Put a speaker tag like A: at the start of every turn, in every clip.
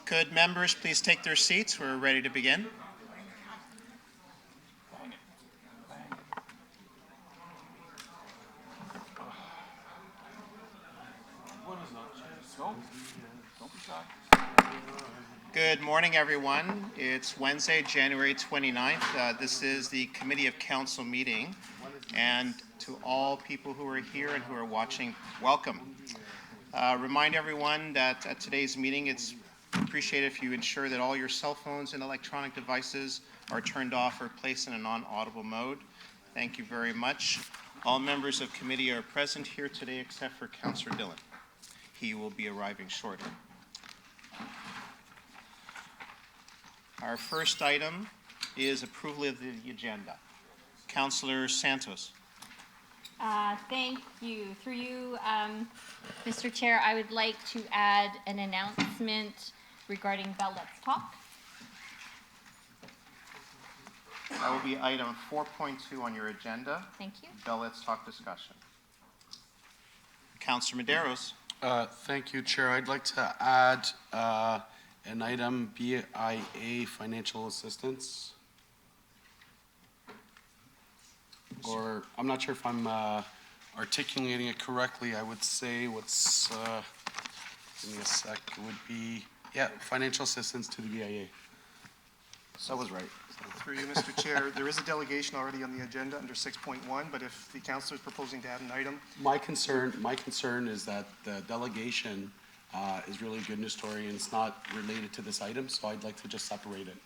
A: Could members please take their seats? We're ready to begin. Good morning, everyone. It's Wednesday, January 29th. This is the Committee of Council meeting. And to all people who are here and who are watching, welcome. Remind everyone that at today's meeting, it's appreciated if you ensure that all your cell phones and electronic devices are turned off or placed in a non-audible mode. Thank you very much. All members of committee are present here today except for Councillor Dillon. He will be arriving shortly. Our first item is approval of the agenda. Councillor Santos.
B: Thank you. Through you, Mr. Chair, I would like to add an announcement regarding Bell Let's Talk.
A: That will be item 4.2 on your agenda.
B: Thank you.
A: Bell Let's Talk discussion. Councillor Medeiros.
C: Thank you, Chair. I'd like to add an item, BIA financial assistance. Or, I'm not sure if I'm articulating it correctly. I would say what's, give me a sec, it would be, yeah, financial assistance to the BIA. So that was right.
D: Through you, Mr. Chair, there is a delegation already on the agenda under 6.1, but if the councillor is proposing to add an item.
C: My concern is that the delegation is really a good news story and it's not related to this item, so I'd like to just separate it.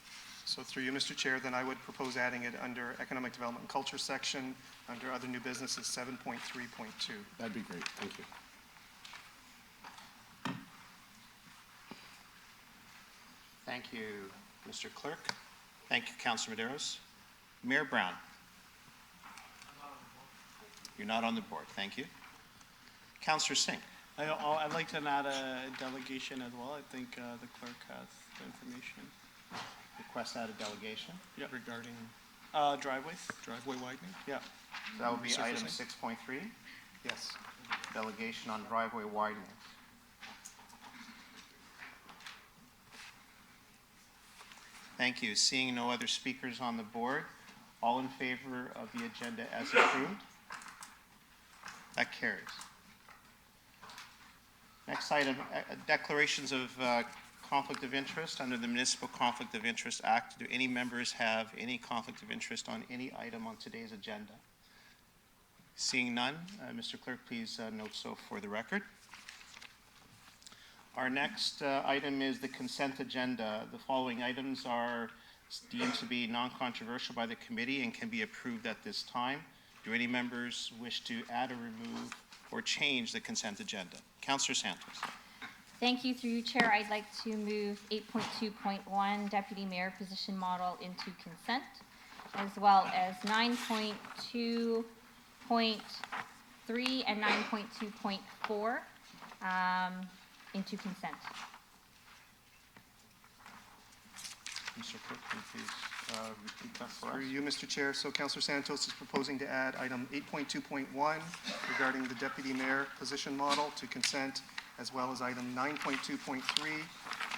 D: So through you, Mr. Chair, then I would propose adding it under Economic Development and Culture section, under other new businesses 7.3.2.
C: That'd be great. Thank you.
A: Thank you, Mr. Clerk. Thank you, Councillor Medeiros. Mayor Brown. You're not on the board. Thank you. Councillor Singh.
E: I'd like to add a delegation as well. I think the clerk has the information.
A: Request out a delegation.
E: Yeah, regarding driveway widening.
A: Yeah. So that would be
E: Mr.
A: item
E: Fleming.
A: 6.3.
D: Yes.
A: Delegation on driveway widening. Thank you. Seeing no other speakers on the board, all in favor of the agenda as approved? That carries. Next item, declarations of conflict of interest under the Municipal Conflict of Interest Act. Do any members have any conflict of interest on any item on today's agenda? Seeing none, Mr. Clerk, please note so for the record. Our next item is the consent agenda. The following items are deemed to be non-controversial by the committee and can be approved at this time. Do any members wish to add or remove or change the consent agenda? Councillor Santos.
B: Thank you. Through you, Chair, I'd like to move 8.2.1 Deputy Mayor position model into consent, as well as 9.2.3 and 9.2.4 into consent.
A: Mr. Clerk, can you please repeat that for us?
D: Through you, Mr. Chair, so Councillor Santos is proposing to add item 8.2.1 regarding the Deputy Mayor position model to consent, as well as item 9.2.3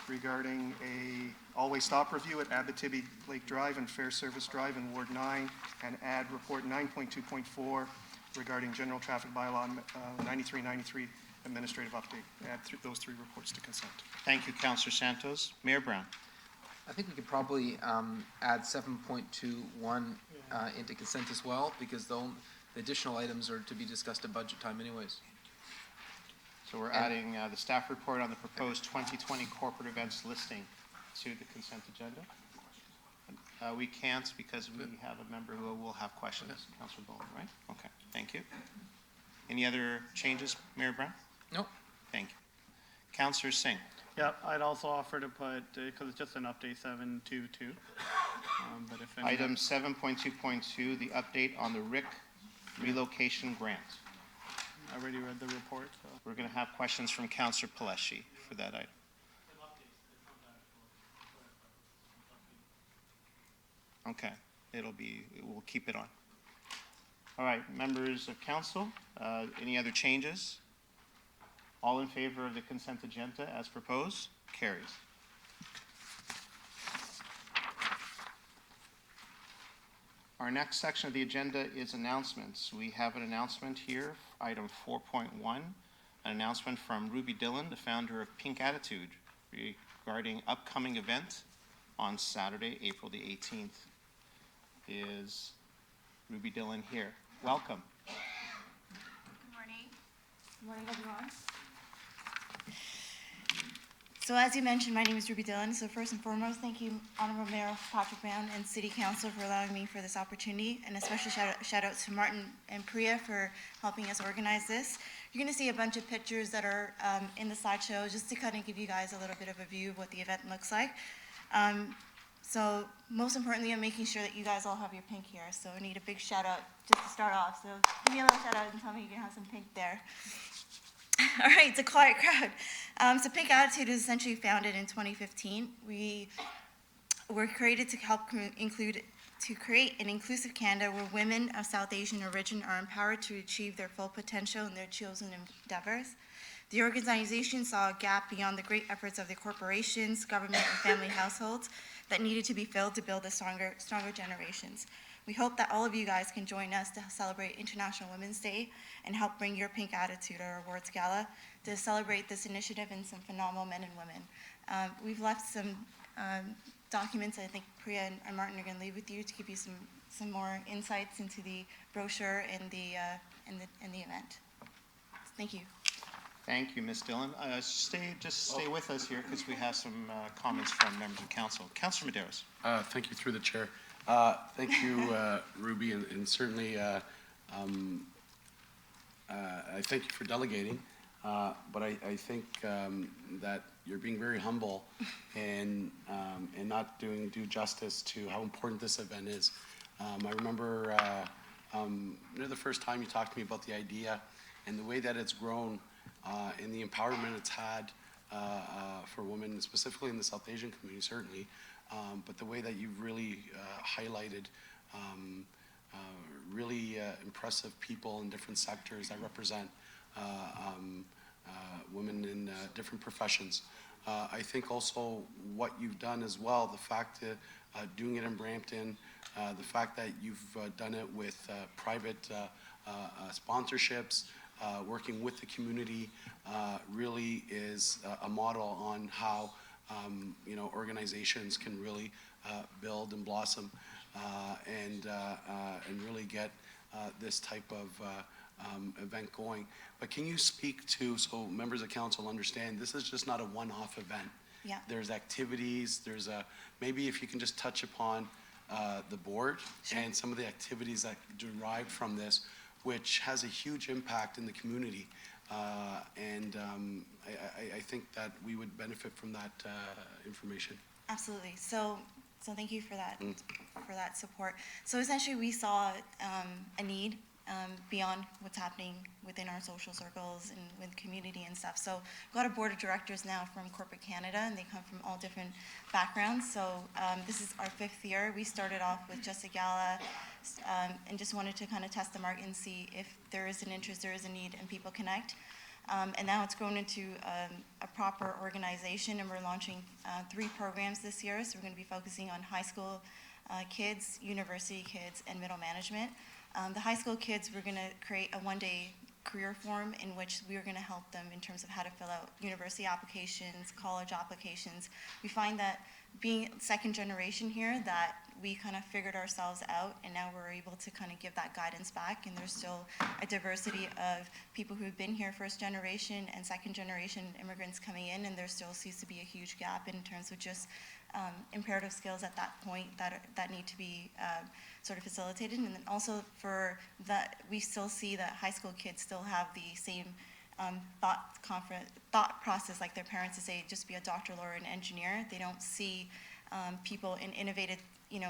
D: regarding a all-way stop review at Abitibi Lake Drive and Fair Service Drive in Ward 9, and add report 9.2.4 regarding general traffic bylaw 9393 administrative update. Add those three reports to consent.
A: Thank you, Councillor Santos. Mayor Brown.
F: I think we could probably add 7.21 into consent as well, because the additional items are to be discussed at budget time anyways.
A: So we're adding the staff report on the proposed 2020 corporate events listing to the consent agenda. We can't because we have a member who will have questions. Councillor Bowman, right? Okay, thank you. Any other changes, Mayor Brown?
F: No.
A: Thank you. Councillor Singh.
E: Yeah, I'd also offer to put, because it's just an update 7.2.2. But if any
A: Item 7.2.2, the update on the RIC relocation grant.
E: I already read the report. So.
A: We're going to have questions from Councillor Paleshi for that item. Okay, we'll keep it on. All right, members of council, any other changes? All in favor of the consent agenda as proposed? Carries. Our next section of the agenda is announcements. We have an announcement here, item 4.1, an announcement from Ruby Dillon, the founder of Pink Attitude, regarding upcoming event on Saturday, April the 18th. Is Ruby Dillon here? Welcome.
G: Good morning.
B: Good morning, everyone.
G: So as you mentioned, my name is Ruby Dillon. So first and foremost, thank you, Honorable Mayor Patrick Brown and City Council for allowing me for this opportunity, and a special shout out to Martin and Priya for helping us organize this. You're going to see a bunch of pictures that are in the slideshow just to kind of give you guys a little bit of a view of what the event looks like. So most importantly, I'm making sure that you guys all have your pink here. So I need a big shout out just to start off. So give me a little shout out and tell me you can have some pink there. All right, it's a quiet crowd. So Pink Attitude is essentially founded in 2015. We were created to help create an inclusive Canada where women of South Asian origin are empowered to achieve their full potential in their chosen endeavors. The organization saw a gap beyond the great efforts of the corporations, government, and family households that needed to be filled to build the stronger generations. We hope that all of you guys can join us to celebrate International Women's Day and help bring your Pink Attitude, our awards gala, to celebrate this initiative and some phenomenal men and women. We've left some documents I think Priya and Martin are going to leave with you to give you some more insights into the brochure and the event. Thank you.
A: Thank you, Ms. Dillon. Just stay with us here because we have some comments from members of council. Councillor Medeiros.
C: Thank you through the chair. Thank you, Ruby, and certainly I thank you for delegating, but I think that you're being very humble and not doing due justice to how important this event is. I remember the first time you talked to me about the idea and the way that it's grown and the empowerment it's had for women, specifically in the South Asian community, certainly. But the way that you've really highlighted really impressive people in different sectors that represent women in different professions. I think also what you've done as well, the fact that doing it in Brampton, the fact that you've done it with private sponsorships, working with the community, really is a model on how organizations can really build and blossom and really get this type of event going. But can you speak to, so members of council understand, this is just not a one-off event.
G: Yeah.
C: There's activities, maybe if you can just touch upon the board
G: Sure.
C: and some of the activities that derive from this, which has a huge impact in the community. I think that we would benefit from that information.
G: Absolutely. So thank you for that support. So essentially, we saw a need beyond what's happening within our social circles and with community and stuff. So we've got a board of directors now from corporate Canada, and they come from all different backgrounds. So this is our 5th year. We started off with just a gala and just wanted to kind of test the market and see if there is an interest, there is a need, and people connect. And now it's grown into a proper organization, and we're launching 3 programs this year. So we're going to be focusing on high school kids, university kids, and middle management. The high school kids, we're going to create a one-day career forum in which we are going to help them in terms of how to fill out university applications, college applications. We find that being second generation here, that we kind of figured ourselves out, and now we're able to kind of give that guidance back, and there's still a diversity of people who've been here first generation and second generation immigrants coming in, and there still seems to be a huge gap in terms of just imperative skills at that point that need to be sort of facilitated. And then also for that, we still see that high school kids still have the same thought process like their parents to say, just be a doctor, lawyer, and engineer. They don't see people in innovative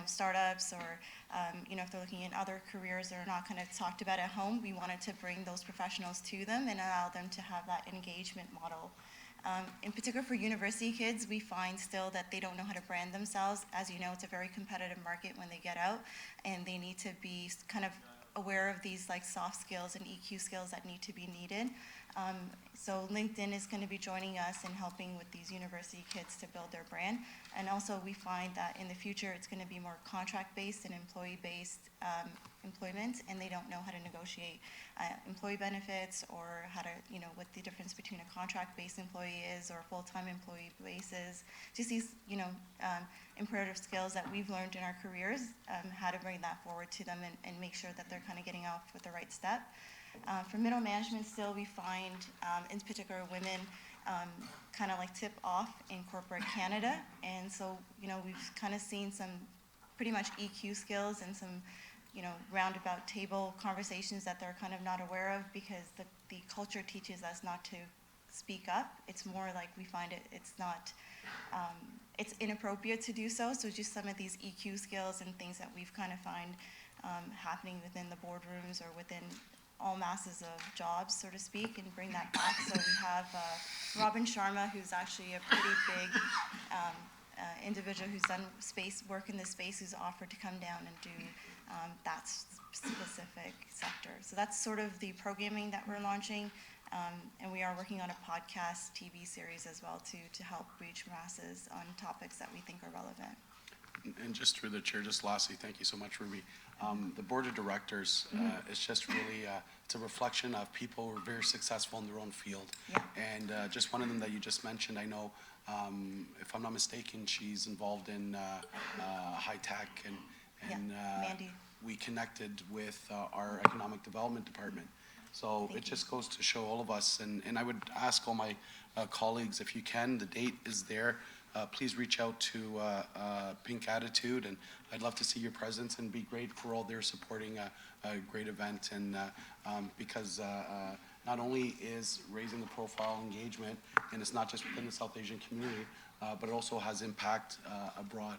G: startups or, if they're looking in other careers that are not kind of talked about at home. We wanted to bring those professionals to them and allow them to have that engagement model. In particular for university kids, we find still that they don't know how to brand themselves. As you know, it's a very competitive market when they get out, and they need to be kind of aware of these like soft skills and EQ skills that need to be needed. So LinkedIn is going to be joining us and helping with these university kids to build their brand. And also, we find that in the future, it's going to be more contract-based and employee-based employment, and they don't know how to negotiate employee benefits or how to, what the difference between a contract-based employee is or a full-time employee basis. Just these, imperative skills that we've learned in our careers, how to bring that forward to them and make sure that they're kind of getting off with the right step. For middle management still, we find, in particular, women kind of like tip off in corporate Canada. And so, we've kind of seen some pretty much EQ skills and some, roundabout table conversations that they're kind of not aware of because the culture teaches us not to speak up. It's more like we find it's not, it's inappropriate to do so. So just some of these EQ skills and things that we've kind of find happening within the boardrooms or within all masses of jobs, so to speak, and bring that back. So we have Robin Sharma, who's actually a pretty big individual who's done work in this space, who's offered to come down and do that specific sector. So that's sort of the programming that we're launching, and we are working on a podcast TV series as well to help reach masses on topics that we think are relevant.
C: And just through the chair, just lastly, thank you so much, Ruby. The board of directors is just really, it's a reflection of people who are very successful in their own field.
G: Yeah.
C: And just one of them that you just mentioned, I know, if I'm not mistaken, she's involved in high tech and
G: Mandy.
C: we connected with our economic development department. So
G: Thank
C: it
G: you.
C: just goes to show all of us, and I would ask all my colleagues, if you can, the date is there. Please reach out to Pink Attitude, and I'd love to see your presence and be great for all their supporting a great event. And because not only is raising the profile engagement, and it's not just within the South Asian community, but it also has impact abroad.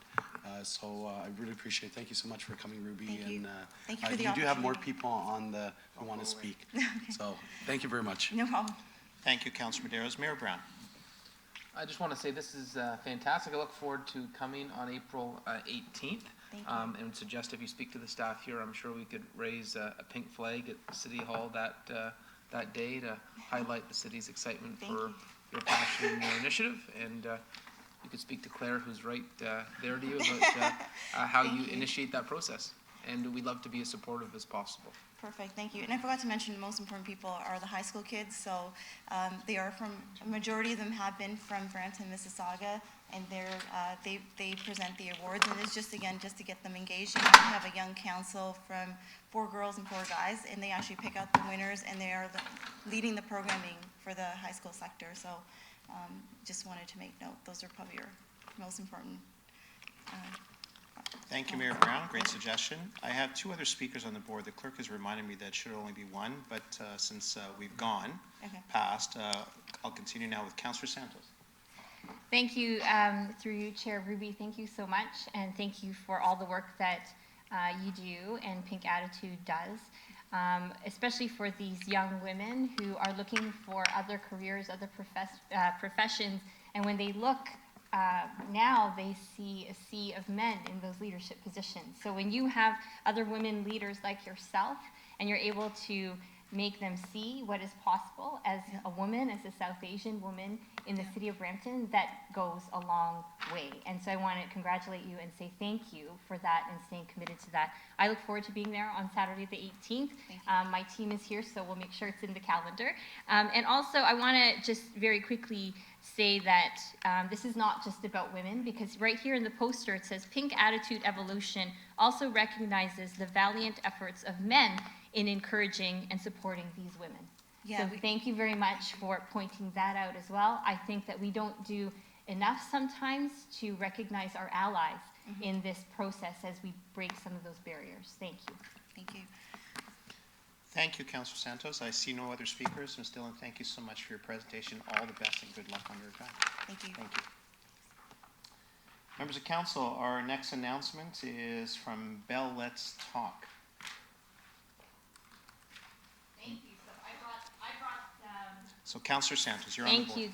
C: So I really appreciate it. Thank you so much for coming, Ruby.
G: Thank you.
C: And
G: Thank you for the
C: you do have more
G: opportunity.
C: people on the who want to speak. So thank you very much.
G: No problem.
A: Thank you, Councillor Medeiros. Mayor Brown.
F: I just want to say this is fantastic. I look forward to coming on April 18th.
G: Thank you.
F: And would suggest if you speak to the staff here, I'm sure we could raise a pink flag at City Hall that day to highlight the city's excitement
G: Thank
F: for
G: you.
F: your passion and your initiative. And you could speak to Claire, who's right there to you, about how
G: Thank
F: you
G: you.
F: initiate that process. And we'd love to be as supportive as possible.
G: Perfect, thank you. And I forgot to mention, the most important people are the high school kids. So they are a majority of them have been from Brampton, Mississauga, and they present the awards. And it's just to get them engaged. We have a young council from 4 girls and 4 guys, and they actually pick out the winners, and they are leading the programming for the high school sector. So just wanted to make note, those are probably your most important.
A: Thank you, Mayor Brown. Great suggestion. I have 2 other speakers on the board. The clerk has reminded me that should only be 1, but since we've gone
G: Okay.
A: past, I'll continue now with Councillor Santos.
B: Thank you, through you, Chair Ruby, thank you so much, and thank you for all the work that you do and Pink Attitude does, especially for these young women who are looking for other careers, other professions, and when they look now, they see a sea of men in those leadership positions. So when you have other women leaders like yourself, and you're able to make them see what is possible as a woman, as a South Asian woman in the city of Brampton, that goes a long way. And so I want to congratulate you and say thank you for that and staying committed to that. I look forward to being there on Saturday the 18th. My team is here, so we'll make sure it's in the calendar. And also, I want to just very quickly say that this is not just about women, because right here in the poster it says Pink Attitude Evolution also recognizes the valiant efforts of men in encouraging and supporting these women.
G: Yeah,
B: So thank you very much for pointing that out as well. I think that we don't do enough sometimes to recognize our allies in this process as we break some of those barriers. Thank you.
G: Thank you.
A: Thank you, Councillor Santos. I see no other speakers. Ms. Dillon, thank you so much for your presentation. All the best and good luck on your event.
G: Thank you.
A: Thank you. Members of council, our next announcement is from Bell Let's Talk.
B: Thank you. So I brought
A: So Councillor Santos, you're on the board.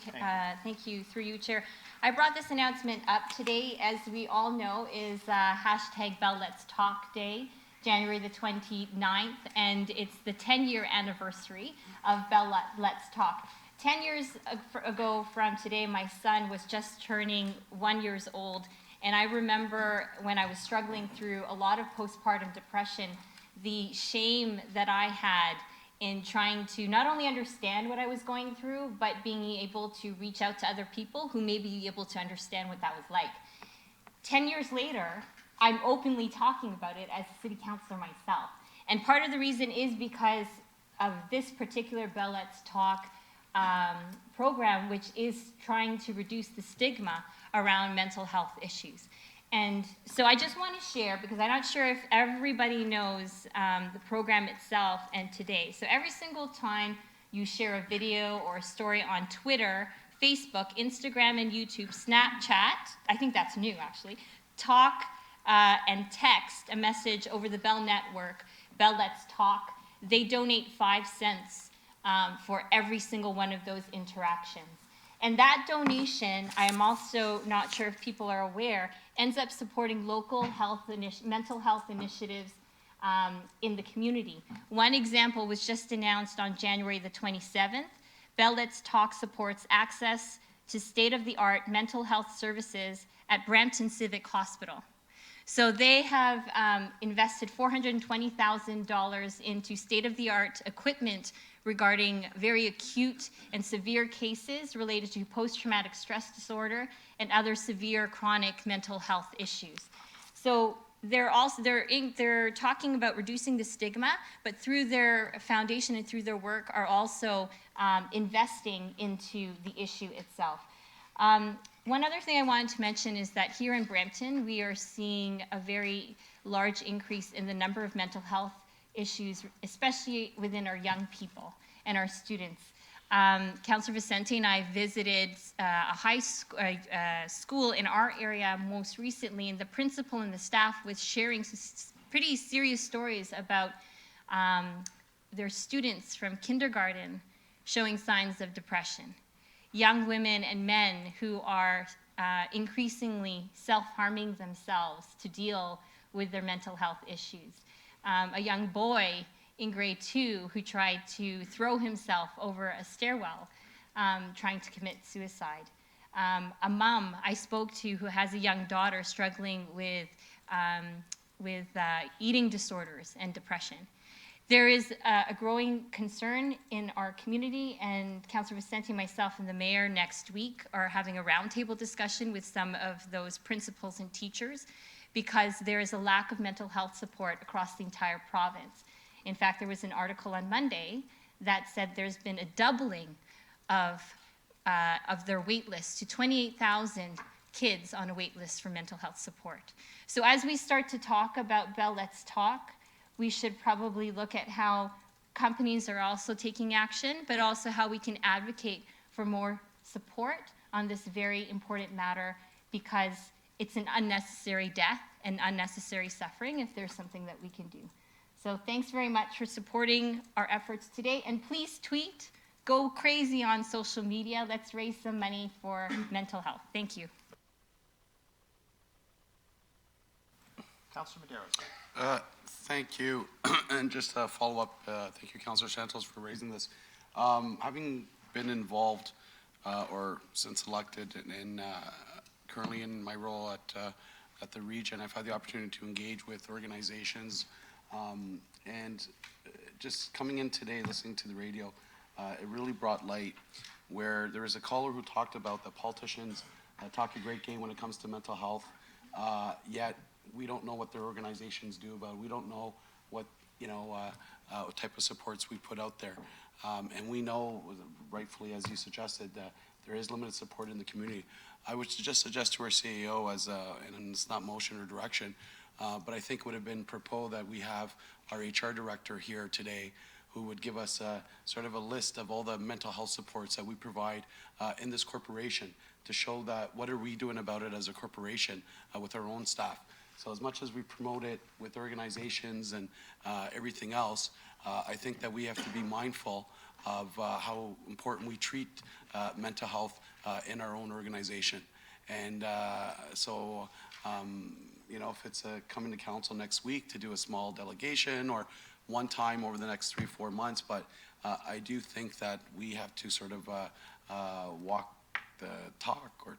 B: Thank you, through you, Chair. I brought this announcement up today, as we all know, is hashtag Bell Let's Talk Day, January the 29th, and it's the 10-year anniversary of Bell Let's Talk. 10 years ago from today, my son was just turning 1 year old, and I remember when I was struggling through a lot of postpartum depression, the shame that I had in trying to not only understand what I was going through, but being able to reach out to other people who may be able to understand what that was like. 10 years later, I'm openly talking about it as a city councillor myself. And part of the reason is because of this particular Bell Let's Talk program, which is trying to reduce the stigma around mental health issues. And so I just want to share, because I'm not sure if everybody knows the program itself and today. So every single time you share a video or a story on Twitter, Facebook, Instagram, and YouTube, Snapchat, I think that's new actually, talk and text a message over the Bell Network, Bell Let's Talk, they donate 5 cents for every single one of those interactions. And that donation, I am also not sure if people are aware, ends up supporting local mental health initiatives in the community. One example was just announced on January the 27th. Bell Let's Talk supports access to state-of-the-art mental health services at Brampton Civic Hospital. So they have invested $420,000 into state-of-the-art equipment regarding very acute and severe cases related to post-traumatic stress disorder and other severe chronic mental health issues. So they're talking about reducing the stigma, but through their foundation and through their work are also investing into the issue itself. One other thing I wanted to mention is that here in Brampton, we are seeing a very large increase in the number of mental health issues, especially within our young people and our students. Councillor Vicente and I visited a school in our area most recently, and the principal and the staff was sharing pretty serious stories about their students from kindergarten showing signs of depression. Young women and men who are increasingly self-harming themselves to deal with their mental health issues. A young boy in grade 2 who tried to throw himself over a stairwell, trying to commit suicide. A mom I spoke to who has a young daughter struggling with eating disorders and depression. There is a growing concern in our community, and Councillor Vicente, myself, and the mayor next week are having a roundtable discussion with some of those principals and teachers, because there is a lack of mental health support across the entire province. In fact, there was an article on Monday that said there's been a doubling of their wait list to 28,000 kids on a wait list for mental health support. So as we start to talk about Bell Let's Talk, we should probably look at how companies are also taking action, but also how we can advocate for more support on this very important matter, because it's an unnecessary death and unnecessary suffering if there's something that we can do. So thanks very much for supporting our efforts today, and please tweet, go crazy on social media. Let's raise some money for mental health. Thank you.
A: Councillor Medeiros.
C: Thank you. And just a follow-up, thank you, Councillor Santos, for raising this. Having been involved or since elected and currently in my role at the region, I've had the opportunity to engage with organizations, and just coming in today, listening to the radio, it really brought light where there was a caller who talked about that politicians talk a great game when it comes to mental health, yet we don't know what their organizations do about it. We don't know what, what type of supports we put out there. And we know, rightfully, as you suggested, that there is limited support in the community. I would just suggest to our CEO, and it's not motion or direction, but I think it would have been proposed that we have our HR director here today who would give us sort of a list of all the mental health supports that we provide in this corporation to show that what are we doing about it as a corporation with our own staff. So as much as we promote it with organizations and everything else, I think that we have to be mindful of how important we treat mental health in our own organization. And if it's coming to council next week to do a small delegation or one time over the next 3-4 months, but I do think that we have to sort of walk the talk, or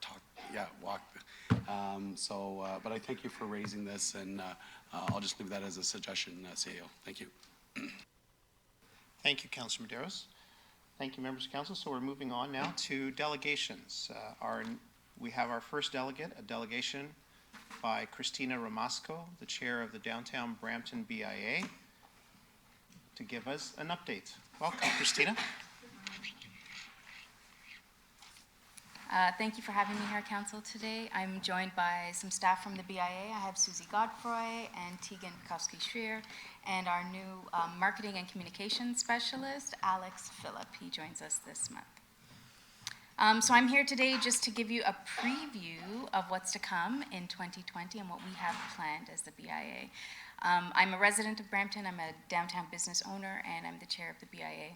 C: walk. But I thank you for raising this, and I'll just leave that as a suggestion, CAO. Thank you.
A: Thank you, Councillor Medeiros. Thank you, members of council. So we're moving on now to delegations. We have our first delegate, a delegation by Christina Ramasco, the chair of the Downtown Brampton BIA, to give us an update. Welcome, Christina.
H: Thank you for having me here, Council, today. I'm joined by some staff from the BIA. I have Susie Godfroy and Tegan Kowski-Schreer, and our new marketing and communications specialist, Alex Phillip. He joins us this month. So I'm here today just to give you a preview of what's to come in 2020 and what we have planned as the BIA. I'm a resident of Brampton. I'm a downtown business owner, and I'm the chair of the BIA.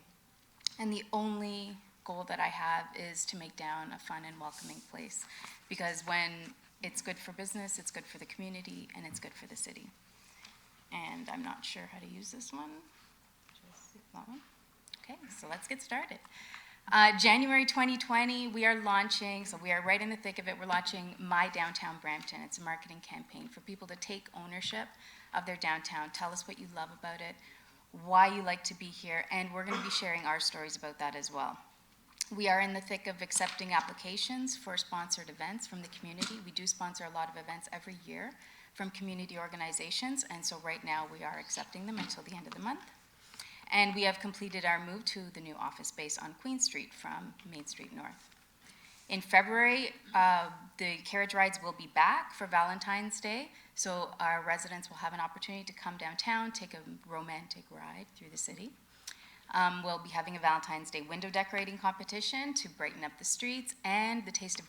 H: And the only goal that I have is to make down a fun and welcoming place, because when it's good for business, it's good for the community, and it's good for the city. And I'm not sure how to use this one. Just that one. Okay, so let's get started. January 2020, we are launching, so we are right in the thick of it, we're launching My Downtown Brampton. It's a marketing campaign for people to take ownership of their downtown, tell us what you love about it, why you like to be here, and we're going to be sharing our stories about that as well. We are in the thick of accepting applications for sponsored events from the community. We do sponsor a lot of events every year from community organizations, and so right now we are accepting them until the end of the month. And we have completed our move to the new office space on Queen Street from Main Street North. In February, the carriage rides will be back for Valentine's Day, so our residents will have an opportunity to come downtown, take a romantic ride through the city. We'll be having a Valentine's Day window decorating competition to brighten up the streets, and the Taste of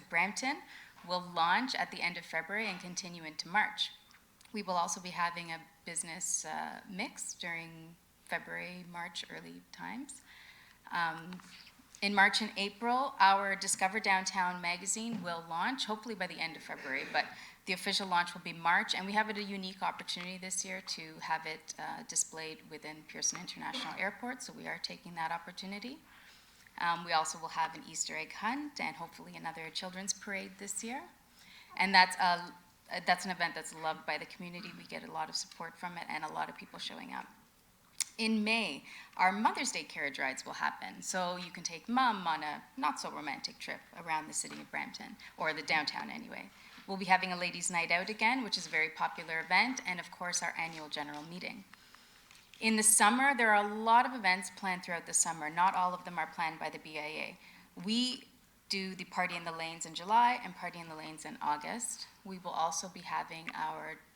H: Brampton will launch at the end of February and continue into March. We will also be having a business mix during February, March, early times. In March and April, our Discover Downtown magazine will launch, hopefully by the end of February, but the official launch will be March, and we have a unique opportunity this year to have it displayed within Pearson International Airport, so we are taking that opportunity. We also will have an Easter egg hunt and hopefully another children's parade this year. And that's an event that's loved by the community. We get a lot of support from it and a lot of people showing up. In May, our Mother's Day carriage rides will happen, so you can take mom on a not-so-romantic trip around the city of Brampton, or the downtown anyway. We'll be having a ladies' night out again, which is a very popular event, and of course our annual general meeting. In the summer, there are a lot of events planned throughout the summer. Not all of them are planned by the BIA. We do the Party in the Lanes in July and Party in the Lanes in August. We will also be having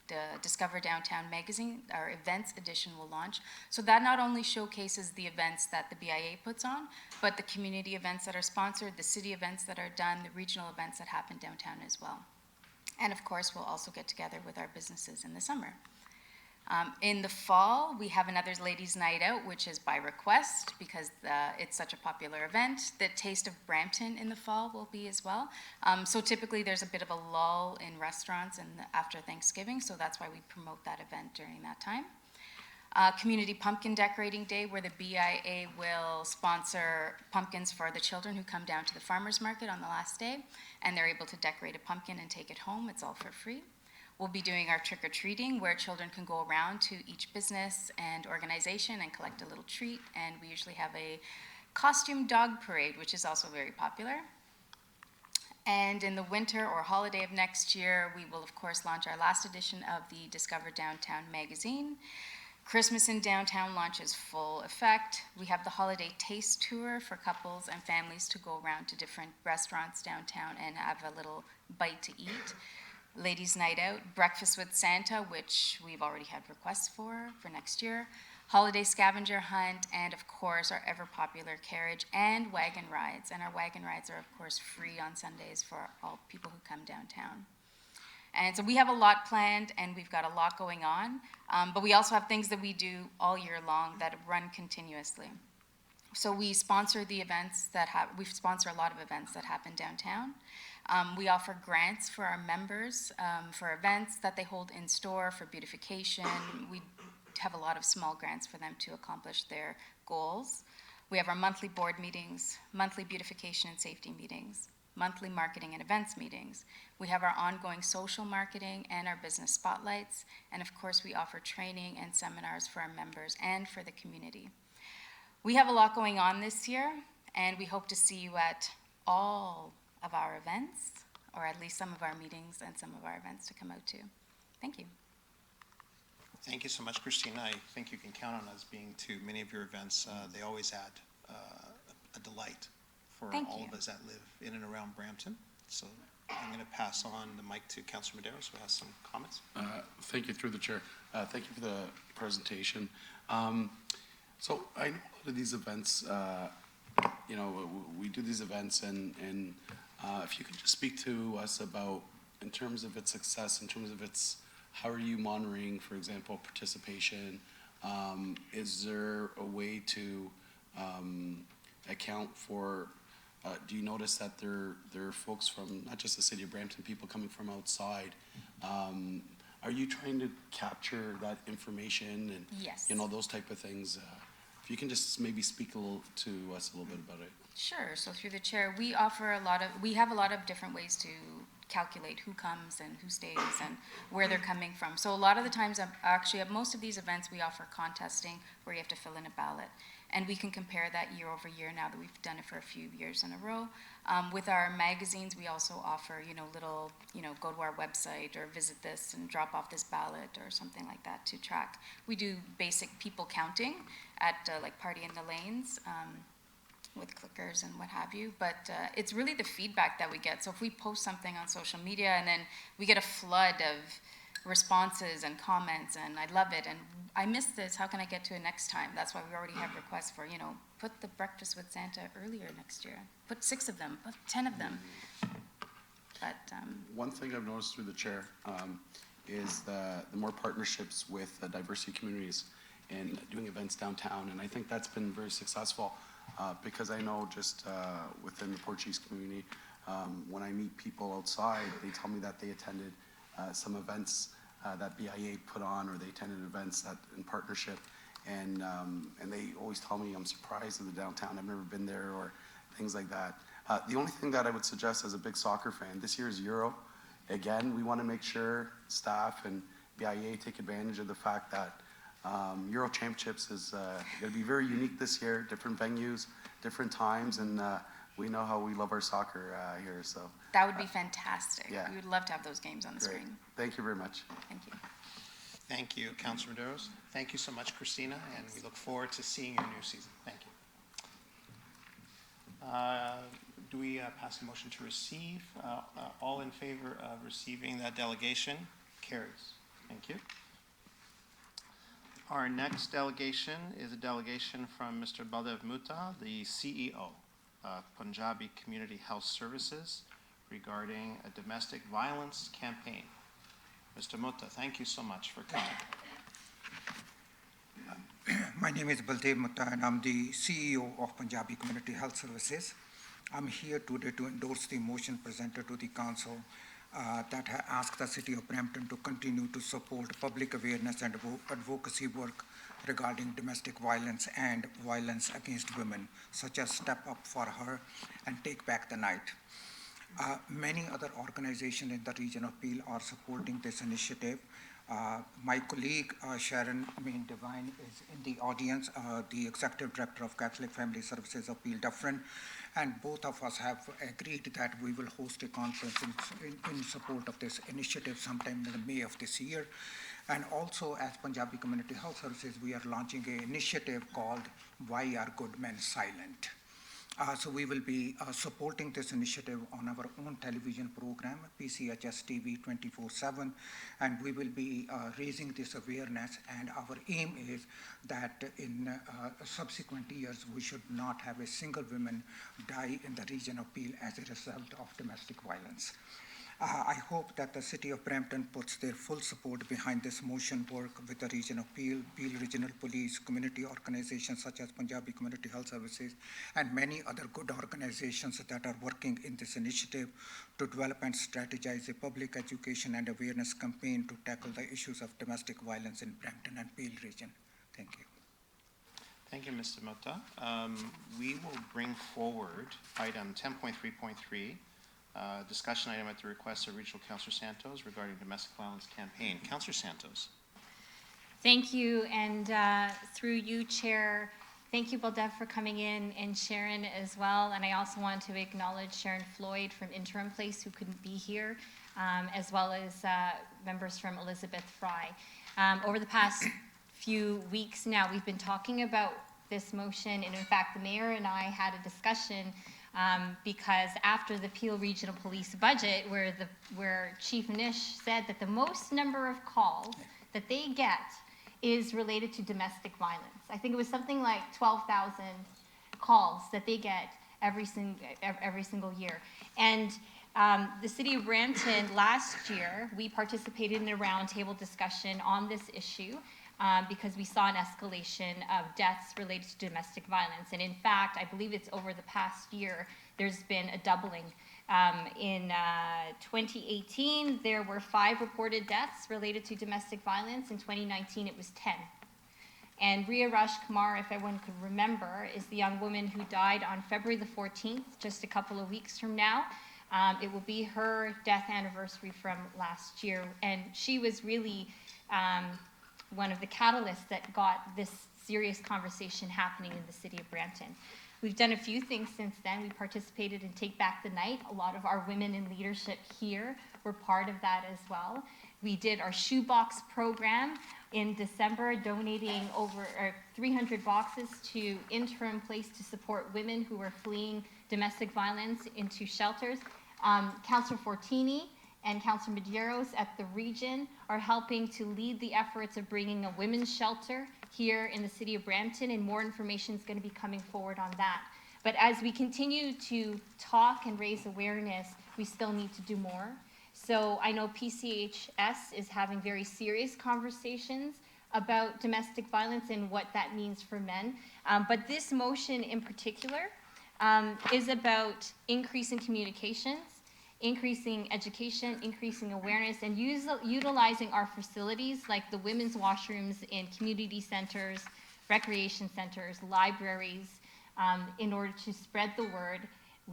H: the Discover Downtown magazine, our events edition will launch. So that not only showcases the events that the BIA puts on, but the community events that are sponsored, the city events that are done, the regional events that happen downtown as well. And of course, we'll also get together with our businesses in the summer. In the fall, we have another ladies' night out, which is by request because it's such a popular event. The Taste of Brampton in the fall will be as well. So typically there's a bit of a lull in restaurants after Thanksgiving, so that's why we promote that event during that time. Community Pumpkin Decorating Day, where the BIA will sponsor pumpkins for the children who come down to the farmers market on the last day, and they're able to decorate a pumpkin and take it home. It's all for free. We'll be doing our trick-or-treating, where children can go around to each business and organization and collect a little treat, and we usually have a costume dog parade, which is also very popular. And in the winter or holiday of next year, we will of course launch our last edition of the Discover Downtown magazine. Christmas in Downtown launches full effect. We have the holiday taste tour for couples and families to go around to different restaurants downtown and have a little bite to eat. Ladies' Night Out, Breakfast with Santa, which we've already had requests for next year, Holiday Scavenger Hunt, and of course our ever-popular carriage and wagon rides. And our wagon rides are of course free on Sundays for all people who come downtown. And so we have a lot planned and we've got a lot going on, but we also have things that we do all year long that run continuously. So we sponsor the events we sponsor a lot of events that happen downtown. We offer grants for our members for events that they hold in store, for beautification. We have a lot of small grants for them to accomplish their goals. We have our monthly board meetings, monthly beautification and safety meetings, monthly marketing and events meetings. We have our ongoing social marketing and our business spotlights. And of course, we offer training and seminars for our members and for the community. We have a lot going on this year, and we hope to see you at all of our events, or at least some of our meetings and some of our events to come out to. Thank you.
A: Thank you so much, Christina. I think you can count on us being to many of your events. They always add a delight for
H: Thank
A: all
H: you.
A: of us that live in and around Brampton. So I'm going to pass on the mic to Councillor Medeiros, who has some comments.
C: Thank you, through the chair. Thank you for the presentation. So I know a lot of these events, you know, we do these events, and if you could just speak to us about, in terms of its success, in terms of its, how are you monitoring, for example, participation? Is there a way to account for, do you notice that there are folks from not just the city of Brampton, people coming from outside? Are you trying to capture that information and,
H: Yes.
C: you know, those type of things? If you can just maybe speak a little to us a little bit about it.
H: Sure. So through the chair, we have a lot of different ways to calculate who comes and who stays and where they're coming from. So a lot of the times, actually at most of these events, we offer contesting where you have to fill in a ballot. And we can compare that year over year now that we've done it for a few years in a row. With our magazines, we also offer, you know, little, you know, go to our website or visit this and drop off this ballot or something like that to track. We do basic people counting at like Party in the Lanes with clickers and what have you. But it's really the feedback that we get. So if we post something on social media and then we get a flood of responses and comments, and I love it, and I missed this, how can I get to it next time? That's why we already have requests for, you know, put the breakfast with Santa earlier next year. Put 6 of them, put 10 of them. But
C: One thing I've noticed through the chair is the more partnerships with the diversity communities and doing events downtown, and I think that's been very successful because I know just within the Portuguese community, when I meet people outside, they tell me that they attended some events that BIA put on, or they attended events that in partnership, and they always tell me, I'm surprised at the downtown, I've never been there, or things like that. The only thing that I would suggest as a big soccer fan, this year's Euro, again, we want to make sure staff and BIA take advantage of the fact that Euro Championships is going to be very unique this year, different venues, different times, and we know how we love our soccer here, so.
H: that would be fantastic.
C: Yeah.
H: We would love to have those games on the
C: Great.
H: screen.
C: Thank you very much.
H: Thank you.
A: Thank you, Councillor Medeiros. Thank you so much, Christina, and we look forward to seeing your new season. Thank you. Do we pass a motion to receive? All in favor of receiving that delegation? Carries. Thank you. Our next delegation is a delegation from Mr. Baldev Mutta, the CEO of Punjabi Community Health Services, regarding a domestic violence campaign. Mr. Mutta, thank you so much for coming.
I: My name is Baldev Mutta, and I'm the CEO of Punjabi Community Health Services. I'm here today to endorse the motion presented to the Council that asks the City of Brampton to continue to support public awareness and advocacy work regarding domestic violence and violence against women, such as Step Up for Her and Take Back the Night. Many other organizations in the region of Peel are supporting this initiative. My colleague Sharon Main Devine is in the audience, the Executive Director of Catholic Family Services of Peel Dufferin, and both of us have agreed that we will host a conference in support of this initiative sometime in May of this year. And also, as Punjabi Community Health Services, we are launching an initiative called Why Are Good Men Silent? So we will be supporting this initiative on our own television program, PCHS TV 24/7, and we will be raising this awareness, and our aim is that in subsequent years we should not have a single woman die in the region of Peel as a result of domestic violence. I hope that the City of Brampton puts their full support behind this motion, work with the Region of Peel Regional Police, community organizations such as Punjabi Community Health Services, and many other good organizations that are working in this initiative to develop and strategize a public education and awareness campaign to tackle the issues of domestic violence in Brampton and Peel region. Thank you.
A: Thank you, Mr. Mutta. We will bring forward item 10.3.3, discussion item at the request of Regional Councillor Santos regarding domestic violence campaign. Councillor Santos.
B: Thank you, and through you, Chair, thank you, Baldev, for coming in, and Sharon as well. And I also want to acknowledge Sharon Floyd from Interim Place, who couldn't be here, as well as members from Elizabeth Fry. Over the past few weeks now, we've been talking about this motion, and in fact, the Mayor and I had a discussion because after the Peel Regional Police budget, where Chief Nish said that the most number of calls that they get is related to domestic violence. I think it was something like 12,000 calls that they get every single year. And the City of Brampton, last year, we participated in a roundtable discussion on this issue because we saw an escalation of deaths related to domestic violence. And in fact, I believe it's over the past year, there's been a doubling. In 2018, there were 5 reported deaths related to domestic violence. In 2019, it was 10. And Ria Rush Kumar, if everyone could remember, is the young woman who died on February the 14th, just a couple of weeks from now. It will be her death anniversary from last year. And she was really one of the catalysts that got this serious conversation happening in the city of Brampton. We've done a few things since then. We participated in Take Back the Night. A lot of our women in leadership here were part of that as well. We did our shoebox program in December, donating over 300 boxes to Interim Place to support women who were fleeing domestic violence into shelters. Councillor Fortini and Councillor Medeiros at the region are helping to lead the efforts of bringing a women's shelter here in the city of Brampton, and more information is going to be coming forward on that. But as we continue to talk and raise awareness, we still need to do more. So I know PCHS is having very serious conversations about domestic violence and what that means for men. But this motion in particular is about increasing communications, increasing education, increasing awareness, and utilizing our facilities like the women's washrooms in community centers, recreation centers, libraries, in order to spread the word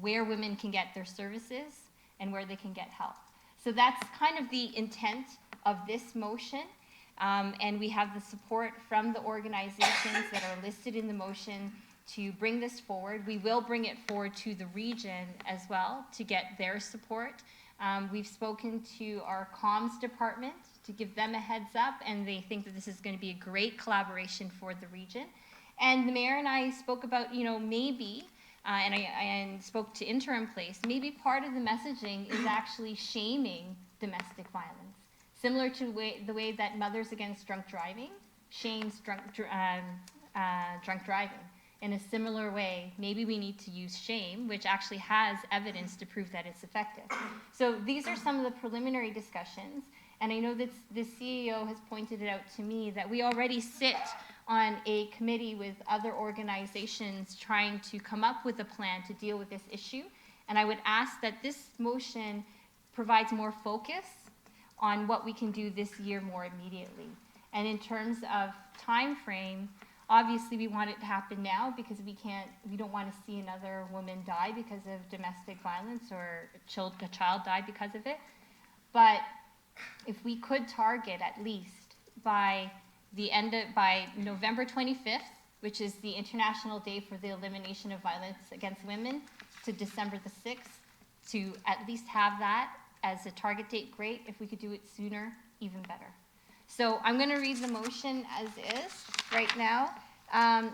B: where women can get their services and where they can get help. So that's kind of the intent of this motion, and we have the support from the organizations that are listed in the motion to bring this forward. We will bring it forward to the region as well to get their support. We've spoken to our comms department to give them a heads up, and they think that this is going to be a great collaboration for the region. And the mayor and I spoke about, maybe, and I spoke to Interim Place, maybe part of the messaging is actually shaming domestic violence, similar to the way that Mothers Against Drunk Driving shames drunk driving. In a similar way, maybe we need to use shame, which actually has evidence to prove that it's effective. So these are some of the preliminary discussions, and I know that the CEO has pointed it out to me that we already sit on a committee with other organizations trying to come up with a plan to deal with this issue, and I would ask that this motion provides more focus on what we can do this year more immediately. And in terms of time frame, obviously, we want it to happen now because we don't want to see another woman die because of domestic violence or a child die because of it. But if we could target at least by November 25th, which is the International Day for the Elimination of Violence Against Women, to December the 6th, to at least have that as a target date, great. If we could do it sooner, even better. So I'm going to read the motion as is right now.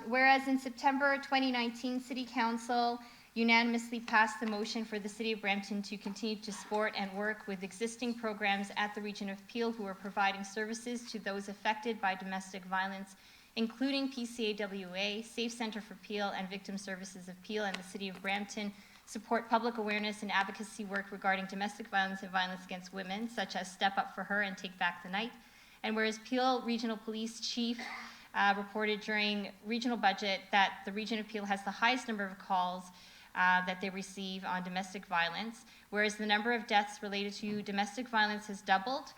B: Whereas in September 2019, City Council unanimously passed the motion for the City of Brampton to continue to support and work with existing programs at the region of Peel who are providing services to those affected by domestic violence, including PCAWA, Safe Centre for Peel, and Victim Services of Peel and the City of Brampton, support public awareness and advocacy work regarding domestic violence and violence against women, such as Step Up for Her and Take Back the Night. And whereas Peel Regional Police Chief reported during regional budget that the region of Peel has the highest number of calls that they receive on domestic violence, whereas the number of deaths related to domestic violence has doubled,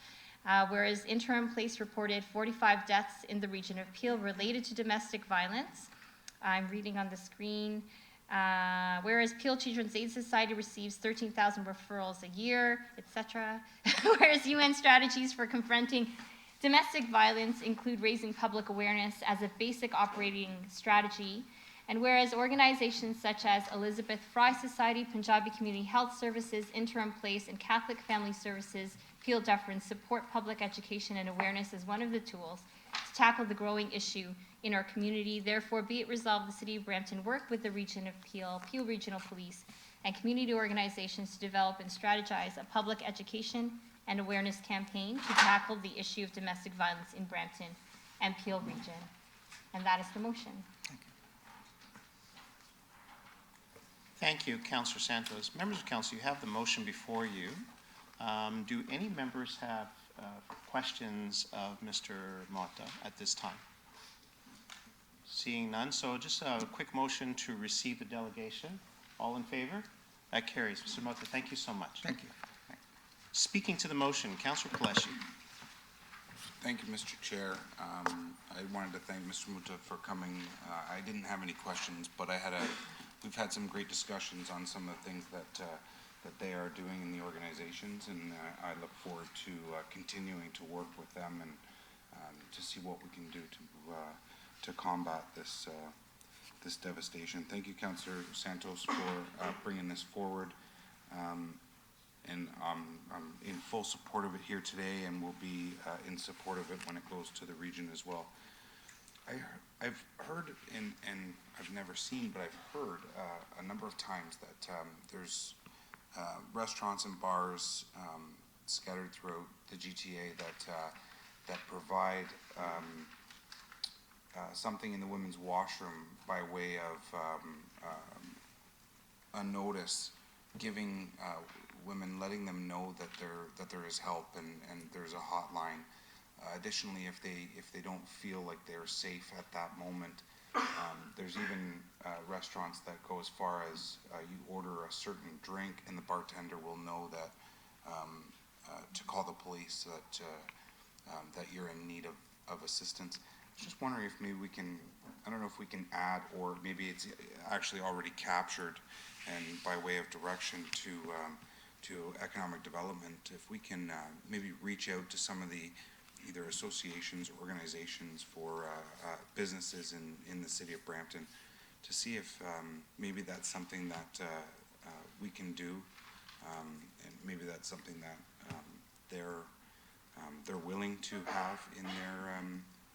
B: whereas Interim Place reported 45 deaths in the region of Peel related to domestic violence. I'm reading on the screen. Whereas Peel Children's Aid Society receives 13,000 referrals a year, etc. Whereas UN strategies for confronting domestic violence include raising public awareness as a basic operating strategy. And whereas organizations such as Elizabeth Fry Society, Punjabi Community Health Services, Interim Place, and Catholic Family Services, Peel Dufferin support public education and awareness as one of the tools to tackle the growing issue in our community. Therefore, be it resolved, the City of Brampton work with the region of Peel, Peel Regional Police, and community organizations to develop and strategize a public education and awareness campaign to tackle the issue of domestic violence in Brampton and Peel region. And that is the motion.
A: Thank you, Councillor Santos. Members of Council, you have the motion before you. Do any members have questions of Mr. Mota at this time? Seeing none, so just a quick motion to receive the delegation. All in favor? That carries. Mr. Mota, thank you so much.
I: Thank you.
A: Speaking to the motion, Councillor Paleshi.
J: Thank you, Mr. Chair. I wanted to thank Mr. Muta for coming. I didn't have any questions, but we've had some great discussions on some of the things that they are doing in the organizations, and I look forward to continuing to work with them and to see what we can do to combat this this devastation. Thank you, Councillor Santos, for bringing this forward. And I'm in full support of it here today, and will be in support of it when it goes to the region as well. I've heard, and I've never seen, but I've heard a number of times that there's restaurants and bars scattered throughout the GTA that provide something in the women's washroom by way of a notice giving women, letting them know that there is help and there's a hotline. Additionally, if they don't feel like they're safe at that moment, there's even restaurants that go as far as you order a certain drink and the bartender will know that to call the police that you're in need of assistance. I was just wondering if maybe we can, I don't know if we can add, or maybe it's actually already captured and by way of direction to economic development, if we can maybe reach out to some of the either associations or organizations for businesses in the city of Brampton to see if maybe that's something that we can do, and maybe that's something that they're willing to have in their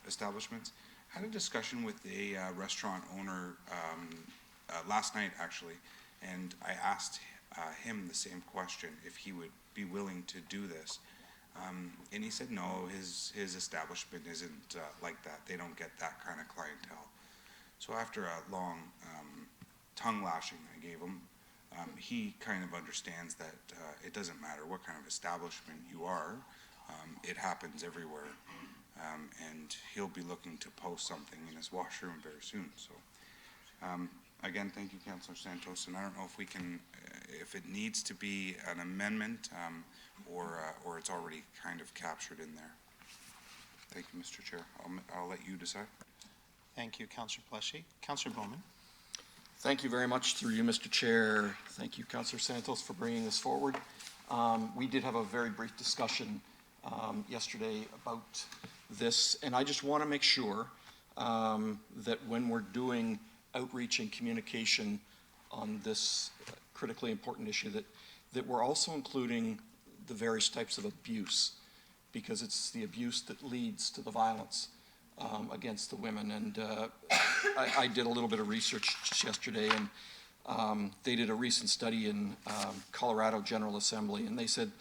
J: establishments. I had a discussion with a restaurant owner last night actually, and I asked him the same question, if he would be willing to do this. And he said no, his establishment isn't like that. They don't get that kind of clientele. So after a long tongue lashing I gave him, he kind of understands that it doesn't matter what kind of establishment you are, it happens everywhere. And he'll be looking to post something in his washroom very soon. So again, thank you, Councillor Santos, and I don't know if we can, if it needs to be an amendment or it's already kind of captured in there. Thank you, Mr. Chair. I'll let you decide.
A: Thank you, Councillor Paleshi. Councillor Bowman.
K: Thank you very much through you, Mr. Chair. Thank you, Councillor Santos, for bringing this forward. We did have a very brief discussion yesterday about this, and I just want to make sure that when we're doing outreach and communication on this critically important issue, that we're also including the various types of abuse, because it's the abuse that leads to the violence against the women. And I did a little bit of research just yesterday, and they did a recent study in Colorado General Assembly, and they said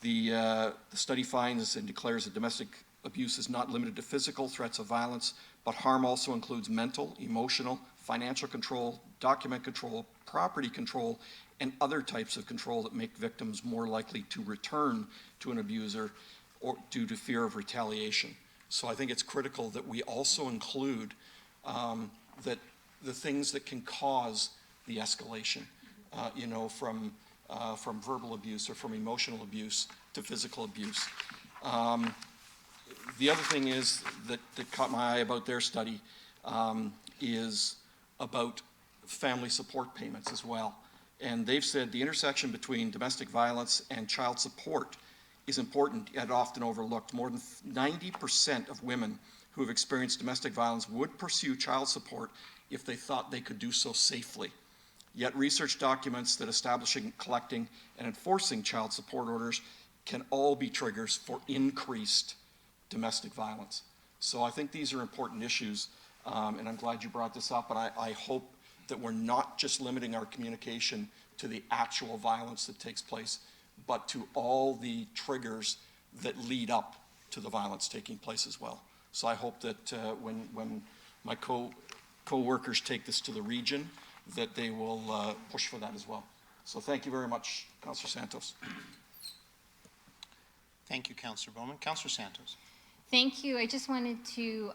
K: the study finds and declares that domestic abuse is not limited to physical threats of violence, but harm also includes mental, emotional, financial control, document control, property control, and other types of control that make victims more likely to return to an abuser or due to fear of retaliation. So I think it's critical that we also include that the things that can cause the escalation, from verbal abuse or from emotional abuse to physical abuse. The other thing is that caught my eye about their study is about family support payments as well. And they've said the intersection between domestic violence and child support is important yet often overlooked. More than 90% of women who have experienced domestic violence would pursue child support if they thought they could do so safely. Yet research documents that establishing, collecting, and enforcing child support orders can all be triggers for increased domestic violence. So I think these are important issues, and I'm glad you brought this up, but I hope that we're not just limiting our communication to the actual violence that takes place, but to all the triggers that lead up to the violence taking place as well. So I hope that when my co-workers take this to the region, that they will push for that as well. So thank you very much, Councillor Santos.
A: Thank you, Councillor Bowman. Councillor Santos.
B: Thank you. I just wanted to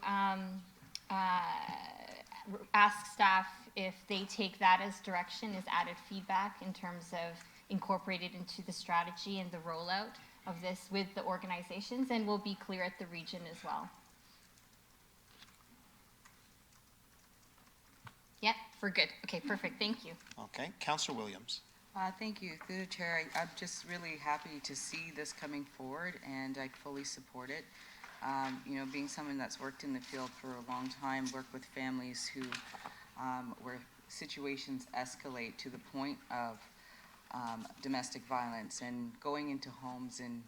B: ask staff if they take that as direction, as added feedback in terms of incorporated into the strategy and the rollout of this with the organizations, and will be clear at the region as well. Yep, we're good. Okay, perfect. Thank you.
A: Okay, Councillor Williams.
L: Thank you, through the chair. I'm just really happy to see this coming forward, and I fully support it. Being someone that's worked in the field for a long time, worked with families who, where situations escalate to the point of domestic violence, and going into homes and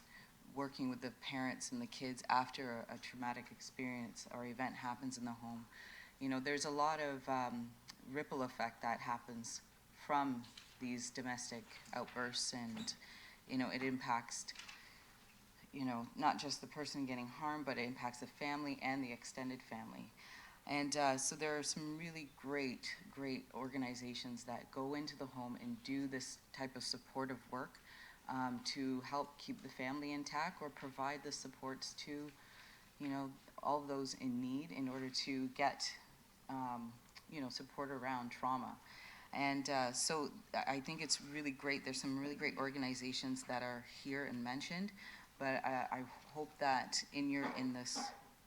L: working with the parents and the kids after a traumatic experience or event happens in the home. There's a lot of ripple effect that happens from these domestic outbursts, and it impacts not just the person getting harmed, but it impacts the family and the extended family. And so there are some really great organizations that go into the home and do this type of supportive work to help keep the family intact, or provide the supports to all those in need in order to get support around trauma. And so I think it's really great. There's some really great organizations that are here and mentioned, but I hope that in this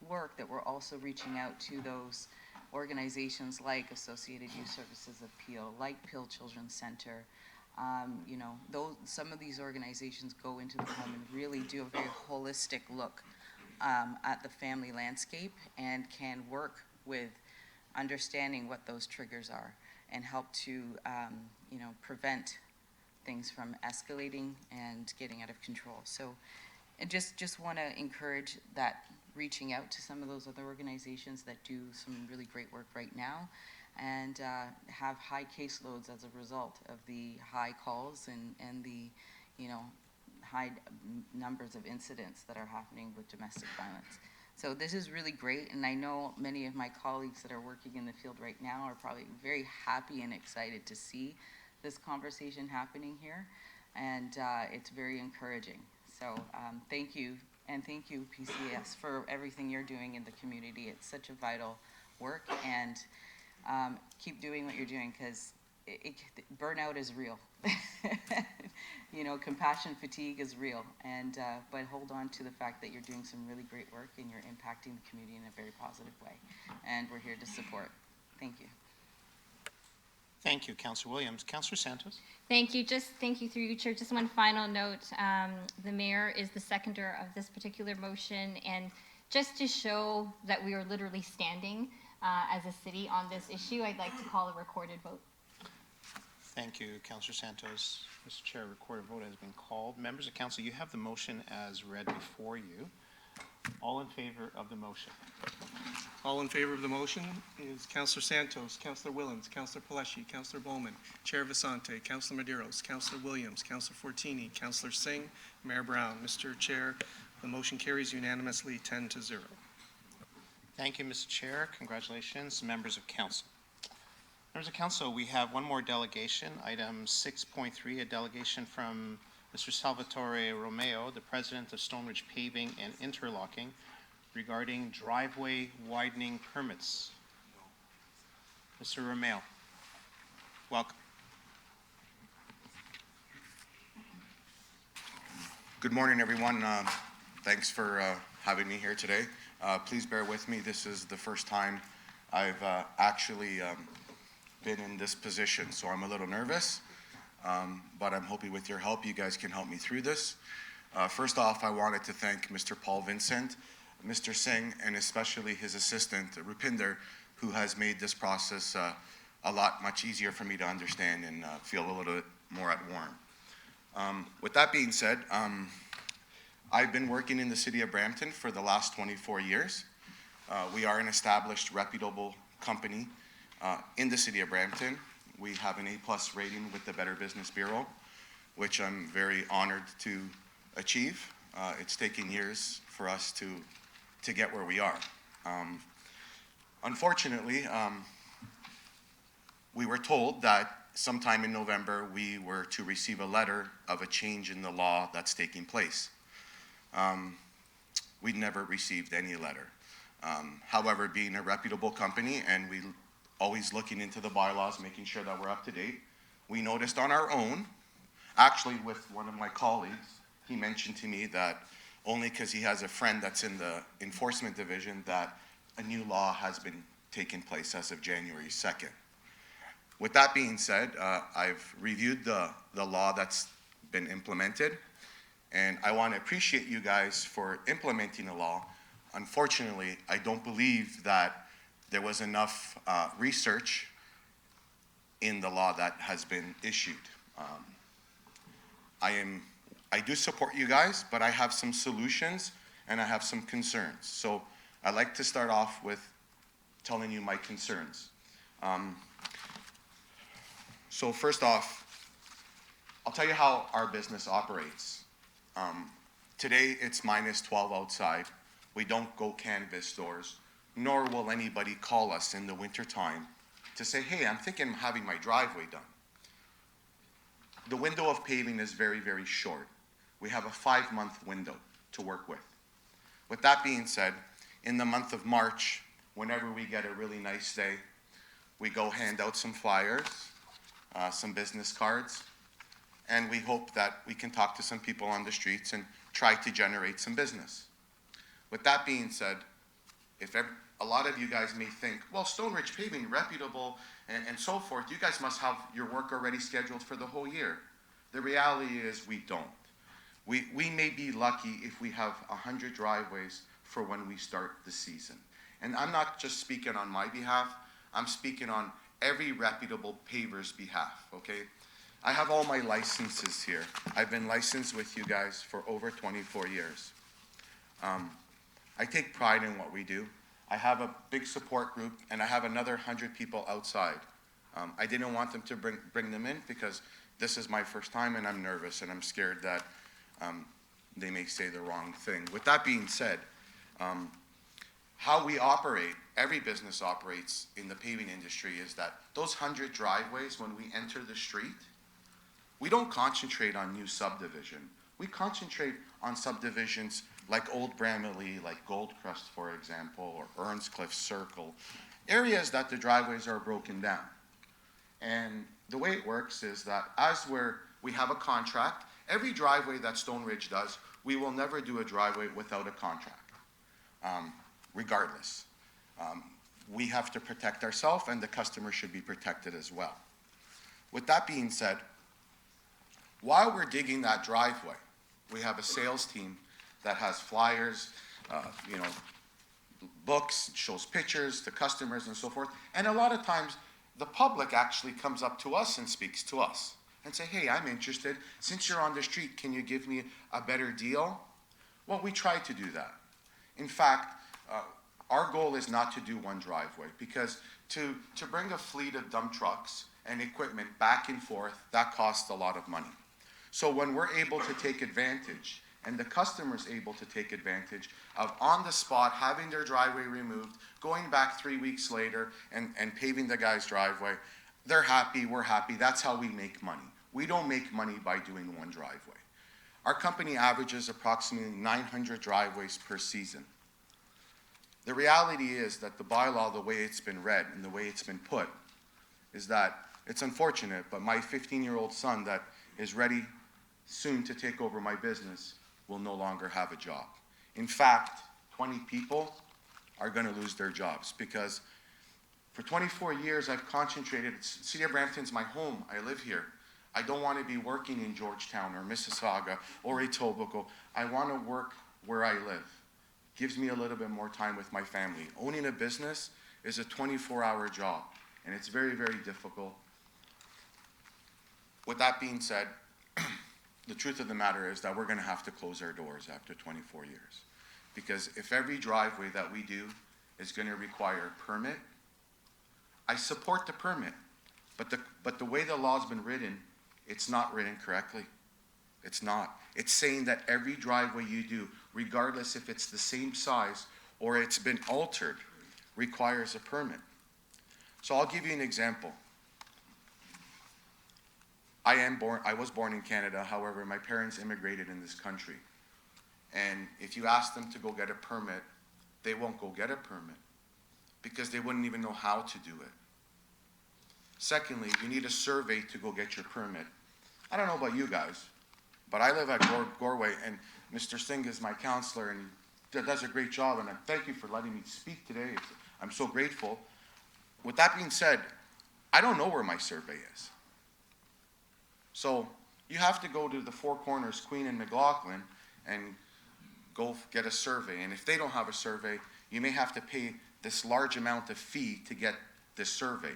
L: work that we're also reaching out to those organizations like Associated Youth Services of Peel, like Peel Children's Center. Some of these organizations go into the home and really do a very holistic look at the family landscape, and can work with understanding what those triggers are, and help to prevent things from escalating and getting out of control. So I just want to encourage that, reaching out to some of those other organizations that do some really great work right now, and have high caseloads as a result of the high calls and the high numbers of incidents that are happening with domestic violence. So this is really great, and I know many of my colleagues that are working in the field right now are probably very happy and excited to see this conversation happening here, and it's very encouraging. So thank you, and thank you, PCS, for everything you're doing in the community. It's such a vital work, and keep doing what you're doing, because burnout is real. Compassion fatigue is real, and but hold on to the fact that you're doing some really great work, and you're impacting the community in a very positive way, and we're here to support. Thank you.
A: Thank you, Councillor Williams. Councillor Santos.
B: Thank you. Thank you through you, Chair. Just one final note. The mayor is the seconder of this particular motion, and just to show that we are literally standing as a city on this issue, I'd like to call a recorded vote.
A: Thank you, Councillor Santos. Mr. Chair, a recorded vote has been called. Members of Council, you have the motion as read before you. All in favor of the motion?
D: All in favor of the motion is Councillor Santos, Councillor Williams, Councillor Paleshi, Councillor Bowman, Chair Vicente, Councillor Medeiros, Councillor Williams, Councillor Fortini, Councillor Singh, Mayor Brown. Mr. Chair, the motion carries unanimously 10-0.
A: Thank you, Mr. Chair. Congratulations, members of Council. Members of Council, we have one more delegation, item 6.3, a delegation from Mr. Salvatore Romeo, the President of Stonebridge Paving and Interlocking, regarding driveway widening permits. Mr. Romeo, welcome.
M: Good morning, everyone. Thanks for having me here today. Please bear with me. This is the first time I've actually been in this position, so I'm a little nervous, but I'm hoping with your help, you guys can help me through this. First off, I wanted to thank Mr. Paul Vincent, Mr. Singh, and especially his assistant, Rupinder, who has made this process a lot much easier for me to understand and feel a little bit more at warm. With that being said, I've been working in the city of Brampton for the last 24 years. We are an established, reputable company in the city of Brampton. We have an A+ rating with the Better Business Bureau, which I'm very honored to achieve. It's taken years for us to get where we are. Unfortunately, we were told that sometime in November we were to receive a letter of a change in the law that's taking place. We never received any letter. However, being a reputable company and we always looking into the bylaws, making sure that we're up to date, we noticed on our own, actually with one of my colleagues, he mentioned to me that only because he has a friend that's in the enforcement division that a new law has been taking place as of January 2nd. With that being said, I've reviewed the law that's been implemented, and I want to appreciate you guys for implementing the law. Unfortunately, I don't believe that there was enough research in the law that has been issued. I do support you guys, but I have some solutions and I have some concerns. So I'd like to start off with telling you my concerns. So first off, I'll tell you how our business operates. Today it's -12 outside. We don't go canvas stores, nor will anybody call us in the wintertime to say, hey, I'm thinking of having my driveway done. The window of paving is very, very short. We have a 5-month window to work with. With that being said, in the month of March, whenever we get a really nice day, we go hand out some flyers, some business cards, and we hope that we can talk to some people on the streets and try to generate some business. With that being said, a lot of you guys may think, well, Stonebridge Paving, reputable and so forth, you guys must have your work already scheduled for the whole year. The reality is we don't. We may be lucky if we have 100 driveways for when we start the season. And I'm not just speaking on my behalf, I'm speaking on every reputable paver's behalf, okay? I have all my licenses here. I've been licensed with you guys for over 24 years. I take pride in what we do. I have a big support group, and I have another 100 people outside. I didn't want them to bring them in because this is my first time, and I'm nervous, and I'm scared that they may say the wrong thing. With that being said, how we operate, every business operates in the paving industry, is that those 100 driveways, when we enter the street, we don't concentrate on new subdivision. We concentrate on subdivisions like Old Bramalea, like Goldcrest, for example, or Earnscliffe Circle, areas that the driveways are broken down. And the way it works is that as we have a contract, every driveway that Stonebridge does, we will never do a driveway without a contract, regardless. We have to protect ourselves, and the customer should be protected as well. With that being said, while we're digging that driveway, we have a sales team that has flyers, books, shows pictures to customers and so forth. And a lot of times, the public actually comes up to us and speaks to us and say, hey, I'm interested. Since you're on the street, can you give me a better deal? Well, we try to do that. In fact, our goal is not to do one driveway, because to bring a fleet of dump trucks and equipment back and forth, that costs a lot of money. So when we're able to take advantage, and the customer's able to take advantage of on the spot having their driveway removed, going back 3 weeks later and paving the guy's driveway, they're happy, we're happy. That's how we make money. We don't make money by doing one driveway. Our company averages approximately 900 driveways per season. The reality is that the bylaw, the way it's been read and the way it's been put, is that it's unfortunate, but my 15-year-old son that is ready soon to take over my business will no longer have a job. In fact, 20 people are going to lose their jobs because for 24 years I've concentrated, City of Brampton's my home, I live here. I don't want to be working in Georgetown or Mississauga or Etobicoke. I want to work where I live. Gives me a little bit more time with my family. Owning a business is a 24-hour job, and it's very, very difficult. With that being said, the truth of the matter is that we're going to have to close our doors after 24 years. Because if every driveway that we do is going to require a permit, I support the permit, but the way the law's been written, it's not written correctly. It's not. It's saying that every driveway you do, regardless if it's the same size or it's been altered, requires a permit. So I'll give you an example. I was born in Canada, however, my parents immigrated in this country. And if you ask them to go get a permit, they won't go get a permit because they wouldn't even know how to do it. Secondly, you need a survey to go get your permit. I don't know about you guys, but I live at Gorway, and Mr. Singh is my counselor, and he does a great job, and I thank you for letting me speak today. I'm so grateful. With that being said, I don't know where my survey is. So you have to go to the Four Corners, Queen and McLaughlin, and go get a survey. And if they don't have a survey, you may have to pay this large amount of fee to get this survey.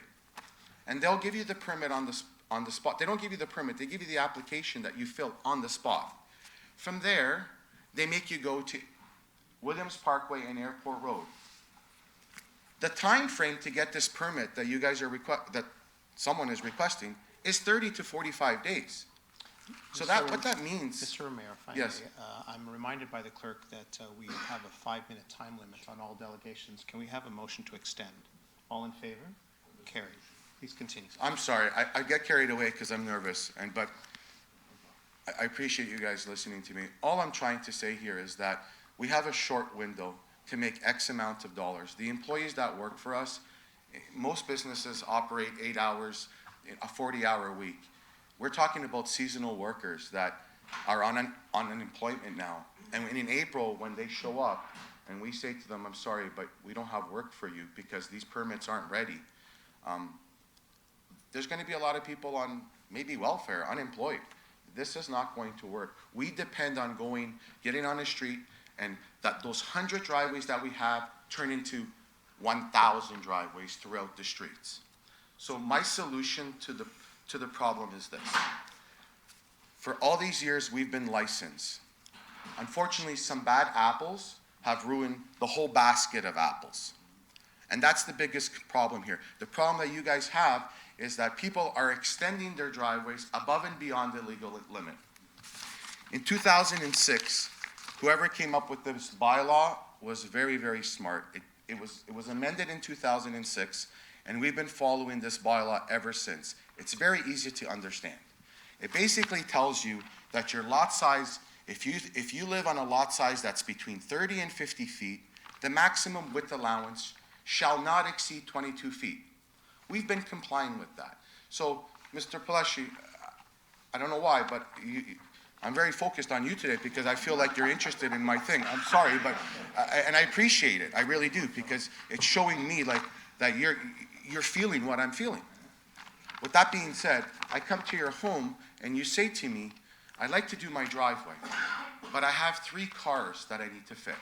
M: And they'll give you the permit on the spot. They don't give you the permit, they give you the application that you fill on the spot. From there, they make you go to Williams Parkway and Airport Road. The time frame to get this permit that you guys are that someone is requesting is 30 to 45 days. So what that means.
A: Mr. Mayor, if I
M: Yes.
A: may, I'm reminded by the clerk that we have a 5-minute time limit on all delegations. Can we have a motion to extend? All in favor? Carried. Please continue.
M: I'm sorry, I get carried away because I'm nervous, but I appreciate you guys listening to me. All I'm trying to say here is that we have a short window to make X amount of dollars. The employees that work for us, most businesses operate 8 hours, a 40-hour week. We're talking about seasonal workers that are on unemployment now. And in April, when they show up and we say to them, I'm sorry, but we don't have work for you because these permits aren't ready, there's going to be a lot of people on maybe welfare, unemployed. This is not going to work. We depend on getting on the street, and that those 100 driveways that we have turn into 1,000 driveways throughout the streets. So my solution to the problem is this. For all these years, we've been licensed. Unfortunately, some bad apples have ruined the whole basket of apples. And that's the biggest problem here. The problem that you guys have is that people are extending their driveways above and beyond the legal limit. In 2006, whoever came up with this bylaw was very, very smart. It was amended in 2006, and we've been following this bylaw ever since. It's very easy to understand. It basically tells you that your lot size, if you live on a lot size that's between 30 and 50 feet, the maximum width allowance shall not exceed 22 feet. We've been complying with that. So, Mr. Palashi, I don't know why, but I'm very focused on you today because I feel like you're interested in my thing. I'm sorry, but and I appreciate it. I really do, because it's showing me like that you're feeling what I'm feeling. With that being said, I come to your home and you say to me, I'd like to do my driveway, but I have 3 cars that I need to fit.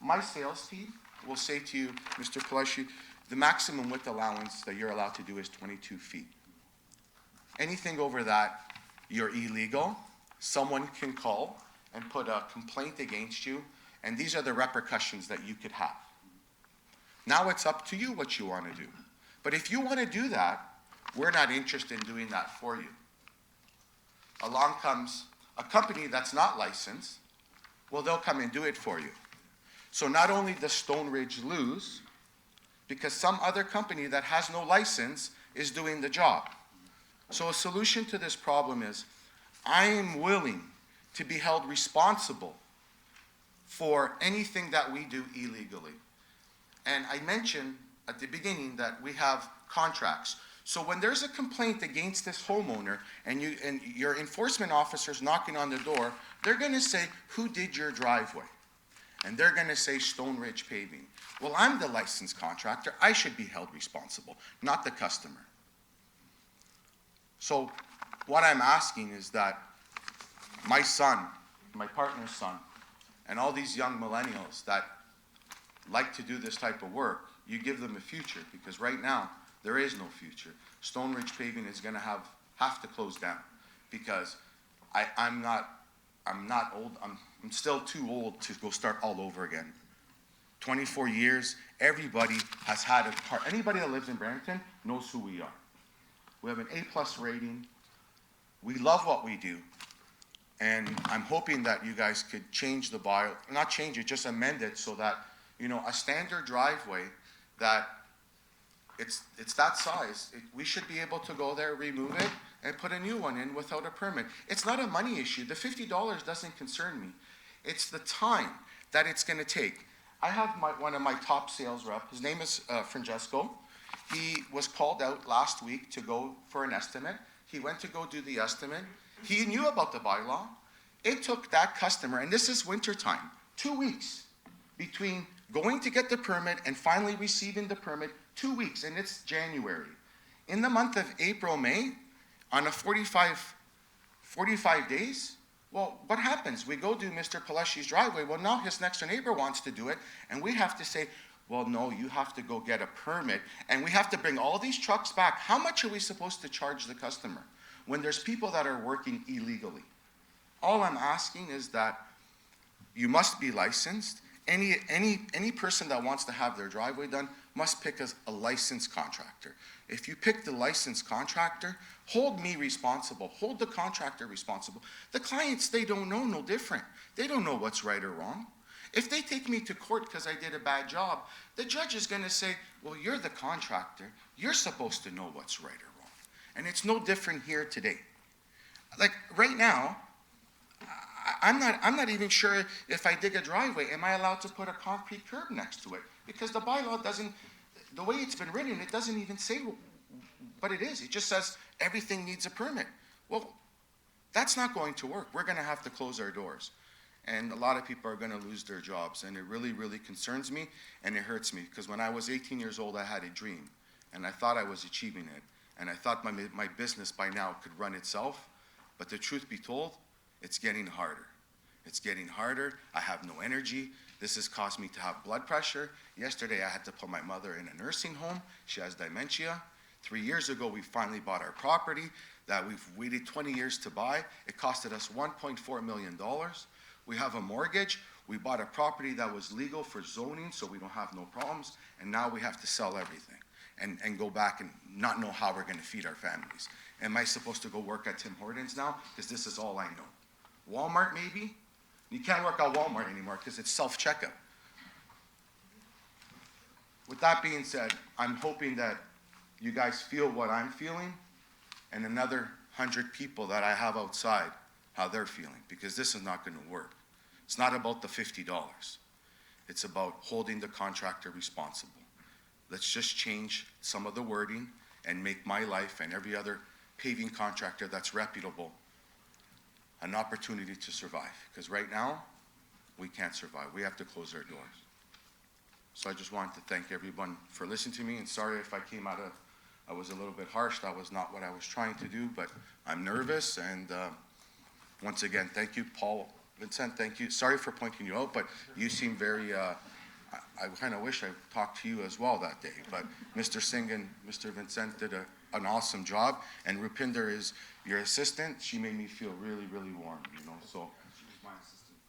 M: My sales team will say to you, Mr. Palashi, the maximum width allowance that you're allowed to do is 22 feet. Anything over that, you're illegal. Someone can call and put a complaint against you, and these are the repercussions that you could have. Now it's up to you what you want to do. But if you want to do that, we're not interested in doing that for you. Along comes a company that's not licensed. Well, they'll come and do it for you. So not only does Stone Ridge lose, because some other company that has no license is doing the job. So a solution to this problem is, I am willing to be held responsible for anything that we do illegally. And I mentioned at the beginning that we have contracts. So when there's a complaint against this homeowner and your enforcement officer's knocking on the door, they're gonna say, who did your driveway? And they're gonna say Stone Ridge Paving. Well, I'm the licensed contractor. I should be held responsible, not the customer. So what I'm asking is that my son, my partner's son, and all these young millennials that like to do this type of work, you give them a future, because right now, there is no future. Stone Ridge Paving is gonna have to close down, because I'm not old, I'm still too old to go start all over again. 24 years, everybody has had a part. Anybody that lives in Barrington knows who we are. We have an A+ rating. We love what we do. And I'm hoping that you guys could change the bylaw, not change it, just amend it so that, you know, a standard driveway that it's that size, we should be able to go there, remove it, and put a new one in without a permit. It's not a money issue. The $50 doesn't concern me. It's the time that it's gonna take. I have one of my top sales rep, his name is Francesco. He was called out last week to go for an estimate. He went to go do the estimate. He knew about the bylaw. It took that customer, and this is winter time, 2 weeks between going to get the permit and finally receiving the permit, 2 weeks, and it's January. In the month of April, May, on a 45 days, well, what happens? We go do Mr. Paleshi's driveway. Well, now his next door neighbor wants to do it, and we have to say, well, no, you have to go get a permit, and we have to bring all these trucks back. How much are we supposed to charge the customer when there's people that are working illegally? All I'm asking is that you must be licensed. Any person that wants to have their driveway done must pick a licensed contractor. If you pick the licensed contractor, hold me responsible, hold the contractor responsible. The clients, they don't know no different. They don't know what's right or wrong. If they take me to court because I did a bad job, the judge is gonna say, well, you're the contractor. You're supposed to know what's right or wrong. And it's no different here today. Like right now, I'm not even sure if I dig a driveway, am I allowed to put a concrete curb next to it? Because the bylaw doesn't, the way it's been written, it doesn't even say what it is. It just says everything needs a permit. Well, that's not going to work. We're gonna have to close our doors. And a lot of people are gonna lose their jobs. And it really, really concerns me and it hurts me. Because when I was 18 years old, I had a dream. And I thought I was achieving it. And I thought my business by now could run itself. But the truth be told, it's getting harder. It's getting harder. I have no energy. This has caused me to have blood pressure. Yesterday, I had to put my mother in a nursing home. She has dementia. 3 years ago, we finally bought our property that we've waited 20 years to buy. It costed us $1.4 million. We have a mortgage. We bought a property that was legal for zoning, so we don't have no problems. And now we have to sell everything and go back and not know how we're going to feed our families. Am I supposed to go work at Tim Hortons now? Because this is all I know. Walmart, maybe? You can't work at Walmart anymore because it's self-checkout. With that being said, I'm hoping that you guys feel what I'm feeling and another 100 people that I have outside, how they're feeling, because this is not going to work. It's not about the $50. It's about holding the contractor responsible. Let's just change some of the wording and make my life and every other paving contractor that's reputable an opportunity to survive. Because right now, we can't survive. We have to close our doors. So I just wanted to thank everyone for listening to me, and sorry if I was a little bit harsh. That was not what I was trying to do, but I'm nervous, and once again, thank you, Paul, Vincent, thank you. Sorry for pointing you out, but you seem very, I kind of wish I talked to you as well that day, but Mr. Singh and Mr. Vincent did an awesome job, and Rupinder is your assistant. She made me feel really, really warm, you know, so. She was my assistant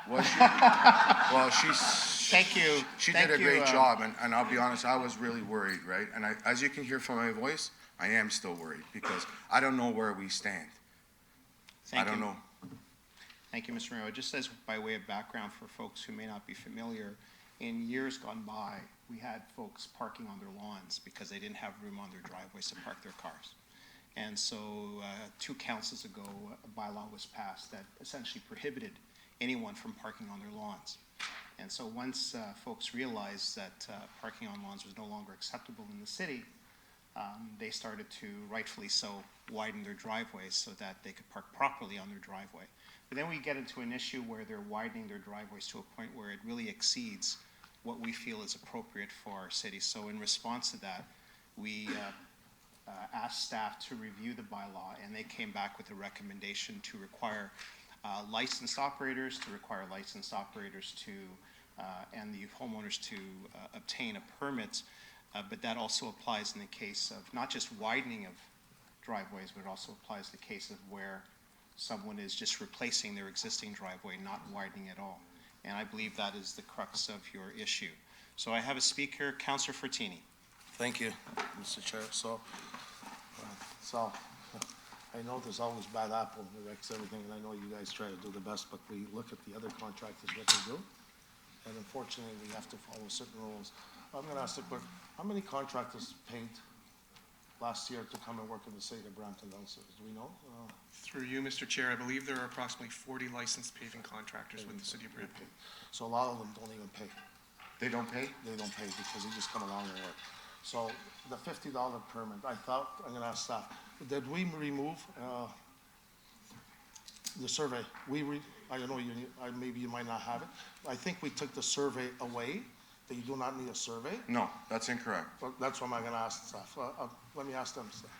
M: first. Well,
A: Thank you.
M: She did a great job, and I'll be honest, I was really worried, right? And as you can hear from my voice, I am still worried, because I don't know where we stand. I don't know.
A: Thank you, Mr. Romero. Just as by way of background for folks who may not be familiar, in years gone by, we had folks parking on their lawns because they didn't have room on their driveways to park their cars. And so 2 councils ago, a bylaw was passed that essentially prohibited anyone from parking on their lawns. And so once folks realized that parking on lawns was no longer acceptable in the city, they started to, rightfully so, widen their driveways so that they could park properly on their driveway. But then we get into an issue where they're widening their driveways to a point where it really exceeds what we feel is appropriate for our city. So in response to that, we asked staff to review the bylaw, and they came back with a recommendation to require licensed operators to and the homeowners to obtain a permit, but that also applies in the case of not just widening of driveways, but it also applies to the case of where someone is just replacing their existing driveway, not widening at all. And I believe that is the crux of your issue. So I have a speaker, Councillor Fortini.
N: Thank you, Mr. Chair. So I know there's always bad apple that wrecks everything, and I know you guys try to do the best, but we look at the other contractors, what they do, and unfortunately, we have to follow certain rules. I'm gonna ask the clerk, how many contractors paid last year to come and work in the city of Brampton downstairs? Do we know?
D: Through you, Mr. Chair, I believe there are approximately 40 licensed paving contractors with the city of Brampton.
N: So a lot of them don't even pay.
M: They don't pay?
N: They don't pay because they just come along and work. So the $50 permit, I thought, I'm gonna ask staff, did we remove the survey? I don't know, maybe you might not have it. I think we took the survey away, that you do not need a survey.
M: No, that's incorrect.
N: But that's what I'm gonna ask staff. Let me ask them, staff.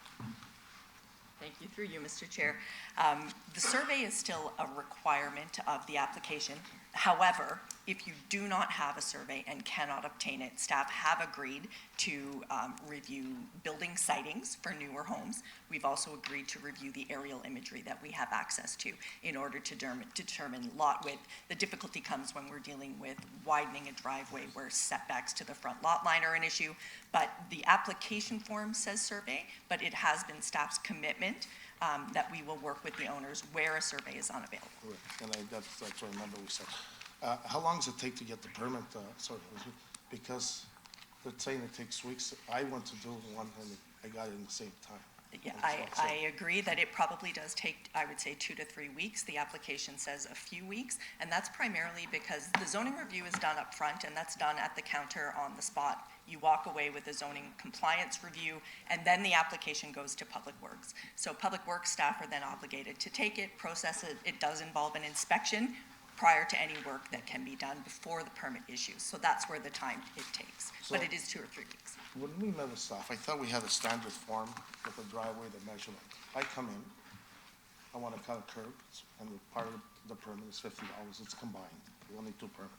O: Thank you. Through you, Mr. Chair. The survey is still a requirement of the application. However, if you do not have a survey and cannot obtain it, staff have agreed to review building sightings for newer homes. We've also agreed to review the aerial imagery that we have access to in order to determine lot width. The difficulty comes when we're dealing with widening a driveway where setbacks to the front lot line are an issue. But the application form says survey, but it has been staff's commitment that we will work with the owners where a survey is unavailable.
N: Right. And that's what I remember we said. How long does it take to get the permit? Because they're saying it takes weeks. I went to do one and I got it in the same time.
O: Yeah, I agree that it probably does take, I would say, 2 to 3 weeks. The application says a few weeks, and that's primarily because the zoning review is done up front, and that's done at the counter on the spot. You walk away with a zoning compliance review, and then the application goes to Public Works. So Public Works staff are then obligated to take it, process it. It does involve an inspection prior to any work that can be done before the permit issues. So that's where the time it takes, but it is 2 or 3 weeks.
N: When we met with staff, I thought we had a standard form with a driveway, the measurement. I come in, I want to cut a curb, and part of the permit is $50. It's combined. You only 2 permits.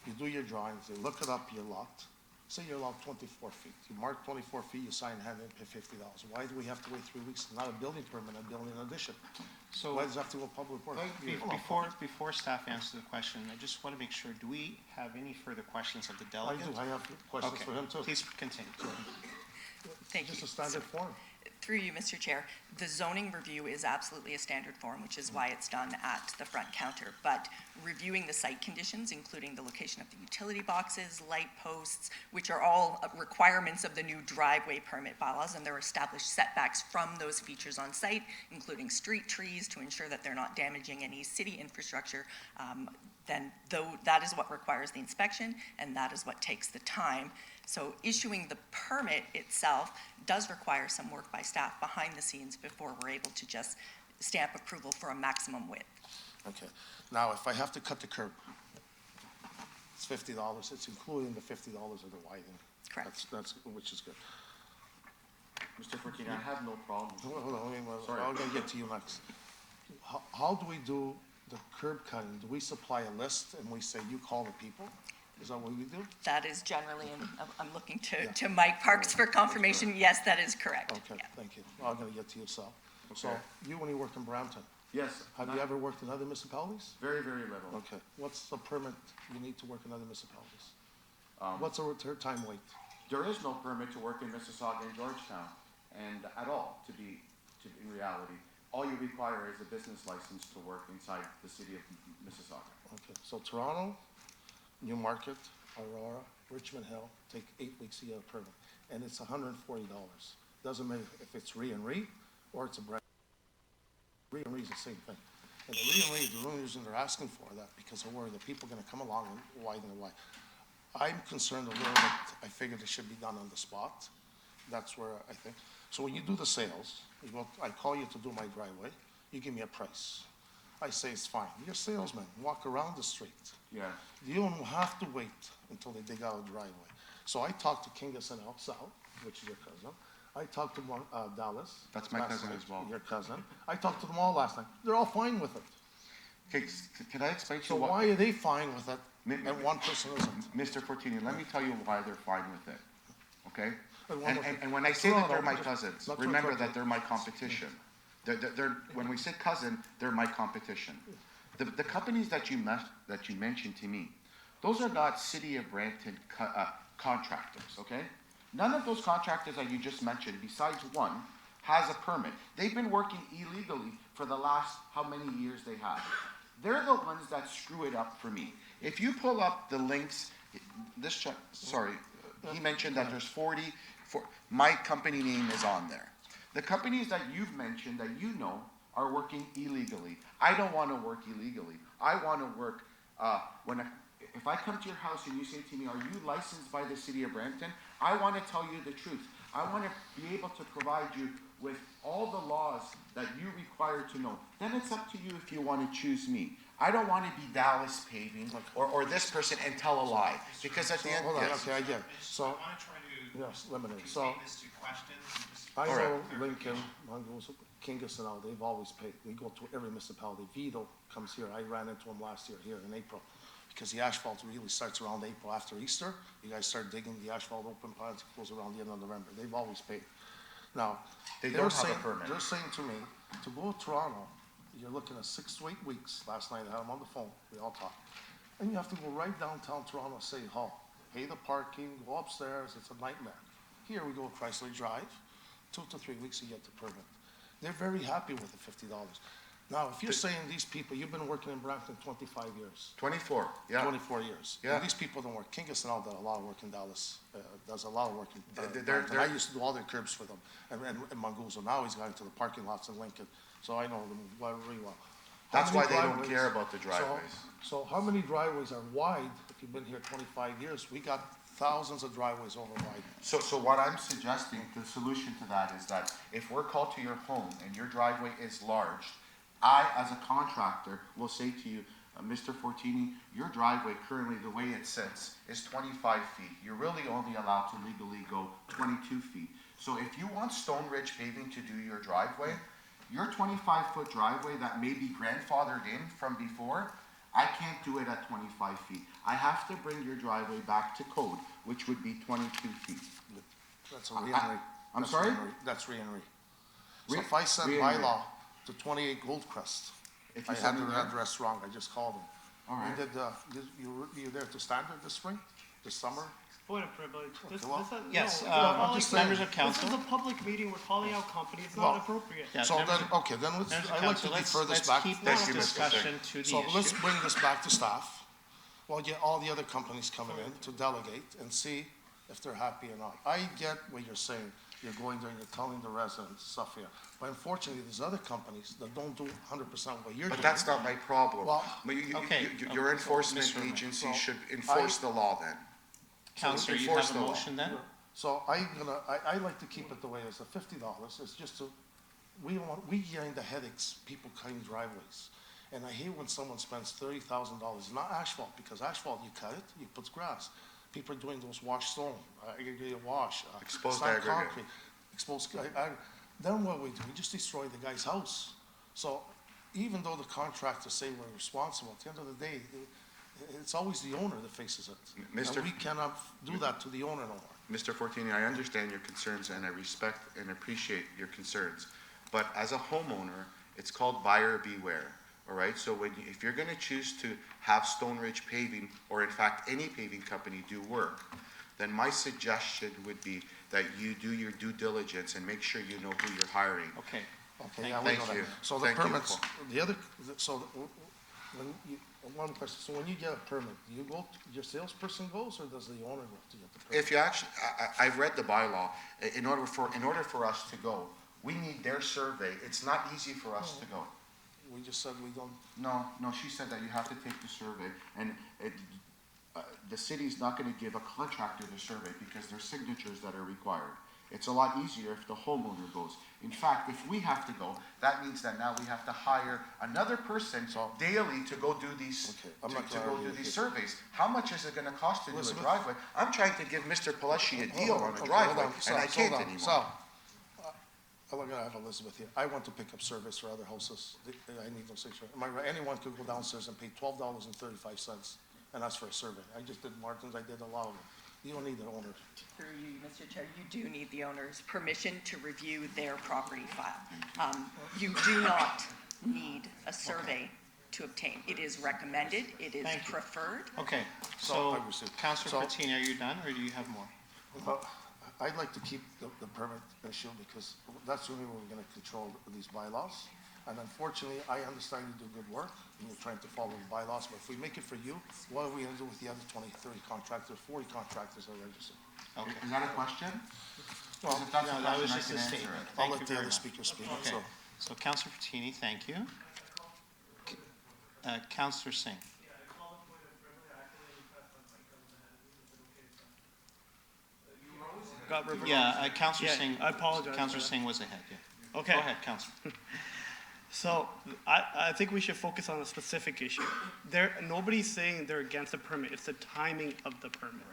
N: You do your drawings, they look it up, you're locked. Say you're locked 24 feet. You mark 24 feet, you sign, hand in, pay $50. Why do we have to wait 3 weeks? Not a building permit, a building addition.
A: So
N: why does it have to go Public Works?
A: Before staff answers the question, I just want to make sure, do we have any further questions of the delegate?
N: I do. I have questions for him too.
A: Please continue.
O: Thank you.
N: Just a standard form.
O: Through you, Mr. Chair, the zoning review is absolutely a standard form, which is why it's done at the front counter. But reviewing the site conditions, including the location of the utility boxes, light posts, which are all requirements of the new driveway permit bylaws, and there are established setbacks from those features on site, including street trees, to ensure that they're not damaging any city infrastructure, then that is what requires the inspection, and that is what takes the time. So issuing the permit itself does require some work by staff behind the scenes before we're able to just stamp approval for a maximum width.
N: Okay. Now, if I have to cut the curb, it's $50. It's including the $50 of the widening.
O: Correct.
N: That's which is good.
P: Mr. Fortini, I have no problem.
N: Hold on,
P: Sorry.
N: I'm going to get to you next. How do we do the curb cutting? Do we supply a list and we say, you call the people? Is that what we do?
O: That is generally, and I'm looking to Mike Parks for confirmation. Yes, that is correct.
N: Okay,
O: Yeah.
N: thank you. I'm going to get to you, Sal. So you only work in Brampton.
P: Yes.
N: Have you ever worked in other municipalities?
P: Very, very little.
N: Okay. What's the permit you need to work in other municipalities? What's the return time wait?
P: There is no permit to work in Mississauga and Georgetown, and at all, to be in reality. All you require is a business license to work inside the city of Mississauga.
N: Okay, so Toronto, Newmarket, Aurora, Richmond Hill, take 8 weeks to get a permit, and it's $140. Doesn't matter if it's re or it's a brand. Re is the same thing. And the re, the only reason they're asking for that, because they're worried that people are gonna come along and widen the wide. I'm concerned a little bit, I figured it should be done on the spot. That's where I think. So when you do the sales, I call you to do my driveway, you give me a price. I say it's fine. You're a salesman, walk around the street.
P: Yeah.
N: You don't have to wait until they dig out a driveway. So I talked to Kingus and El Sal, which is your cousin. I talked to Dallas.
M: That's my
N: last
M: cousin
N: night,
M: as well.
N: Your cousin. I talked to them all last night. They're all fine with it.
M: Okay, can I explain to
N: So
M: you what?
N: why are they fine with it and one person isn't?
M: Mr. Fortini, let me tell you why they're fine with it, okay?
N: And one more thing.
M: And when I say that they're my
N: Toronto,
M: cousins,
N: not
M: remember
N: Toronto.
M: that they're my competition. When we say cousin, they're my competition. The companies that you mentioned to me, those are not City of Brampton contractors, okay? None of those contractors that you just mentioned, besides one, has a permit. They've been working illegally for the last how many years they have. They're the ones that screw it up for me. If you pull up the links, he mentioned that there's 40, my company name is on there. The companies that you've mentioned that you know are working illegally. I don't want to work illegally. I want to work, if I come to your house and you say to me, are you licensed by the City of Brampton? I want to tell you the truth. I want to be able to provide you with all the laws that you require to know. Then it's up to you if you want to choose me. I don't want to be Dallas Paving or this person and tell a lie, because at the end,
N: Hold on,
M: yes.
N: okay, I get it. So,
A: I want to try to
N: yes, lemonade. So,
A: contain this to questions and just.
N: I
M: All
N: know
M: right.
N: Lincoln, Mongoose, Kingus and all, they've always paid. They go to every municipality. Vito comes here. I ran into him last year here in April, because the asphalt really starts around April after Easter. You guys start digging the asphalt open piles, it goes around the end of November. They've always paid. Now,
M: They
N: they're
M: don't have a
N: saying,
M: permit.
N: they're saying to me, to go to Toronto, you're looking at 6 to 8 weeks. Last night I had them on the phone, we all talked. And you have to go right downtown Toronto, City Hall, pay the parking, go upstairs, it's a nightmare. Here we go Chrysler Drive, 2 to 3 weeks you get the permit. They're very happy with the $50. Now, if you're saying these people, you've been working in Brampton 25 years.
M: 24, yeah.
N: 24 years.
M: Yeah.
N: And these people don't work. Kingus and all did a lot of work in Dallas, does a lot of work in
M: They're-
N: Brampton. I used to do all their curbs for them, and Manguzo. Now he's got into the parking lots in Lincoln, so I know them very well. How
M: That's
N: many
M: why they don't
N: driveways-
M: care about the driveways.
N: So how many driveways are wide? If you've been here 25 years, we got thousands of driveways over wide.
M: So what I'm suggesting, the solution to that is that if we're called to your home and your driveway is large, I, as a contractor, will say to you, Mr. Fortini, your driveway currently, the way it sits, is 25 feet. You're really only allowed to legally go 22 feet. So if you want Stone Ridge Paving to do your driveway, your 25-foot driveway that may be grandfathered in from before, I can't do it at 25 feet. I have to bring your driveway back to code, which would be 22 feet.
N: That's a re-entry.
M: I'm sorry?
N: That's re-entry. So
M: Re-
N: if I send
M: re-entry.
N: bylaw to 28 Goldcrest,
M: If you
N: I had
M: send
N: the
M: me there?
N: address wrong, I just called them.
M: All right.
N: You were there to Standard this spring, this summer?
E: What a privilege.
A: Yes,
N: just
A: members
N: saying.
A: of council.
E: This is a public meeting, we're calling out companies, it's
N: Well,
E: not appropriate.
A: Yeah,
N: So
A: members
N: then,
A: of-
N: okay, then
A: members of
N: I'd like to
A: council,
N: defer this
A: let's
N: back.
A: keep
M: Thank
A: this
M: you, Mr.
A: discussion to the
N: So let's
A: issue.
N: bring this back to staff. Well, get all the other companies coming in to delegate and see if they're happy or not. I get what you're saying. You're going there and you're telling the residents stuff here. But unfortunately, there's other companies that don't do 100% what you're doing.
M: But that's not my problem.
N: Well,
M: But
A: okay.
M: Your enforcement
A: Mr. Herman.
M: agency
N: Well,
M: should enforce the law then.
A: Councillor, you
M: enforce
A: have a
M: the law.
A: motion then?
N: So I like to keep it the way it is. The $50 is just to, we gain the headaches, people cutting driveways. And I hate when someone spends $30,000, not asphalt, because asphalt, you cut it, you put grass. People are doing those wash stone, aggregate wash.
M: Exposed
N: it's not
M: aggregate.
N: concrete. Exposed, then what we do, we just destroy the guy's house. So even though the contractors say we're responsible, at the end of the day, it's always the owner that faces it.
M: Mr.
N: And we cannot do that to the owner no more.
M: Mr. Fortini, I understand your concerns and I respect and appreciate your concerns. But as a homeowner, it's called buyer beware, all right? So if you're gonna choose to have Stone Ridge Paving, or in fact, any paving company do work, then my suggestion would be that you do your due diligence and make sure you know who you're hiring.
A: Okay.
N: Okay, yeah, we
M: Thank
N: know that.
M: you.
N: So the
M: Thank you.
N: permits, the other, so when you, one question, so when you get a permit, do you go, your salesperson goes, or does the owner go to get the permit?
M: If you actually, I've read the bylaw, in order for us to go, we need their survey. It's not easy for us to go.
N: We just said we don't.
M: No, she said that you have to take the survey, and the city's not gonna give a contractor the survey because there's signatures that are required. It's a lot easier if the homeowner goes. In fact, if we have to go, that means that now we have to hire another person daily to go do these,
N: I'm not
M: to
N: gonna
M: go
N: argue
M: do
N: with
M: these
N: you.
M: surveys. How much is it gonna cost to do a
N: Elizabeth?
M: driveway? I'm trying to give Mr. Paleshi a deal on a
N: Okay,
M: driveway,
N: hold on.
M: and I
N: Sal,
M: can't
N: hold on.
M: anymore.
N: Sal, I'm gonna have Elizabeth here. I want to pick up service for other houses. I need no signature. Am I right? Anyone could go downstairs and pay $12.35 and ask for a survey. I just did Martin's, I did a lot of them. You don't need the owner.
O: Through you, Mr. Chair, you do need the owner's permission to review their property file. You do not need a survey to obtain. It is recommended, it is
A: Thank you.
O: preferred.
A: Okay,
N: So,
A: so
N: I received.
A: Councillor
N: So-
A: Patini, are you done, or do you have more?
N: But I'd like to keep the permit issue because that's the only way we're gonna control these bylaws. And unfortunately, I understand you do good work and you're trying to follow the bylaws, but if we make it for you, what are we gonna do with the other 20, 30 contractors, 40 contractors are registered?
A: Okay.
M: Is that a question?
N: Well,
M: If that's a
A: No, that was
M: question, I
A: just a
M: can answer
A: statement.
M: it.
N: I'll
A: Thank
N: let
A: you
N: the
A: very
N: other
A: much.
N: speakers speak,
A: Okay,
N: so.
A: so Councillor Patini, thank you. Councillor Singh.
E: Got reversed.
A: Yeah, Councillor
E: Yeah,
A: Singh.
E: I apologize
A: Councillor
E: for that.
A: Singh was ahead, yeah.
E: Okay.
A: Go ahead, Councillor.
E: So I think we should focus on a specific issue. Nobody's saying they're against the permit. It's the timing of the permit.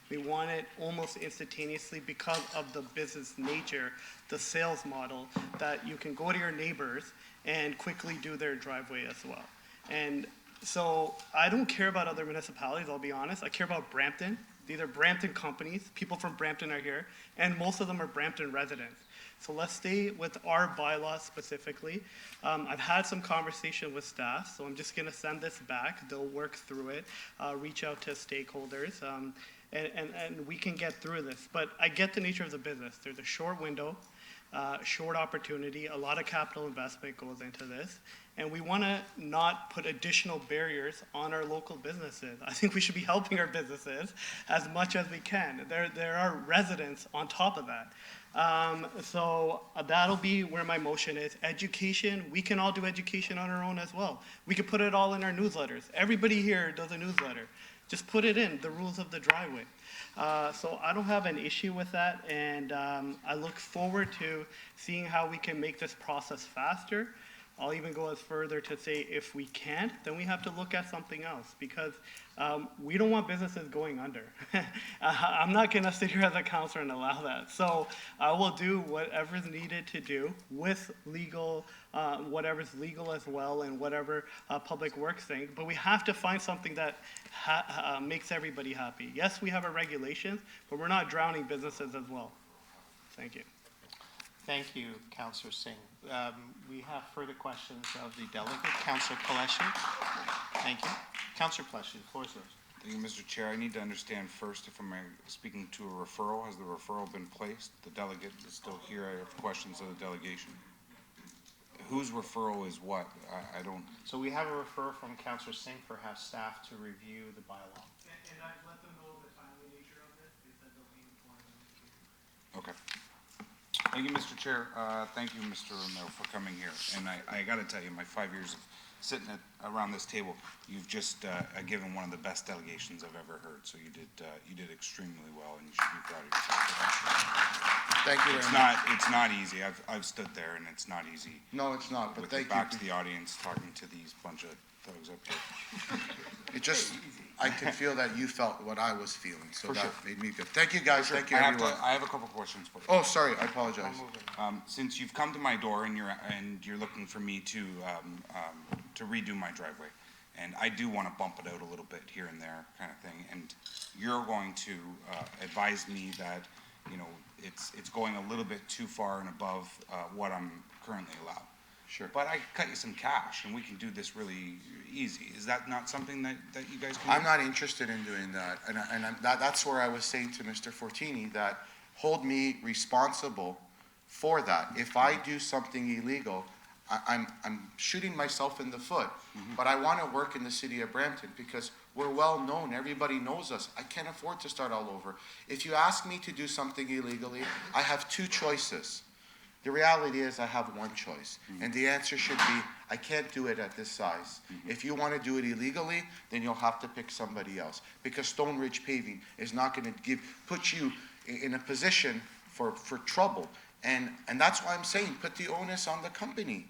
E: We want it almost instantaneously because of the business nature, the sales model, that you can go to your neighbors and quickly do their driveway as well. And so I don't care about other municipalities, I'll be honest. I care about Brampton. These are Brampton companies. People from Brampton are here, and most of them are Brampton residents. So let's stay with our bylaws specifically. I've had some conversation with staff, so I'm just gonna send this back. They'll work through it, reach out to stakeholders, and we can get through this. But I get the nature of the business. There's a short window, short opportunity, a lot of capital investment goes into this. And we wanna not put additional barriers on our local businesses. I think we should be helping our businesses as much as we can. There are residents on top of that. So that'll be where my motion is. Education, we can all do education on our own as well. We could put it all in our newsletters. Everybody here does a newsletter. Just put it in, the rules of the driveway. So I don't have an issue with that, and I look forward to seeing how we can make this process faster. I'll even go as further to say if we can't, then we have to look at something else, because we don't want businesses going under. I'm not gonna sit here as a counselor and allow that. So I will do whatever's needed to do with legal, whatever's legal as well, and whatever public works thing. But we have to find something that makes everybody happy. Yes, we have our regulations, but we're not drowning businesses as well. Thank you.
A: Thank you, Councillor Singh. We have further questions of the delegate. Councillor Paleshi. Thank you. Councillor Paleshi, the floor is yours.
J: Thank you, Mr. Chair. I need to understand first if I'm speaking to a referral. Has the referral been placed? The delegate is still here. I have questions of the delegation. Whose referral is what? I don't.
A: So we have a referral from Councillor Singh for have staff to review the bylaw.
E: And I've let them know the timely nature of this. They said they'll be informed.
J: Okay. Thank you, Mr. Chair. Thank you, Mr. Romero, for coming here. And I got to tell you, my 5 years of sitting around this table, you've just given one of the best delegations I've ever heard. So you did extremely well, and you should be proud of yourself.
M: Thank you very
J: It's
M: much.
J: it's not easy. I've stood there, and it's not easy.
M: No, it's not, but
J: With your
M: thank
J: back
M: you.
J: to the audience, talking to these bunch of thugs up here.
M: It just, I could feel that you felt what I was feeling, so
J: For
M: that
J: sure.
M: made me good. Thank you, guys. Thank you,
J: I
M: everyone.
J: I have a couple questions for you.
M: Oh, sorry, I apologize.
J: Since you've come to my door and you're looking for me to redo my driveway, and I do want to bump it out a little bit here and there, kind of thing, and you're going to advise me that, you know, it's going a little bit too far and above what I'm currently allowed.
M: Sure.
J: But I cut you some cash, and we can do this really easy. Is that not something that you guys can do?
M: I'm not interested in doing that, and that's where I was saying to Mr. Fortini that hold me responsible for that. If I do something illegal, I'm shooting myself in the foot, but I want to work in the city of Brampton because we're well known. Everybody knows us. I can't afford to start all over. If you ask me to do something illegally, I have two choices. The reality is I have one choice, and the answer should be I can't do it at this size. If you want to do it illegally, then you'll have to pick somebody else, because Stone Ridge Paving is not going to put you in a position for trouble. And that's why I'm saying put the onus on the company.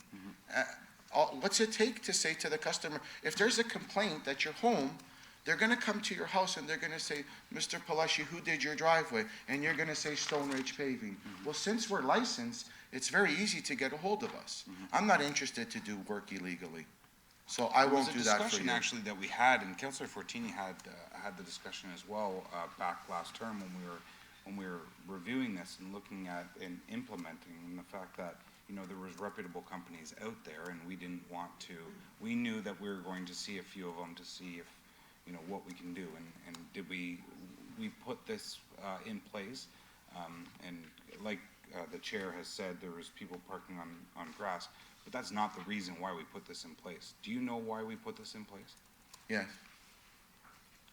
M: What's it take to say to the customer, if there's a complaint that you're home, they're going to come to your house and they're going to say, Mr. Palashi, who did your driveway? And you're going to say Stone Ridge Paving. Well, since we're licensed, it's very easy to get a hold of us. I'm not interested to do work illegally. So I won't do that for you.
J: There was a discussion actually that we had, and Councillor Fortini had the discussion as well back last term when we were reviewing this and looking at and implementing, and the fact that, you know, there was reputable companies out there, and we didn't want to. We knew that we were going to see a few of them to see if, you know, what we can do, and did we put this in place, and like the chair has said, there was people parking on grass, but that's not the reason why we put this in place. Do you know why we put this in place?
M: Yes.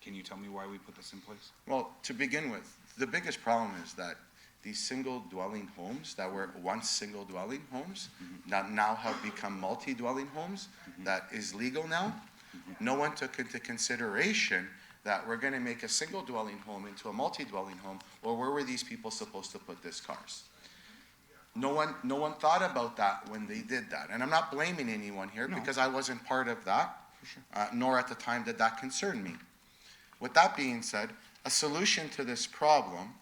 J: Can you tell me why we put this in place?
M: Well, to begin with, the biggest problem is that these single dwelling homes that were once single dwelling homes that now have become multi-dwelling homes, that is legal now. No one took into consideration that we're going to make a single dwelling home into a multi-dwelling home. Well, where were these people supposed to put these cars? No one thought about that when they did that. And I'm not blaming anyone here because I wasn't part of that, nor at the time did that concern me. With that being said, a solution to this problem,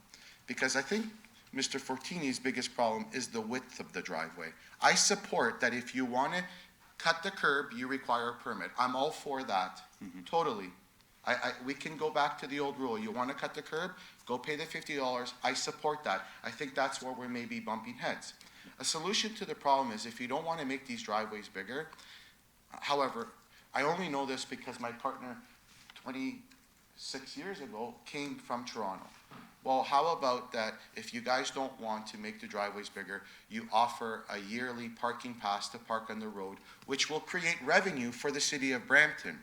M: because I think Mr. Fortini's biggest problem is the width of the driveway. I support that if you want to cut the curb, you require a permit. I'm all for that, totally. We can go back to the old rule. You want to cut the curb, go pay the $50. I support that. I think that's where we may be bumping heads. A solution to the problem is if you don't want to make these driveways bigger, however, I only know this because my partner 26 years ago came from Toronto. Well, how about that if you guys don't want to make the driveways bigger, you offer a yearly parking pass to park on the road, which will create revenue for the city of Brampton.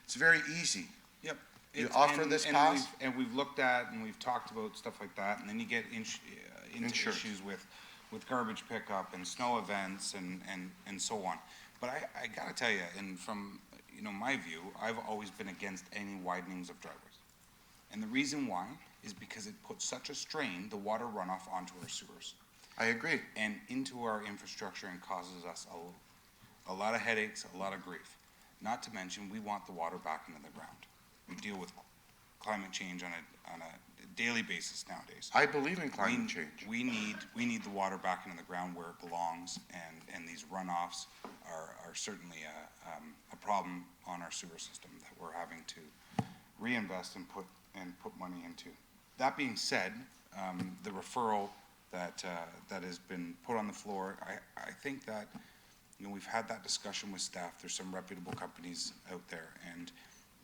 M: It's very easy.
J: Yep.
M: You offer this pass?
J: And we've looked at and we've talked about stuff like that, and then you get into issues with garbage pickup and snow events and so on. But I gotta tell you, and from, you know, my view, I've always been against any widenings of driveways. And the reason why is because it puts such a strain, the water runoff, onto our sewers.
M: I agree.
J: And into our infrastructure, and causes us a lot of headaches, a lot of grief. Not to mention, we want the water back into the ground. We deal with climate change on a daily basis nowadays.
M: I believe in climate change.
J: We need the water back into the ground where it belongs, and these runoffs are certainly a problem on our sewer system that we're having to reinvest and put money into. That being said, the referral that has been put on the floor, I think that, you know, we've had that discussion with staff. There's some reputable companies out there, and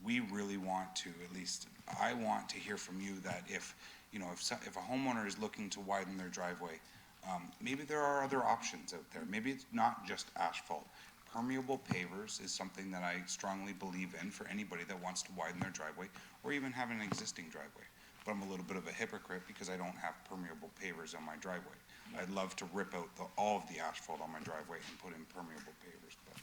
J: we really want to, at least I want to hear from you that if, you know, if a homeowner is looking to widen their driveway, maybe there are other options out there. Maybe it's not just asphalt. Permeable pavers is something that I strongly believe in for anybody that wants to widen their driveway or even have an existing driveway. But I'm a little bit of a hypocrite because I don't have permeable pavers on my driveway. I'd love to rip out all of the asphalt on my driveway and put in permeable pavers, but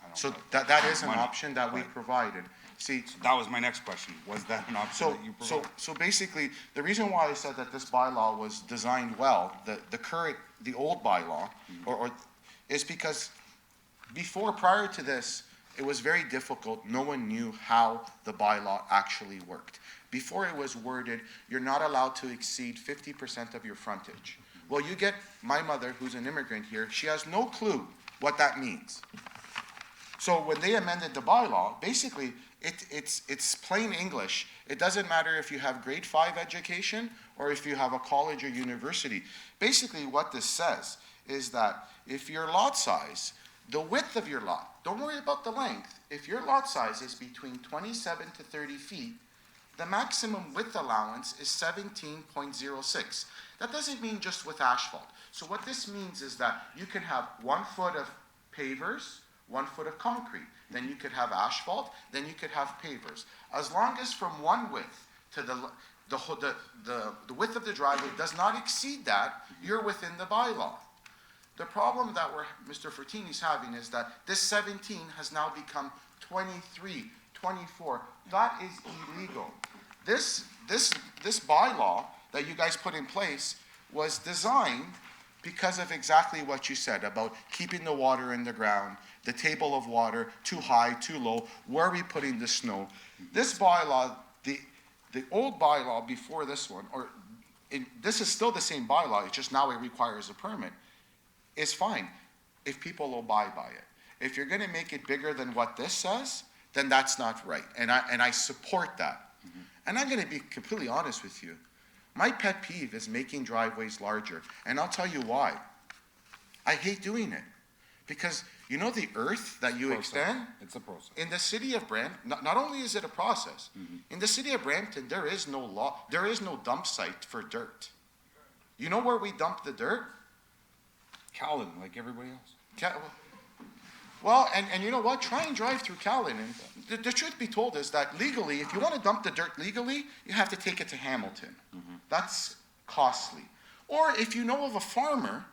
J: I don't
M: So
J: know.
M: that is an option that we provided. See,
J: So that was my next question. Was that an option that you provided?
M: So basically, the reason why I said that this bylaw was designed well, the old bylaw, or is because prior to this, it was very difficult. No one knew how the bylaw actually worked. Before it was worded, you're not allowed to exceed 50% of your frontage. Well, you get my mother, who's an immigrant here, she has no clue what that means. So when they amended the bylaw, basically, it's plain English. It doesn't matter if you have grade 5 education or if you have a college or university. Basically, what this says is that if your lot size, the width of your lot, don't worry about the length. If your lot size is between 27 to 30 feet, the maximum width allowance is 17.06. That doesn't mean just with asphalt. So what this means is that you can have 1 foot of pavers, 1 foot of concrete. Then you could have asphalt, then you could have pavers. As long as from one width to the width of the driveway does not exceed that, you're within the bylaw. The problem that Mr. Fertini's having is that this 17 has now become 23, 24. That is illegal. This bylaw that you guys put in place was designed because of exactly what you said about keeping the water in the ground, the table of water, too high, too low, where are we putting the snow? This bylaw, the old bylaw before this one, this is still the same bylaw, it's just now it requires a permit, is fine if people abide by it. If you're gonna make it bigger than what this says, then that's not right, and I support that. And I'm gonna be completely honest with you. My pet peeve is making driveways larger, and I'll tell you why. I hate doing it, because you know the earth that you extend?
J: It's a process.
M: In the city of Brampton, not only is it a process, in the city of Brampton, there is no law, there is no dump site for dirt. You know where we dump the dirt?
J: Caledon, like everybody else.
M: Well, and you know what? Try and drive through Caledon. And the truth be told is that legally, if you want to dump the dirt legally, you have to take it to Hamilton. That's costly. Or if you know of a farmer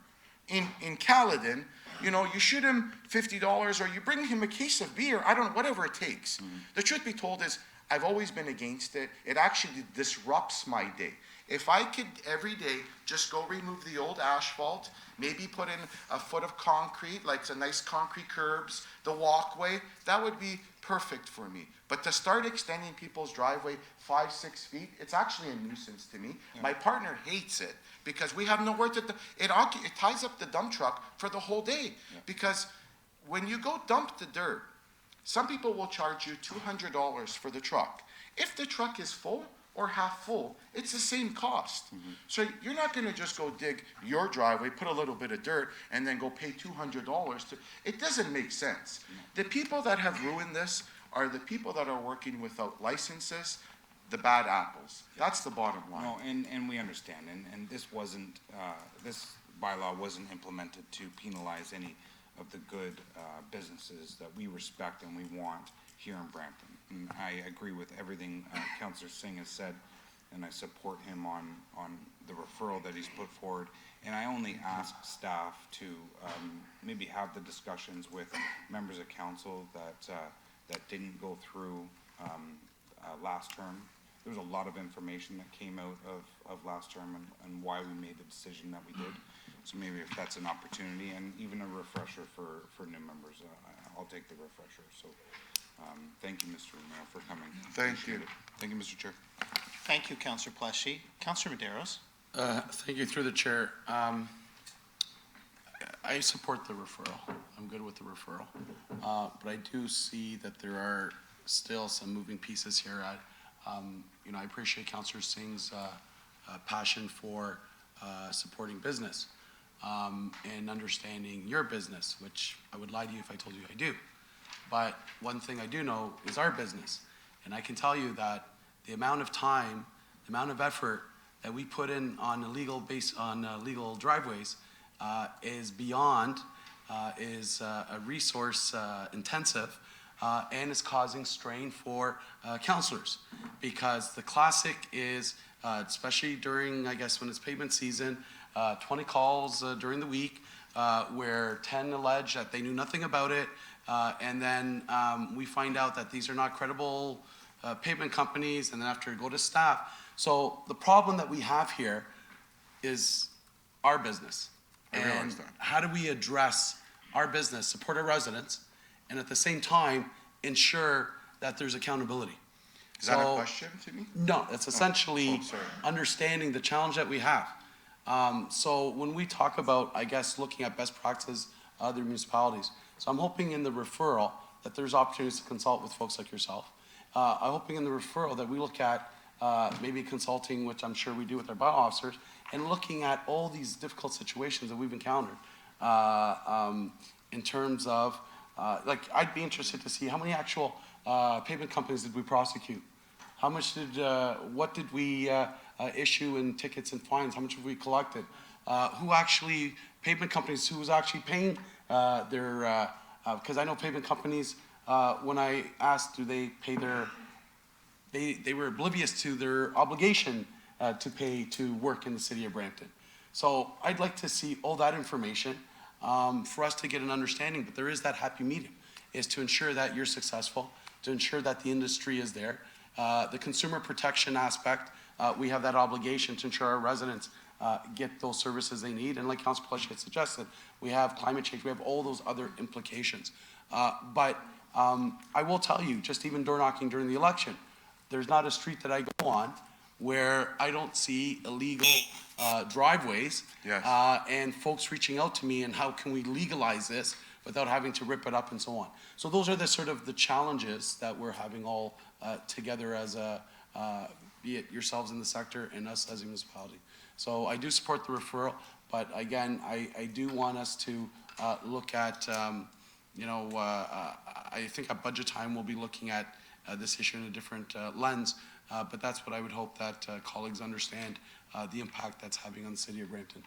M: in Caledon, you know, you shoot him $50 or you bring him a case of beer, I don't know, whatever it takes. The truth be told is, I've always been against it. It actually disrupts my day. If I could every day just go remove the old asphalt, maybe put in a foot of concrete, like some nice concrete curbs, the walkway, that would be perfect for me. But to start extending people's driveway 5, 6 feet, it's actually a nuisance to me. Yeah. My partner hates it because we have nowhere to, it ties up the dump truck for the whole day. Yeah. Because when you go dump the dirt, some people will charge you $200 for the truck. If the truck is full or half full, it's the same cost. So you're not gonna just go dig your driveway, put a little bit of dirt, and then go pay $200 to, it doesn't make sense. The people that have ruined this are the people that are working without licenses, the bad apples. That's the bottom line.
J: No, and we understand, and this wasn't, this bylaw wasn't implemented to penalize any of the good businesses that we respect and we want here in Brampton. And I agree with everything Councillor Singh has said, and I support him on the referral that he's put forward. And I only ask staff to maybe have the discussions with members of council that didn't go through last term. There was a lot of information that came out of last term and why we made the decision that we did. So maybe if that's an opportunity and even a refresher for new members, I'll take the refresher. So thank you, Mr. Mayor, for coming.
M: Thank you.
J: Thank you, Mr. Chair.
A: Thank you, Councillor Pleshy. Councillor Medeiros.
C: Thank you, through the chair. I support the referral. I'm good with the referral. But I do see that there are still some moving pieces here. You know, I appreciate Councillor Singh's passion for supporting business and understanding your business, which I would lie to you if I told you I do. But one thing I do know is our business. And I can tell you that the amount of time, the amount of effort that we put in on legal driveways is beyond, is a resource intensive and is causing strain for councillors. Because the classic is, especially during, I guess, when it's pavement season, 20 calls during the week where 10 allege that they knew nothing about it. And then we find out that these are not credible pavement companies, and then have to go to staff. So the problem that we have here is our business. And how do we address our business, support our residents, and at the same time ensure that there's accountability?
M: Is that a question to me?
C: No, it's essentially understanding the challenge that we have. So when we talk about, I guess, looking at best practices of other municipalities, so I'm hoping in the referral that there's opportunities to consult with folks like yourself. I'm hoping in the referral that we look at maybe consulting, which I'm sure we do with our bylaw officers, and looking at all these difficult situations that we've encountered in terms of, like, I'd be interested to see how many actual pavement companies did we prosecute How much did, what did we issue in tickets and fines? How much have we collected? Who actually, pavement companies, who's actually paying their, because I know pavement companies, when I asked, do they pay their, they were oblivious to their obligation to pay to work in the city of Brampton. So I'd like to see all that information for us to get an understanding, but there is that happy medium, is to ensure that you're successful, to ensure that the industry is there. The consumer protection aspect, we have that obligation to ensure our residents get those services they need. And like Councilor Plush had suggested, we have climate change, we have all those other implications. But I will tell you, just even door knocking during the election, there's not a street that I go on where I don't see illegal driveways.
M: Yes.
C: And folks reaching out to me and how can we legalize this without having to rip it up and so on. So those are the sort of the challenges that we're having all together as a, be it yourselves in the sector and us as a municipality. So I do support the referral, but again, I do want us to look at, you know, I think at budget time we'll be looking at this issue in a different lens, but that's what I would hope that colleagues understand the impact that's having on the city of Brampton.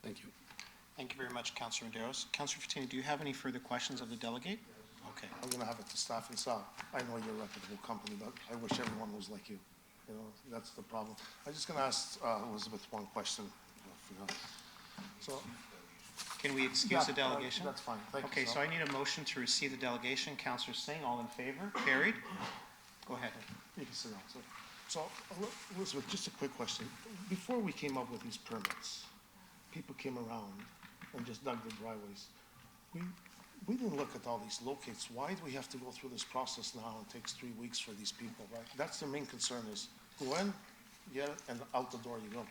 C: Thank you.
A: Thank you very much, Councillor Medeiros. Councillor Fatini, do you have any further questions of the delegate? Okay.
N: I'm gonna have it to staff and sell. I know you're a reputable company, but I wish everyone was like you. You know, that's the problem. I'm just gonna ask Elizabeth one question. I forgot. So,
A: Can we excuse the
N: yeah,
A: delegation?
N: that's fine. Thank you,
A: Okay, so I need a motion to receive the delegation. Councillor Singh, all in favor? Carried. Go ahead.
N: You can sit down. So, Elizabeth, just a quick question. Before we came up with these permits, people came around and just dug the driveways. We didn't look at all these locates. Why do we have to go through this process now? It takes 3 weeks for these people, right? That's the main concern is go in, get it, and out the door you go.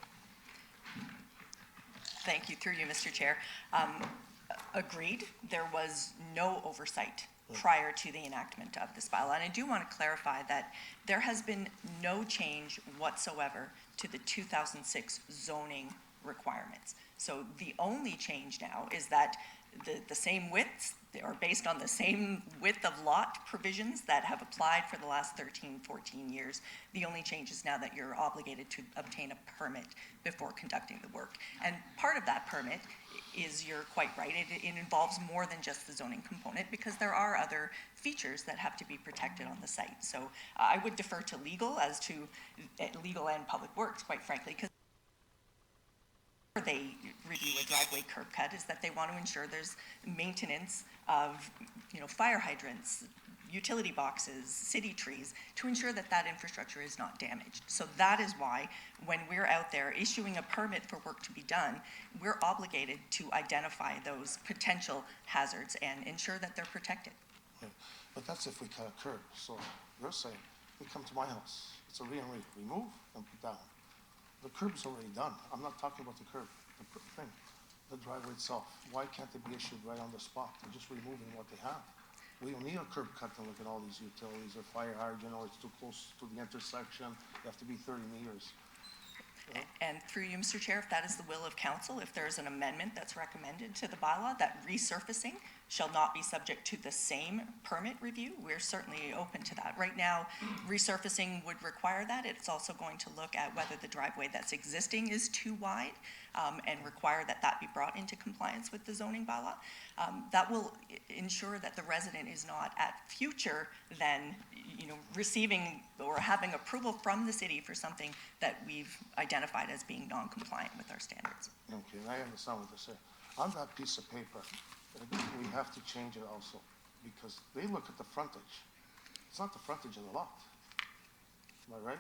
O: Thank you, through you, Mr. Chair. Agreed, there was no oversight prior to the enactment of this bylaw. And I do want to clarify that there has been no change whatsoever to the 2006 zoning requirements. So the only change now is that the same widths are based on the same width of lot provisions that have applied for the last 13, 14 years. The only change is now that you're obligated to obtain a permit before conducting the work. And part of that permit is, you're quite right, it involves more than just the zoning component because there are other features that have to be protected on the site. So I would defer to legal as to legal and public works, quite frankly, because they review a driveway curb cut is that they want to ensure there's maintenance of, you know, fire hydrants, utility boxes, city trees, to ensure that that infrastructure is not damaged. So that is why when we're out there issuing a permit for work to be done, we're obligated to identify those potential hazards and ensure that they're protected.
N: Yeah. But that's if we cut a curb. So you're saying, they come to my house, it's a remove and put down. The curb's already done. I'm not talking about the curb, the driveway itself. Why can't it be issued right on the spot? They're just removing what they have. We don't need a curb cut to look at all these utilities or fire hydrant, or it's too close to the intersection. You have to be 30 meters.
O: And through you, Mr. Chair, if that is the will of council, if there's an amendment that's recommended to the bylaw that resurfacing shall not be subject to the same permit review, we're certainly open to that. Right now, resurfacing would require that. It's also going to look at whether the driveway that's existing is too wide and require that that be brought into compliance with the zoning bylaw. That will ensure that the resident is not at future then, you know, receiving or having approval from the city for something that we've identified as being non-compliant with our standards.
N: Okay, and I understand what they're saying. On that piece of paper, I think we have to change it also, because they look at the frontage. It's not the frontage of the lot. Am I right?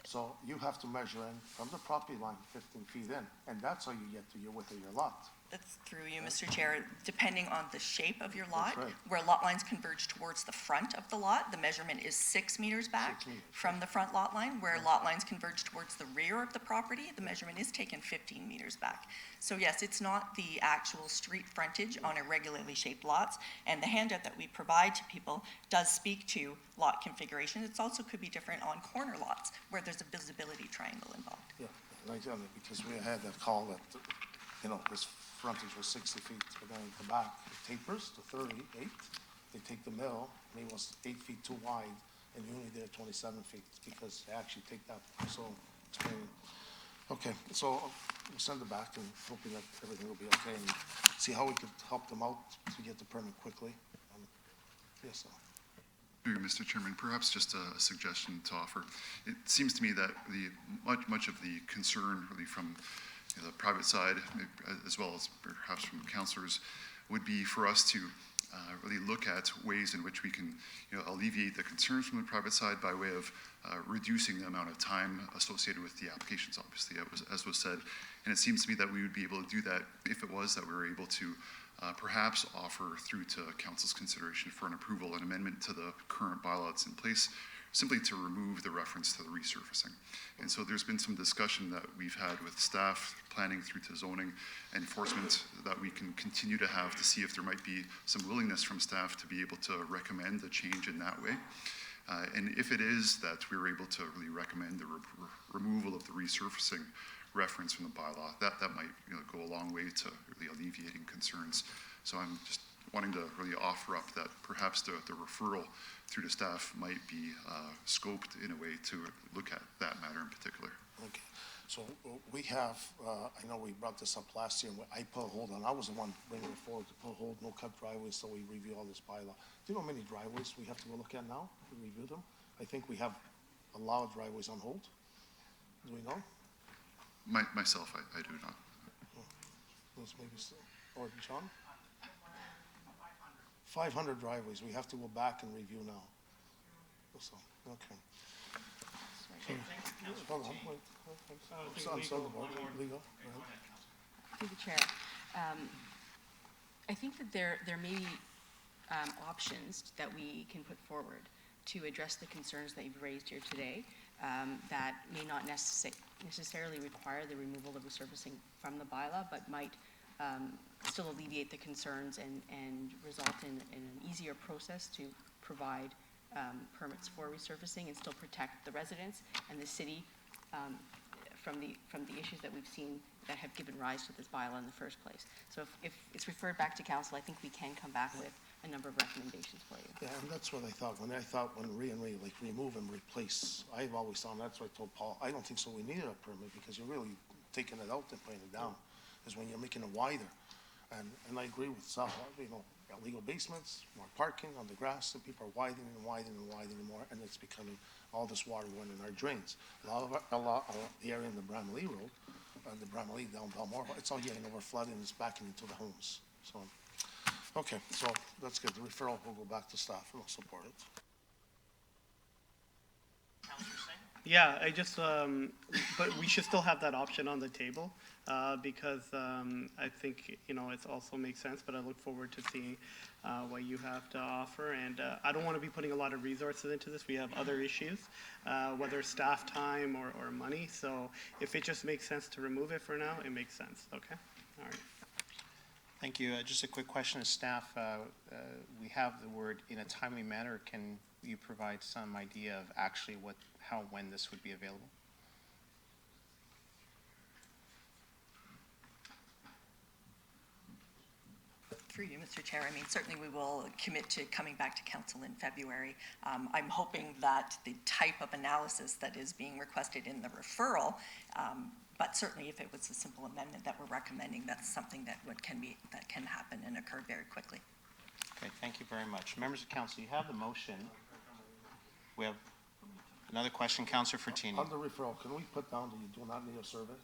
N: So you have to measure in from the property line 15 feet in, and that's how you get to your width of your lot.
O: That's through you, Mr. Chair. Depending on the shape of your lot,
N: right.
O: where lot lines converge towards the front of the lot, the measurement is 6 meters back
N: 6 meters.
O: from the front lot line. Where lot lines converge towards the rear of the property, the measurement is taken 15 meters back. So yes, it's not the actual street frontage on irregularly shaped lots, and the handout that we provide to people does speak to lot configuration. It also could be different on corner lots where there's a visibility triangle involved.
N: Yeah, right, because we had that call that, you know, this frontage was 60 feet, but then at the back, it tapers to 38. They take the mill, and it was 8 feet too wide, and you only did it 27 feet, it's because they actually take that, so explaining. Okay, so we'll send it back and hoping that everything will be okay and see how we could help them out to get the permit quickly. Yes, sir.
Q: Through you, Mr. Chairman, perhaps just a suggestion to offer. It seems to me that much of the concern really from the private side, as well as perhaps from councillors, would be for us to really look at ways in which we can alleviate the concerns from the private side by way of reducing the amount of time associated with the applications, obviously, as was said. And it seems to me that we would be able to do that if it was that we were able to perhaps offer through to council's consideration for an approval, an amendment to the current bylaw that's in place, simply to remove the reference to the resurfacing. And so there's been some discussion that we've had with staff, planning through to zoning enforcement, that we can continue to have to see if there might be some willingness from staff to be able to recommend a change in that way. And if it is that we're able to really recommend the removal of the resurfacing reference from the bylaw, that might go a long way to really alleviating concerns. So I'm just wanting to really offer up that perhaps the referral through to staff might be scoped in a way to look at that matter in particular.
N: Okay, so we have, I know we brought this up last year, I put a hold on, I was the one bringing it forward to put a hold, no cut driveways, so we review all this bylaw. Do you know how many driveways we have to go look at now to review them? I think we have a lot of driveways on hold. Do we know?
Q: Myself, I do not.
N: Those maybe, or John? 500 driveways, we have to go back and review now. So, okay. Hold on, wait. I'm sorry, legal.
R: Through the chair, I think that there may be options that we can put forward to address the concerns that you've raised here today that may not necessarily require the removal of resurfacing from the bylaw, but might still alleviate the concerns and result in an easier process to provide permits for resurfacing and still protect the residents and the city from the issues that we've seen that have given rise to this bylaw in the first place. So if it's referred back to council, I think we can come back with a number of recommendations for you.
N: Yeah, and that's what I thought, when like remove and replace, I've always thought, that's what I told Paul, I don't think so we needed a permit, because you're really taking it out and putting it down, is when you're making it wider. And I agree with Sal, illegal basements, more parking on the grass, and people are widening and widening and widening more, and it's becoming, all this water going in our drains. A lot of the area in the Bramalea Road, and the Bramalea down Belmore, it's all getting over flooded and it's backing into the homes, so. Okay, so that's good, the referral will go back to staff, and I'll support it.
E: Yeah, I just, but we should still have that option on the table, because I think, it also makes sense, but I look forward to seeing what you have to offer. And I don't want to be putting a lot of resources into this. We have other issues, whether staff time or money. So if it just makes sense to remove it for now, it makes sense. Okay? All right.
A: Thank you. Just a quick question to staff. We have the word in a timely manner. Can you provide some idea of actually when this would be available?
O: Through you, Mr. Chair, I mean, certainly we will commit to coming back to council in February. I'm hoping that the type of analysis that is being requested in the referral, but certainly if it was a simple amendment that we're recommending, that's something that can happen and occur very quickly.
A: Okay, thank you very much. Members of council, you have the motion. We have another question, Councillor Fertini.
N: On the referral, can we put down that you do not need a survey?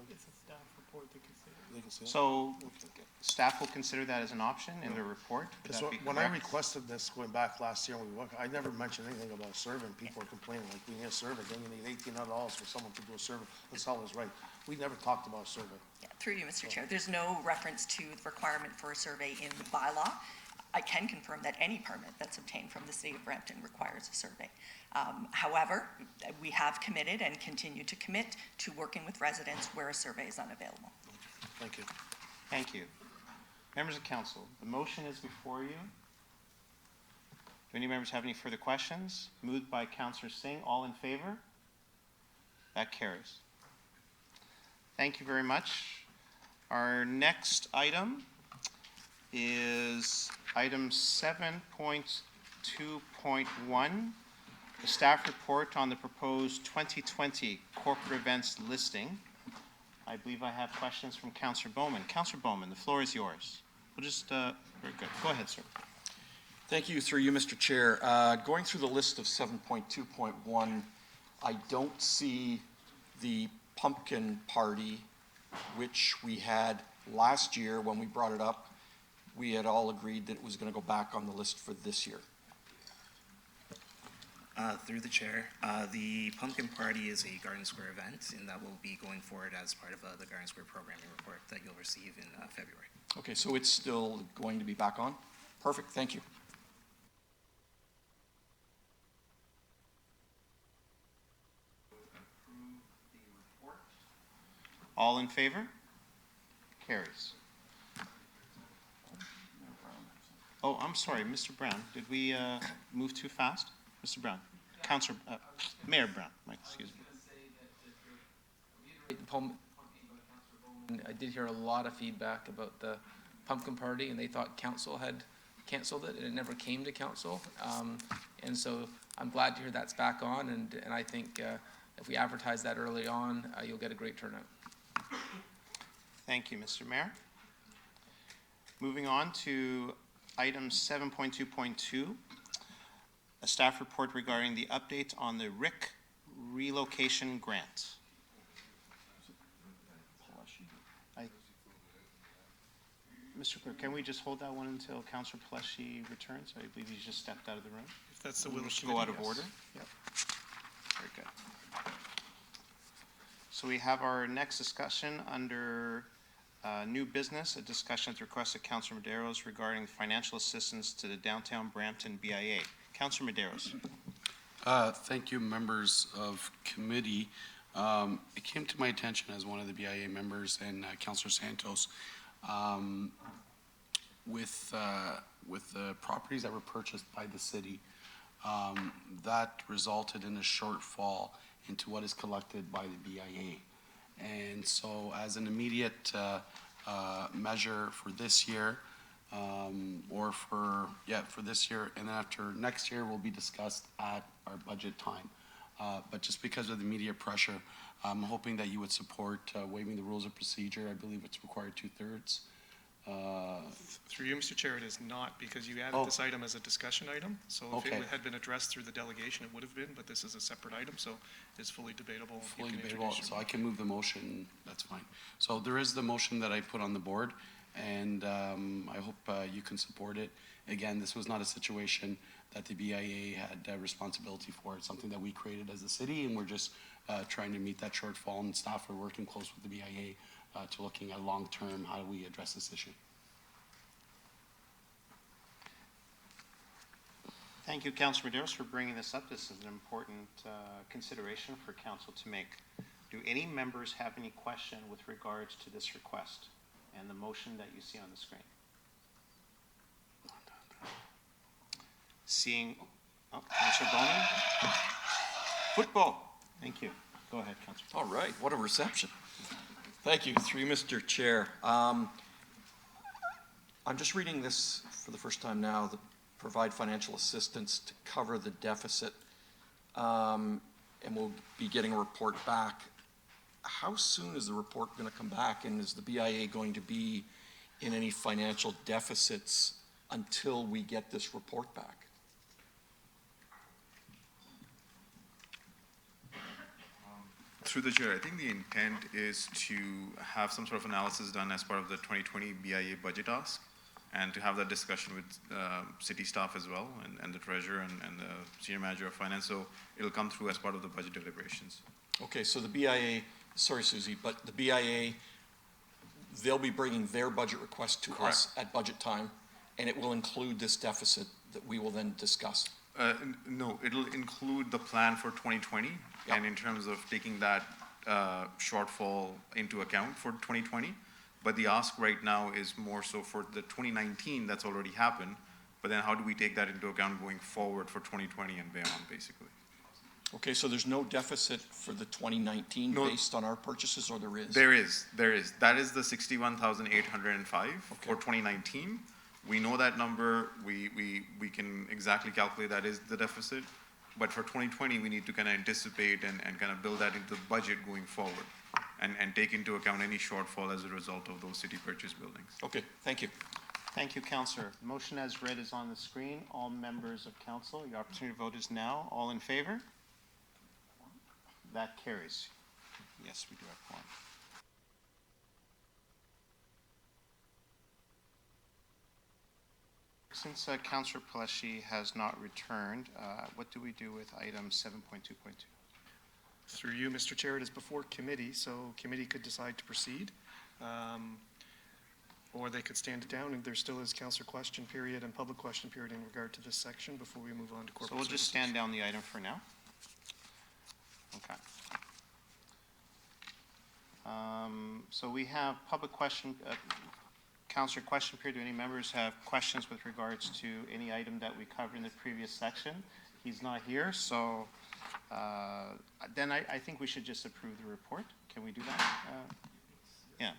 E: It's a staff report to consider.
N: They can see it?
A: So staff will consider that as an option in their report? Would that be
N: When I
A: correct?
N: requested this, going back last year, I never mentioned anything about a survey, and people are complaining, like, we need a survey, then you need $1,800 for someone to do a survey. That's always right. We never talked about a survey.
O: Yeah, through you, Mr. Chair, there's no reference to the requirement for a survey in the bylaw. I can confirm that any permit that's obtained from the city of Brampton requires a survey. However, we have committed and continue to commit to working with residents where a survey is unavailable.
N: Thank you.
A: Thank you. Members of council, the motion is before you. Do any members have any further questions? Moved by Councillor Singh. All in favor? That carries. Thank you very much. Our next item is item 7.2. 8.1, the staff report on the proposed 2020 corporate events listing. I believe I have questions from Councillor Bowman. Councillor Bowman, the floor is yours. We'll just, very good. Go ahead, sir.
K: Thank you, through you, Mr. Chair. Going through the list of 7.2.1, I don't see the pumpkin party, which we had last year when we brought it up. We had all agreed that it was going to go back on the list for this year.
S: Through the chair, the pumpkin party is a Garden Square event, and that will be going forward as part of the Garden Square programming report that you'll receive in February.
K: Okay, so it's still going to be back on? Perfect, thank you.
A: All in favor? Carries. Oh, I'm sorry, Mr. Brown. Did we move too fast? Mr. Brown. Councillor, Mayor Brown, excuse me.
F: I did hear a lot of feedback about the pumpkin party, and they thought council had canceled it, and it never came to council. And so I'm glad to hear that's back on, and I think if we advertise that early on, you'll get a great turnout.
A: Thank you, Mr. Mayor. Moving on to item 7.2.2, a staff report regarding the update on the RIC relocation grant. Mr. Clerk, can we just hold that one until Councillor Pleshy returns? I believe he's just stepped out of the room.
D: If that's the will of the
A: Go out of
D: committee,
A: order?
D: yes.
A: Yep. Very good. So we have our next discussion under new business, a discussion at the request of Councillor Medeiros regarding financial assistance to the Downtown Brampton BIA. Councillor Medeiros.
C: Thank you, members of committee. It came to my attention as one of the BIA members and Councillor Santos, with the properties that were purchased by the city, that resulted in a shortfall into what is collected by the BIA. And so as an immediate measure for this year, for this year, and then after next year will be discussed at our budget time. But just because of the immediate pressure, I'm hoping that you would support waiving the rules of procedure. I believe it's required 2/3.
D: Through you, Mr. Chair, it is not, because you added this item as a discussion item. So if it had been addressed through the delegation, it would have been, but this is a separate item, so it's fully debatable.
C: Fully debatable, so I can move the motion, that's fine. So there is the motion that I put on the board, and I hope you can support it. Again, this was not a situation that the BIA had responsibility for. It's something that we created as a city, and we're just trying to meet that shortfall, and staff are working close with the BIA to looking at long-term, how do we address this issue.
A: Thank you, Councillor Medeiros, for bringing this up. This is an important consideration for council to make. Do any members have any question with regards to this request and the motion that you see on the screen? Seeing, Councillor Bowman? Football. Thank you. Go ahead, Councillor.
K: All right, what a reception. Thank you, through you, Mr. Chair. I'm just reading this for the first time now, the provide financial assistance to cover the deficit, and we'll be getting a report back. How soon is the report going to come back, and is the BIA going to be in any financial deficits until we get this report back?
T: Through the chair, I think the intent is to have some sort of analysis done as part of the 2020 BIA budget ask, and to have that discussion with city staff as well, and the treasurer and the senior manager of finance. So it'll come through as part of the budget deliberations.
K: Okay, so the BIA, sorry Susie, but the BIA, they'll be bringing their budget request to us at budget time, and it will include this deficit that we will then discuss.
T: No, it'll include the plan for 2020, and in terms of taking that shortfall into account for 2020. But the ask right now is more so for the 2019 that's already happened, but then how do we take that into account going forward for 2020 and beyond, basically?
K: Okay, so there's no deficit for the 2019 based on our purchases, or there is?
T: There is. That is the 61,805 for 2019. We know that number, we can exactly calculate that is the deficit, but for 2020, we need to kind of anticipate and kind of build that into the budget going forward, and take into account any shortfall as a result of those city purchase buildings.
K: Okay, thank you.
A: Thank you, Councillor. The motion as read is on the screen. All members of council, your opportunity to vote is now. All in favor? That carries. Yes, we do have quorum. Since Councillor Pelletier has not returned, what do we do with item 7.2.2?
D: Through you, Mr. Chair, it is before committee, so committee could decide to proceed. Or they could stand it down, and there still is councillor question period and public question period in regard to this section before we move on to corporate
A: So we'll just stand down the item for now. Okay. So we have public question, councillor question period. Do any members have questions with regards to any item that we covered in the previous section? He's not here, so then I think we should just approve the report. Can we do that? Yeah.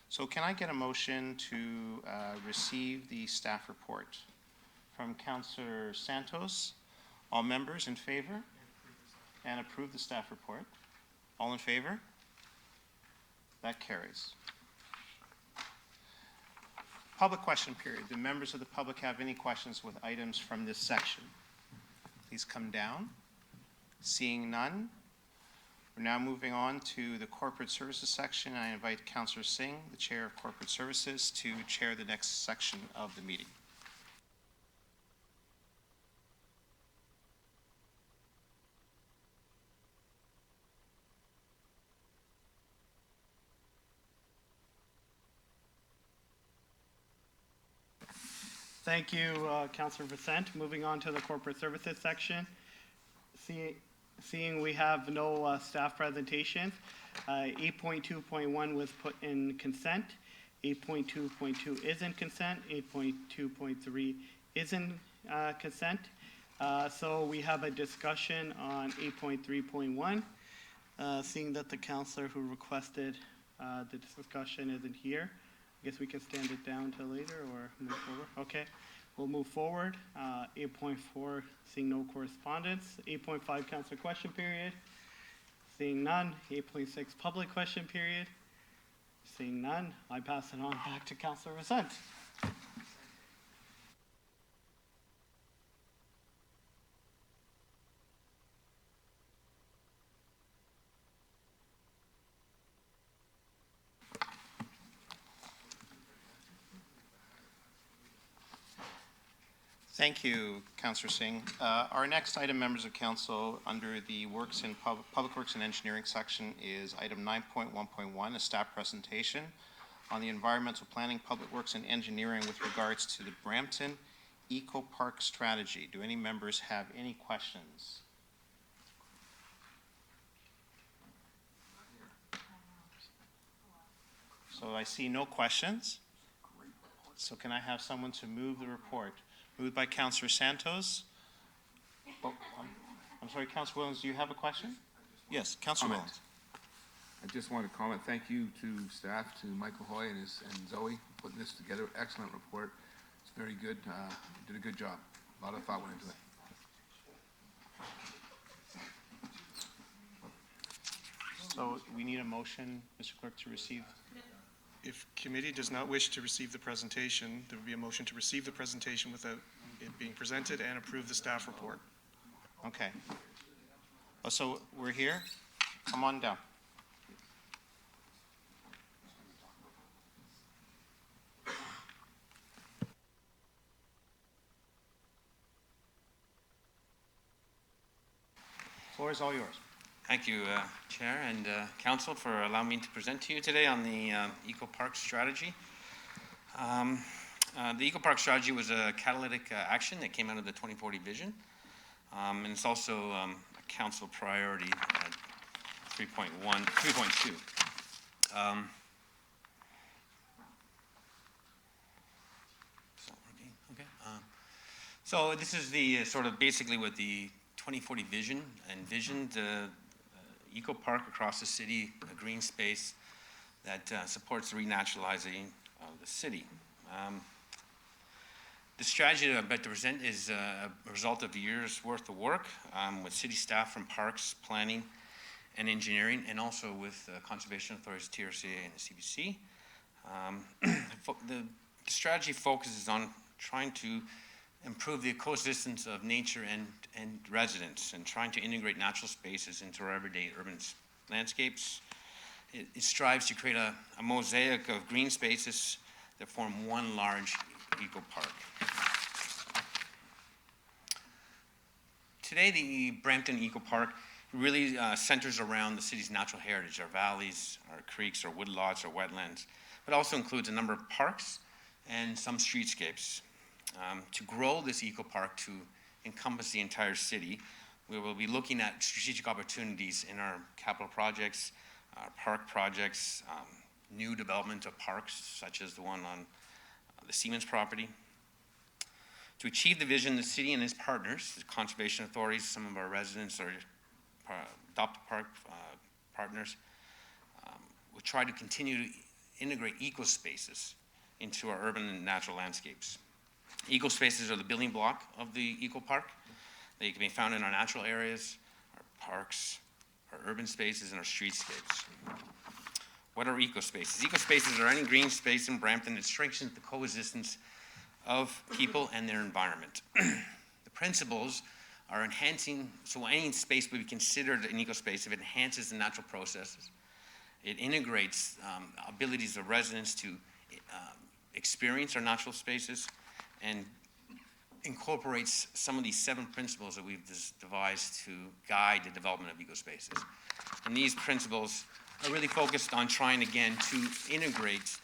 A: So can I get a motion to receive the staff report from Councillor Santos? All members in favor? And approve the staff report. All in favor? That carries. Public question period. Do members of the public have any questions with items from this section? Please come down. Seeing none, we're now moving on to the corporate services section. I invite Councillor Singh, the Chair of Corporate Services, to chair the next section of the meeting.
E: Thank you, Councillor Vicente. Moving on to the corporate services section. Seeing we have no staff presentation, 8.2.1 was put in consent. 8.2.2 is in consent. 8.2.3 is in consent. So we have a discussion on 8.3.1. Seeing that the councillor who requested the discussion isn't here, I guess we can stand it down till later or move forward. Okay, we'll move forward. 8.4, seeing no correspondence. 8.5, councillor question period. Seeing none. 8.6, public question period. Seeing none, I pass it on back to Councillor Vicente.
A: Thank you, Councillor Singh. Our next item, members of council, under the Works in Public Works and Engineering section is item 9.1.1, a staff presentation on the environmental planning, public works and engineering with regards to the Brampton Eco Park strategy. Do any members have any questions? So I see no questions. So can I have someone to move the report? Moved by Councillor Santos. Oh, I'm sorry, Councillor Williams, do you have a question? Yes, Councillor Williams.
U: I just want to comment, thank you to staff, to Michael Hoy and Zoe for putting this together. Excellent report. It's very good. You did a good job. A lot of thought went into it.
A: So we need a motion, Mr. Clerk, to receive.
D: If committee does not wish to receive the presentation, there would be a motion to receive the presentation without it being presented and approve the staff report.
A: Okay. Oh, so we're here? Come on down. Floor is all yours.
V: Thank you, Chair and Council, for allowing me to present to you today on the Eco Park strategy. The Eco Park strategy was a catalytic action that came out of the 2040 vision, and it's also a council priority at 3.2. So this is the sort of basically what the 2040 vision envisioned. Eco Park across the city, a green space that supports the renaturalizing of the city. The strategy that I'm about to present is a result of a year's worth of work with city staff from Parks, Planning, and Engineering, and also with Conservation Authorities, TRCA, and the CBC. The strategy focuses on trying to improve the coexistence of nature and residents, and trying to integrate natural spaces into our everyday urban landscapes. It strives to create a mosaic of green spaces that form one large eco-park. Today, the Brampton Eco Park really centers around the city's natural heritage, our valleys, our creeks, our woodlots, our wetlands, but also includes a number of parks and some streetscapes. To grow this eco park to encompass the entire city, we will be looking at strategic opportunities in our capital projects, park projects, new development of parks, such as the one on the Siemens property. To achieve the vision, the city and its partners, the conservation authorities, some of our residents are adopted park partners, will try to continue to integrate eco spaces into our urban and natural landscapes. Eco spaces are the building block of the eco park. They can be found in our natural areas, our parks, our urban spaces, and our streetscapes. What are eco spaces? Eco spaces are any green space in Brampton that strengthens the coexistence of people and their environment. The principles are enhancing, so any space would be considered an eco space if it enhances the natural processes. It integrates abilities of residents to experience our natural spaces, and incorporates some of these 7 principles that we've devised to guide the development of eco spaces. And these principles are really focused on trying, again, to integrate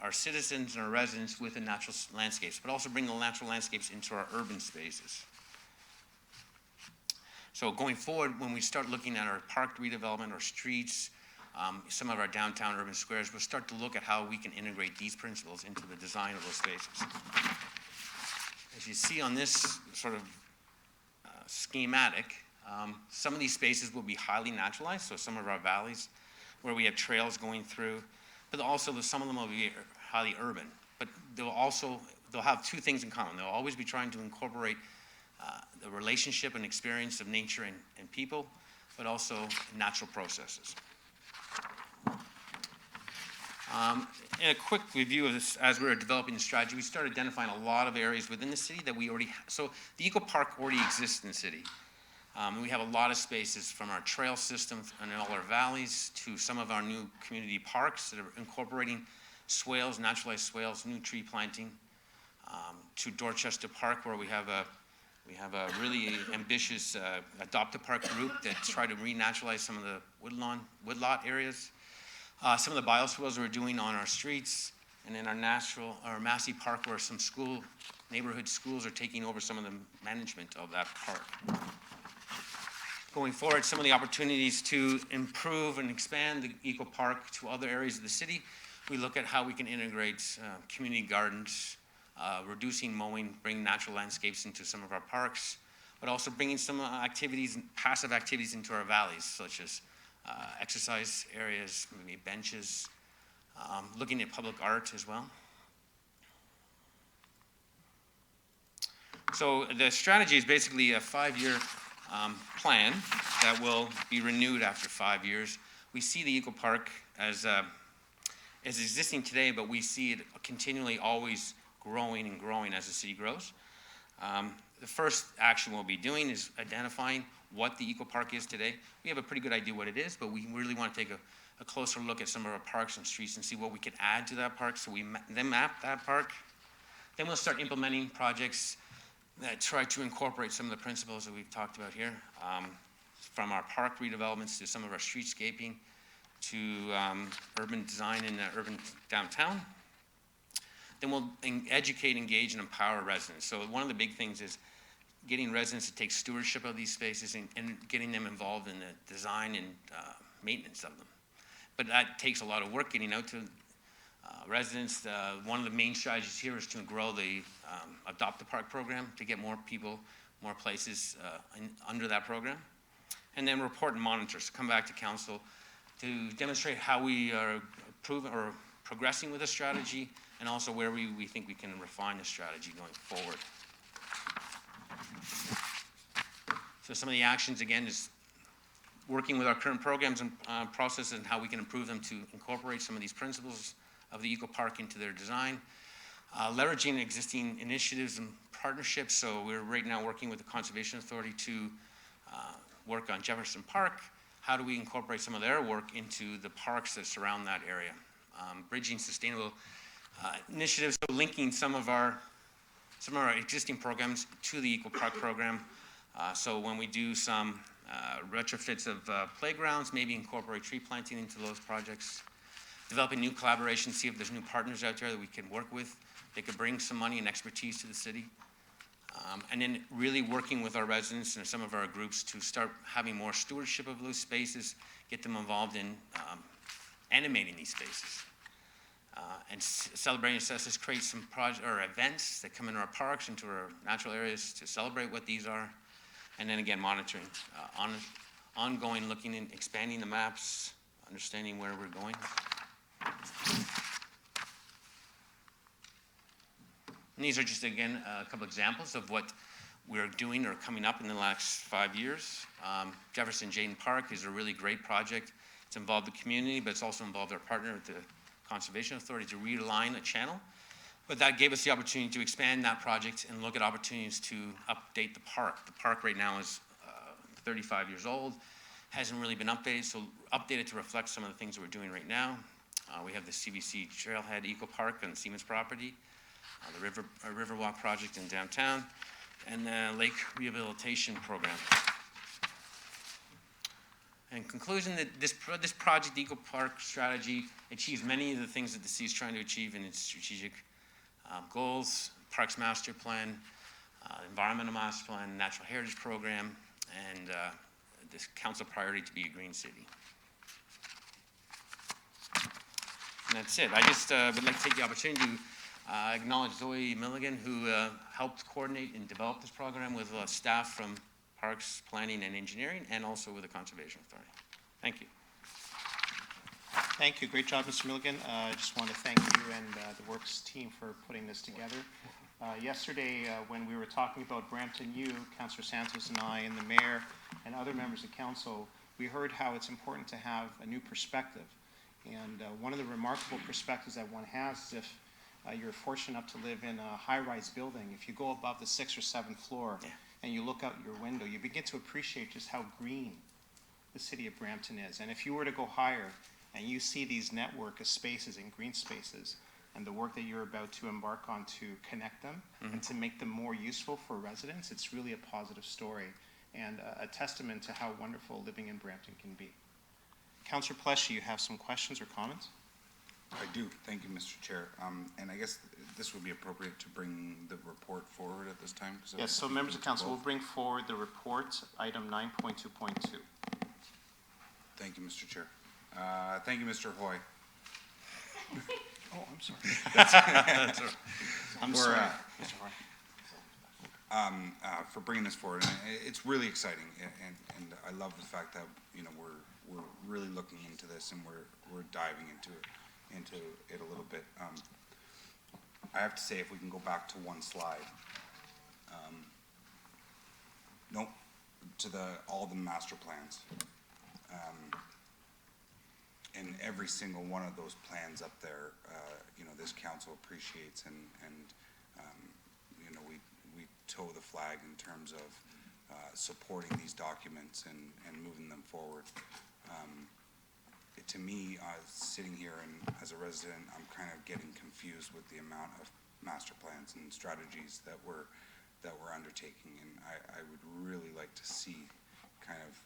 V: our citizens and our residents with the natural landscapes, but also bring the natural landscapes into our urban spaces. So going forward, when we start looking at our park redevelopment, our streets, some of our downtown urban squares, we'll start to look at how we can integrate these principles into the design of those spaces. As you see on this sort of schematic, some of these spaces will be highly naturalized, so some of our valleys where we have trails going through, but also some of them will be highly urban. But they'll have 2 things in common. They'll always be trying to incorporate the relationship and experience of nature and people, but also natural processes. In a quick review of this, as we were developing the strategy, we started identifying a lot of areas within the city that we already have. So the eco park already exists in the city. And we have a lot of spaces from our trail system and all our valleys to some of our new community parks that are incorporating swales, naturalized swales, new tree planting, to Dorchester Park, where we have a really ambitious adopt-a-park group that's trying to renaturalize some of the woodlot areas. Some of the bioswales we're doing on our streets, and in our Massey Park, where some neighborhood schools are taking over some of the management of that park. Going forward, some of the opportunities to improve and expand the eco park to other areas of the city, we look at how we can integrate community gardens, reducing mowing, bring natural landscapes into some of our parks, but also bringing some activities, passive activities into our valleys, such as exercise areas, maybe benches, looking at public art as well. So the strategy is basically a 5-year plan that will be renewed after 5 years. We see the eco park as existing today, but we see it continually always growing and growing as the city grows. The first action we'll be doing is identifying what the eco park is today. We have a pretty good idea what it is, but we really want to take a closer look at some of our parks and streets and see what we can add to that park, so we then map that park. Then we'll start implementing projects that try to incorporate some of the principles that we've talked about here, from our park redevelopments to some of our streetscaping to urban design in the urban downtown. Then we'll educate, engage, and empower residents. So one of the big things is getting residents to take stewardship of these spaces and getting them involved in the design and maintenance of them. But that takes a lot of work, getting out to residents. One of the main strategies here is to grow the Adopt a Park program, to get more people, more places under that program. And then report and monitor, so come back to council to demonstrate how we are progressing with the strategy and also where we think we can refine the strategy going forward. So some of the actions, again, is working with our current programs and processes and how we can improve them to incorporate some of these principles of the Eco Park into their design. Leveraging existing initiatives and partnerships. So we're right now working with the Conservation Authority to work on Jefferson Park. How do we incorporate some of their work into the parks that surround that area? Bridging sustainable initiatives, so linking some of our existing programs to the Eco Park program. So when we do some retrofits of playgrounds, maybe incorporate tree planting into those projects. Developing new collaborations, see if there's new partners out there that we can work with. They could bring some money and expertise to the city. And then really working with our residents and some of our groups to start having more stewardship of those spaces, get them involved in animating these spaces. And celebrating successes, create some events that come into our parks, into our natural areas to celebrate what these are. And then again, monitoring, ongoing looking and expanding the maps, understanding where we're going. And these are just, again, a couple examples of what we're doing or coming up in the last 5 years. Jefferson Jayden Park is a really great project. It's involved the community, but it's also involved our partner with the Conservation Authority to realign a channel. But that gave us the opportunity to expand that project and look at opportunities to update the park. The park right now is 35 years old, hasn't really been updated, so updated to reflect some of the things that we're doing right now. We have the CBC Trailhead Eco Park on Siemens property, the Riverwalk project in downtown, and the Lake Rehabilitation Program. In conclusion, that this project, the Eco Park strategy, achieves many of the things that the city is trying to achieve in its strategic goals: Parks Master Plan, Environmental Master Plan, Natural Heritage Program, and this council priority to be a green city. And that's it. I just would like to take the opportunity to acknowledge Zoe Milligan, who helped coordinate and develop this program with staff from Parks, Planning, and Engineering, and also with the Conservation Authority. Thank you.
A: Thank you. Great job, Mr. Milligan. I just want to thank you and the Works team for putting this together. Yesterday, when we were talking about Brampton U, Councillor Santos and I and the mayor and other members of council, we heard how it's important to have a new perspective. And one of the remarkable perspectives that one has is if you're fortunate enough to live in a high-rise building, if you go above the 6th or 7th floor and you look out your window, you begin to appreciate just how green the city of Brampton is. And if you were to go higher and you see these network of spaces and green spaces and the work that you're about to embark on to connect them and to make them more useful for residents, it's really a positive story and a testament to how wonderful living in Brampton can be. Councillor Pleshy, you have some questions or comments?
J: I do. Thank you, Mr. Chair. And I guess this would be appropriate to bring the report forward at this time.
A: Yes, so members of council will bring forward the report, item 9.2.2.
J: Thank you, Mr. Chair. Thank you, Mr. Hoy.
A: Oh, I'm sorry.
J: That's all right.
A: I'm sorry, Mr. Hoy.
J: For bringing this forward. And it's really exciting, and I love the fact that we're really looking into this and we're diving into it a little bit. I have to say, if we can go back to one slide, nope, to all the master plans, and every single one of those plans up there, this council appreciates and we toe the flag in terms of supporting these documents and moving them forward. To me, sitting here and as a resident, I'm kind of getting confused with the amount of master plans and strategies that we're undertaking, and I would really like to see kind of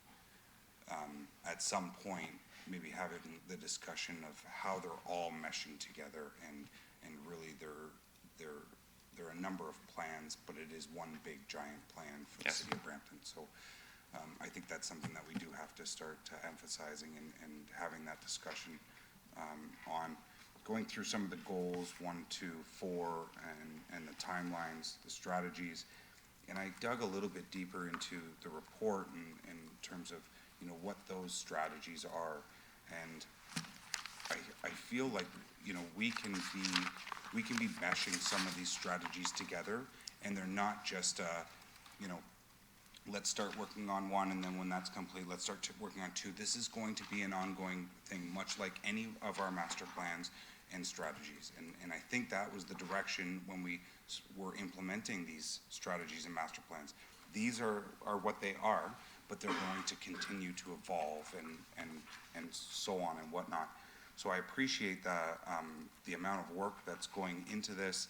J: at some point maybe having the discussion of how they're all meshing together, and really there are a number of plans, but it is one big giant plan for the city of Brampton. So I think that's something that we do have to start emphasizing and having that discussion on going through some of the goals, 1, 2, 4, and the timelines, the strategies. And I dug a little bit deeper into the report in terms of what those strategies are. And I feel like, you know, we can be meshing some of these strategies together, and they're not just, you know, let's start working on one, and then when that's complete, let's start working on two. This is going to be an ongoing thing, much like any of our master plans and strategies. And I think that was the direction when we were implementing these strategies and master plans. These are what they are, but they're going to continue to evolve and so on and whatnot. So I appreciate the amount of work that's going into this.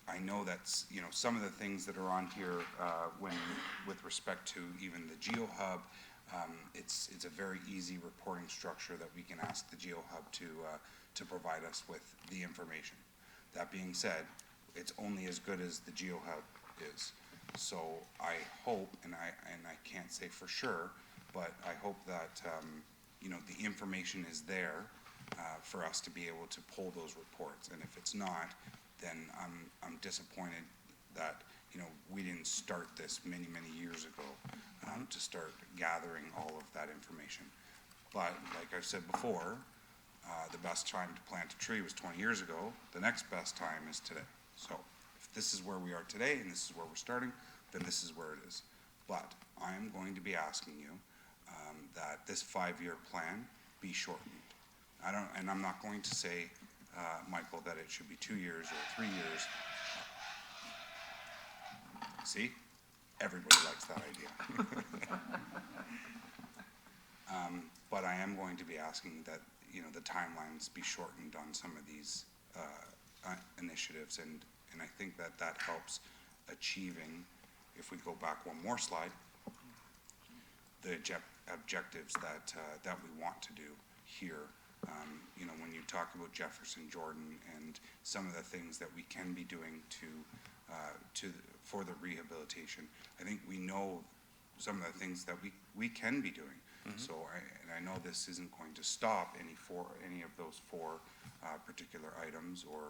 J: I know that's, you know, some of the things that are on here with respect to even the GeoHub, it's a very easy reporting structure that we can ask the GeoHub to provide us with the information. That being said, it's only as good as the GeoHub is. So I hope, and I can't say for sure, but I hope that you know, the information is there for us to be able to pull those reports. And if it's not, then I'm disappointed that, you know, we didn't start this many years ago to start gathering all of that information. But like I've said before, the best time to plant a tree was 20 years ago. The next best time is today. So if this is where we are today and this is where we're starting, then this is where it is. But I am going to be asking you that this 5-year plan be shortened. And I'm not going to say, Michael, that it should be 2 years or 3 years. See, everybody likes that idea. But I am going to be asking that, you know, the timelines be shortened on some of these initiatives, and I think that that helps achieving, if we go back one more slide, the objectives that we want to do here. You know, when you talk about Jefferson, Jordan, and some of the things that we can be doing for the rehabilitation, I think we know some of the things that we can be doing. Mm-hmm. So I know this isn't going to stop any of those four particular items, or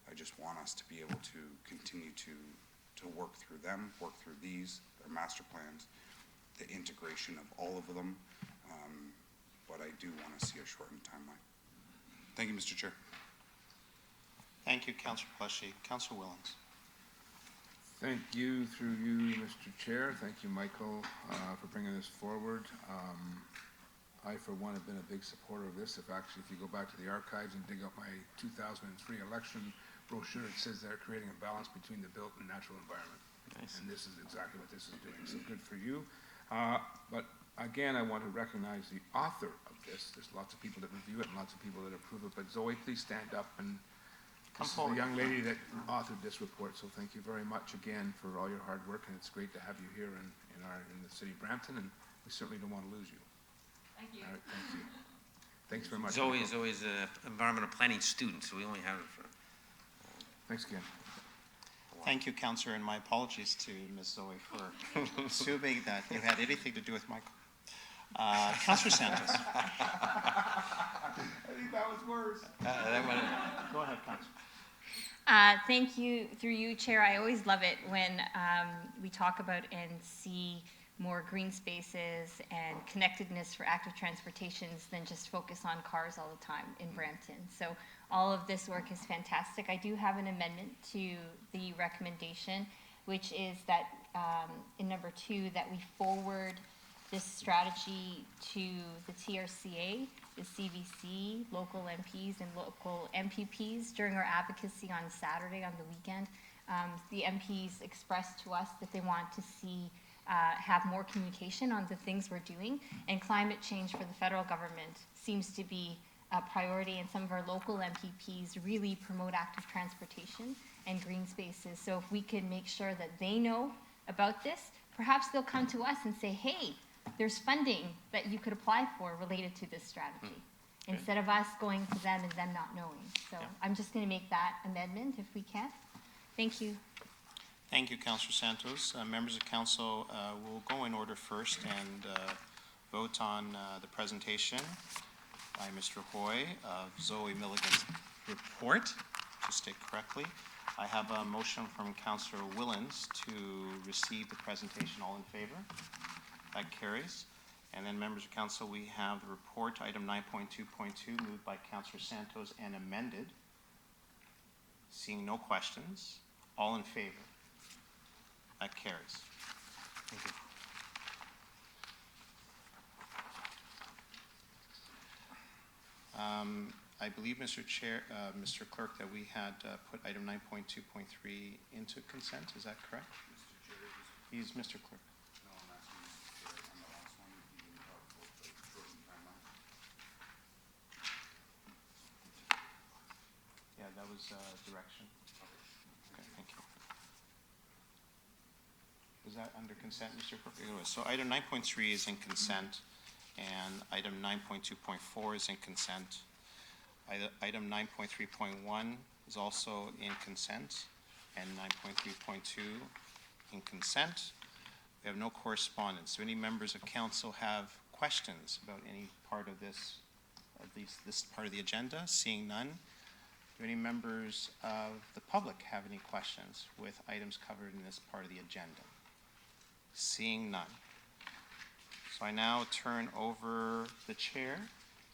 J: I just want us to be able to continue to work through them, work through these, our master plans, the integration of all of them, but I do want to see a shortened timeline. Thank you, Mr. Chair.
A: Thank you, Councillor Pleshy. Councillor Willens.
U: Thank you, through you, Mr. Chair. Thank you, Michael, for bringing this forward. I, for one, have been a big supporter of this. If you go back to the archives and dig up my 2003 election brochure, it says they're creating a balance between the built and natural environment. Nice. And this is exactly what this is doing, so good for you. But again, I want to recognize the author of this. There's lots of people that review it and lots of people that approve it, but Zoe, please stand up. And this is the young lady that authored this report, so thank you very much again for all your hard work, and it's great to have you here in the city of Brampton, and we certainly don't want to lose you.
B: Thank you.
U: All right, thank you. Thanks very much.
V: Zoe is always an environmental planning student, so we only have it for...
U: Thanks again.
A: Thank you, Councillor, and my apologies to Ms. Zoe for assuming that you had anything to do with Michael. Councillor Santos.
U: I think that was worse.
A: Go ahead, Councillor.
B: Thank you, through you, Chair. I always love it when we talk about and see more green spaces and connectedness for active transportations than just focus on cars all the time in Brampton. So all of this work is fantastic. I do have an amendment to the recommendation, which is that in number 2, that we forward this strategy to the TRCA, the CVC, local MPs and local MPPs during our advocacy on Saturday on the weekend. The MPs expressed to us that they want to see have more communication on the things we're doing, and climate change for the federal government seems to be a priority, and some of our local MPPs really promote active transportation and green spaces. So if we can make sure that they know about this, perhaps they'll come to us and say, hey, there's funding that you could apply for related to this strategy, instead of us going to them and them not knowing. So I'm just going to make that amendment if we can. Thank you.
A: Thank you, Councillor Santos. Members of Council will go in order first and vote on the presentation by Mr. Hoy of Zoe Milligan's report, to state correctly. I have a motion from Councillor Willens to receive the presentation. All in favor? That carries. And then, members of council, we have the report, item 9.2.2, moved by Councillor Santos and amended. Seeing no questions, all in favor? That carries. Thank you. I believe, Mr. Chair, Mr. Clerk, that we had put item 9.2.3 into consent. Is that correct?
J: Mr. Chair,
A: He's Mr. Clerk.
J: no, I'm asking Mr. Chair on the last one, you didn't talk about the shortened timeline.
A: Yeah, that was direction. Okay, thank you. Was that under consent, Mr. Clerk? It was. So item 9.3 is in consent, and item 9.2.4 is in consent. Item 9.3.1 is also in consent, and 9.3.2 in consent. We have no correspondence. Do any members of council have questions about any part of this part of the agenda? Seeing none. Do any members of the public have any questions with items covered in this part of the agenda? Seeing none. So I now turn over the chair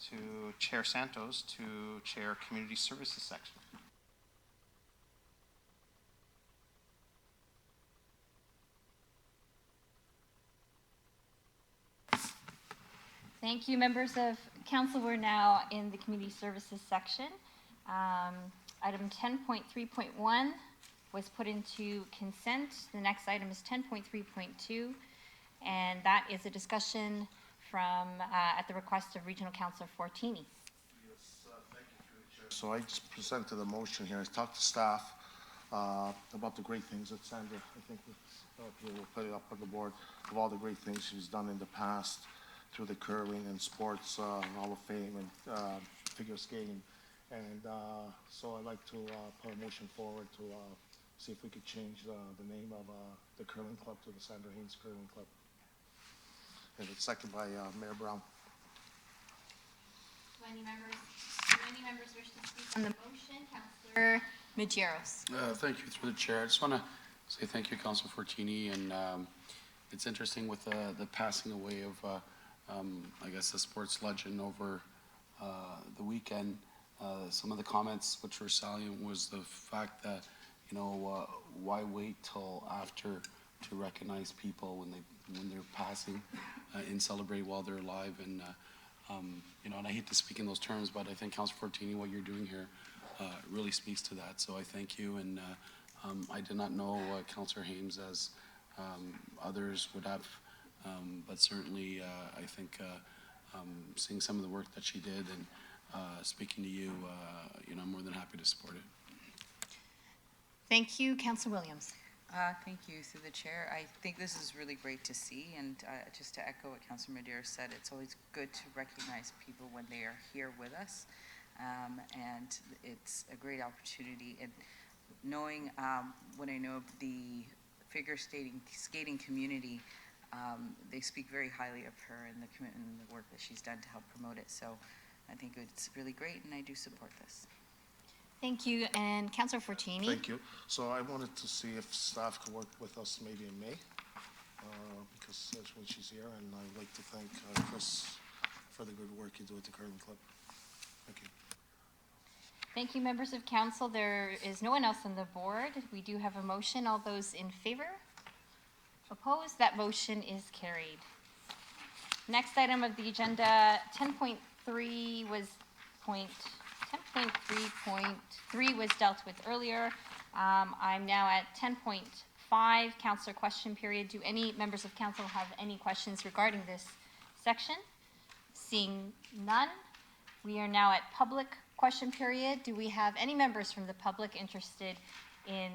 A: to Chair Santos to chair Community Services section.
B: Thank you, members of council. We're now in the community services section. Item 10.3.1 was put into consent. The next item is 10.3.2, and that is a discussion from at the request of Regional Councillor Fortini.
N: Yes, thank you through the chair. So I just presented a motion here. I talked to staff about the great things that Sandra, I think we will put it up on the board, of all the great things she's done in the past through the curling and sports Hall of Fame and figure skating. And so I'd like to put a motion forward to see if we could change the name of the curling club to the Sandra Haynes Curling Club. And it's seconded by Mayor Brown.
B: Do any members wish to speak on the motion? Councillor Majeros.
C: Thank you through the chair. I just want to say thank you, Councillor Fortini, and it's interesting with the passing away of I guess the sports legend over the weekend. Some of the comments which were salient was the fact that, you know, why wait till after to recognize people when they're passing and celebrate while they're alive. And you know, and I hate to speak in those terms, but I think Councillor Fortini, what you're doing here really speaks to that. So I thank you. And I did not know Councillor Haynes as others would have, but certainly I think seeing some of the work that she did and speaking to you, you know, I'm more than happy to support it.
B: Thank you, Councillor Williams.
L: Thank you, through the chair. I think this is really great to see, and just to echo what Councillor Madeira said, it's always good to recognize people when they are here with us, and it's a great opportunity. And knowing what I know of the figure skating community, they speak very highly of her and the work that she's done to help promote it. So I think it's really great, and I do support this.
B: Thank you, and Councillor Fortini.
N: Thank you. So I wanted to see if staff could work with us maybe in May, because that's when she's here, and I'd like to thank Chris for the good work you do at the curling club. Thank you.
B: Thank you, members of council. There is no one else on the board. We do have a motion. All those in favor? Opposed? That motion is carried. Next item of the agenda, 10.3 was 10.3.3 was dealt with earlier. I'm now at 10.5, councillor question period. Do any members of council have any questions regarding this section? Seeing none, we are now at public question period. Do we have any members from the public interested in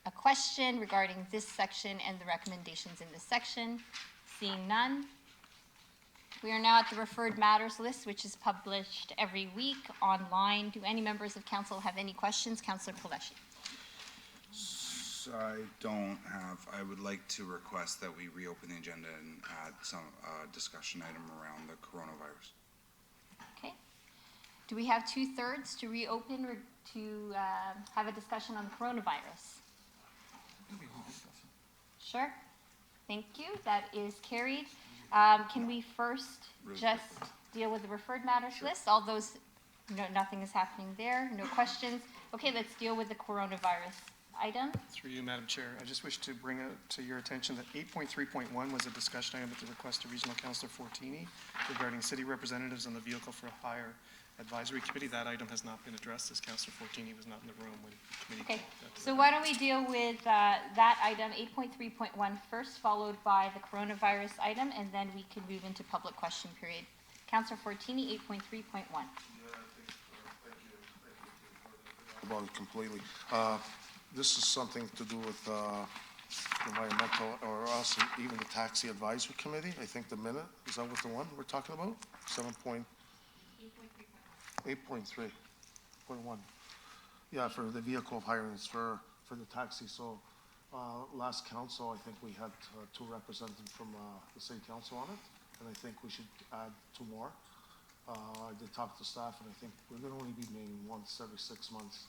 B: a question regarding this section and the recommendations in this section? Seeing none, we are now at the referred matters list, which is published every week online. Do any members of council have any questions? Councillor Paleshi.
J: I don't have. I would like to request that we reopen the agenda and add some discussion item around the coronavirus.
B: Okay. Do we have 2/3 to reopen or to have a discussion on the coronavirus? Sure. Thank you. That is carried. Can we first just deal with the referred matters list? All those, no, nothing is happening there, no questions. Okay, let's deal with the coronavirus item.
D: Through you, Madam Chair, I just wish to bring to your attention that 8.3.1 was a discussion item at the request of Regional Councillor Fortini regarding city representatives on the Vehicle for Hire Advisory Committee. That item has not been addressed as Councillor Fortini was not in the room when committee.
B: Okay, so why don't we deal with that item, 8.3.1 first, followed by the coronavirus item, and then we can move into public question period. Councillor Fortini, 8.3.1.
N: About it completely. This is something to do with environmental, or us, even the taxi advisory committee. I think the minute, is that what the one we're talking about? 8.3.1. Yeah, for the vehicle hirings for the taxi. So last council, I think we had 2 representatives from the city council on it, and I think we should add 2 more. I did talk to staff, and I think we're going to only be meeting once every 6 months.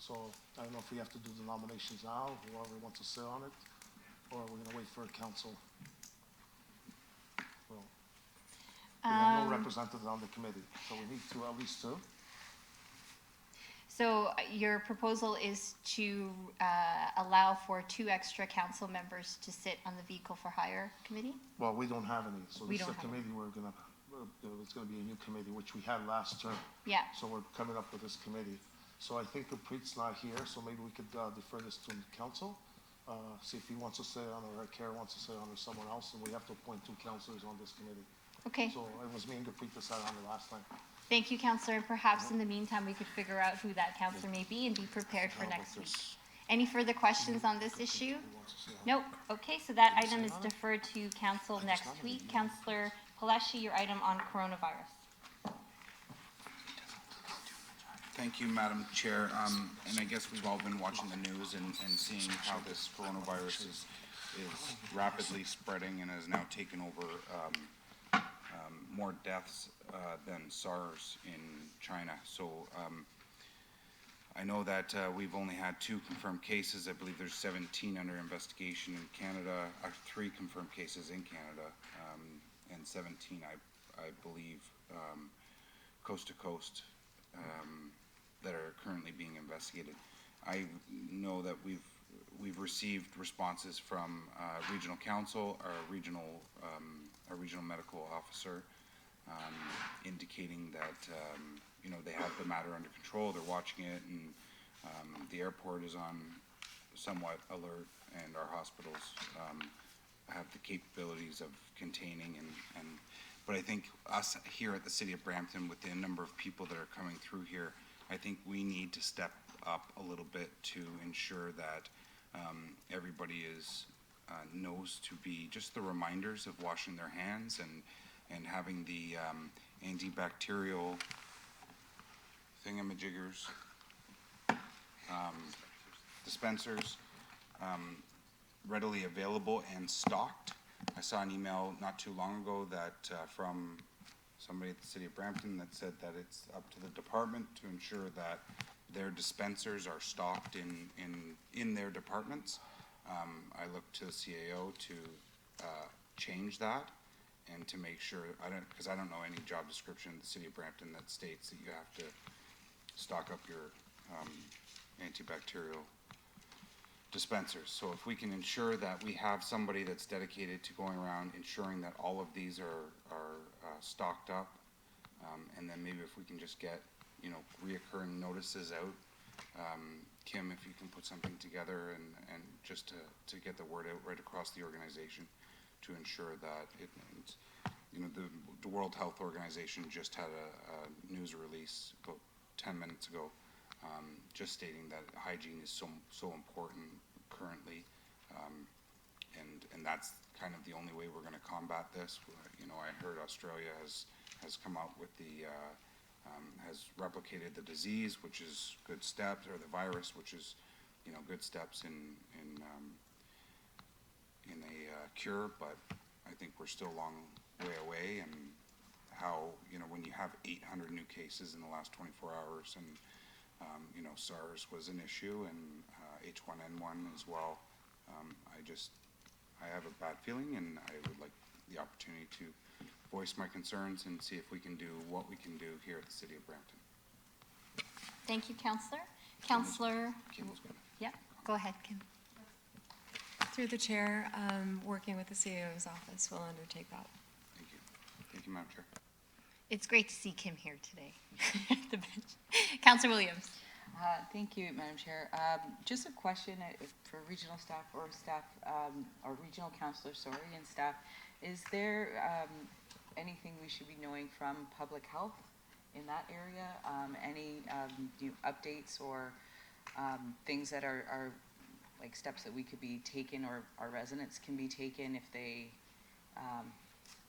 N: So I don't know if we have to do the nominations now, whoever wants to sit on it, or we're going to wait for a council. Well, we have no representative on the committee, so we need at least 2.
B: So your proposal is to allow for 2 extra council members to sit on the Vehicle for Hire Committee?
N: Well, we don't have any, so
B: We
N: this is
B: don't
N: a
B: have
N: committee it's going to be a new committee, which we had last term.
B: Yeah.
N: So we're coming up with this committee. So I think Preet's not here, so maybe we could defer this to the council, see if he wants to sit on, or Kara wants to sit on, or someone else, and we have to appoint 2 councillors on this committee.
B: Okay.
N: So it was me and Preet that sat on it last time.
B: Thank you, Councillor, and perhaps in the meantime, we could figure out who that councillor may be and be prepared for next week. Any further questions on this issue? Nope. Okay, so that item is deferred to council next week. Councillor Palashi, your item on coronavirus.
J: Thank you, Madam Chair. And I guess we've all been watching the news and seeing how this coronavirus is rapidly spreading and has now taken over more deaths than SARS in China. So I know that we've only had 2 confirmed cases. I believe there's 17 under investigation in Canada, 3 confirmed cases in Canada, and 17, I believe, coast to coast. That are currently being investigated. I know that we've received responses from regional council, our regional medical officer, indicating that you know, they have the matter under control. They're watching it, and the airport is on somewhat alert, and our hospitals have the capabilities of containing and. But I think us here at the City of Brampton, with the number of people that are coming through here, I think we need to step up a little bit to ensure that everybody knows to be just the reminders of washing their hands and having the antibacterial thingamajiggers, dispensers readily available and stocked. I saw an email not too long ago that from somebody at the City of Brampton that said that it's up to the department to ensure that their dispensers are stocked in their departments. I look to the CAO to change that and to make sure, because I don't know any job description in the City of Brampton that states that you have to stock up your antibacterial dispensers. So if we can ensure that we have somebody that's dedicated to going around ensuring that all of these are stocked up, and then maybe if we can just get, you know, reoccurring notices out. Kim, if you can put something together and just to get the word out right across the organization to ensure that it's, you know, the World Health Organization just had a news release about 10 minutes ago, just stating that hygiene is so important currently, and that's kind of the only way we're going to combat this. You know, I heard Australia has come out with the has replicated the disease, which is good steps, or the virus, which is, you know, good steps in a cure. But I think we're still a long way away, and how, you know, when you have 800 new cases in the last 24 hours, and you know, SARS was an issue, and H1N1 as well. I have a bad feeling, and I would like the opportunity to voice my concerns and see if we can do what we can do here at the City of Brampton.
B: Thank you, Councillor. Councillor,
J: Kim's gonna-
B: yeah, go ahead, Kim.
G: Through the chair, working with the CEO's office, will undertake that.
J: Thank you. Thank you, Madam Chair.
B: It's great to see Kim here today. The bench. Councillor Williams.
L: Thank you, Madam Chair. Just a question for regional staff or staff, or regional councillor, sorry, and staff. Is there anything we should be knowing from public health in that area? Any new updates or things that are like steps that we could be taken or our residents can be taken if they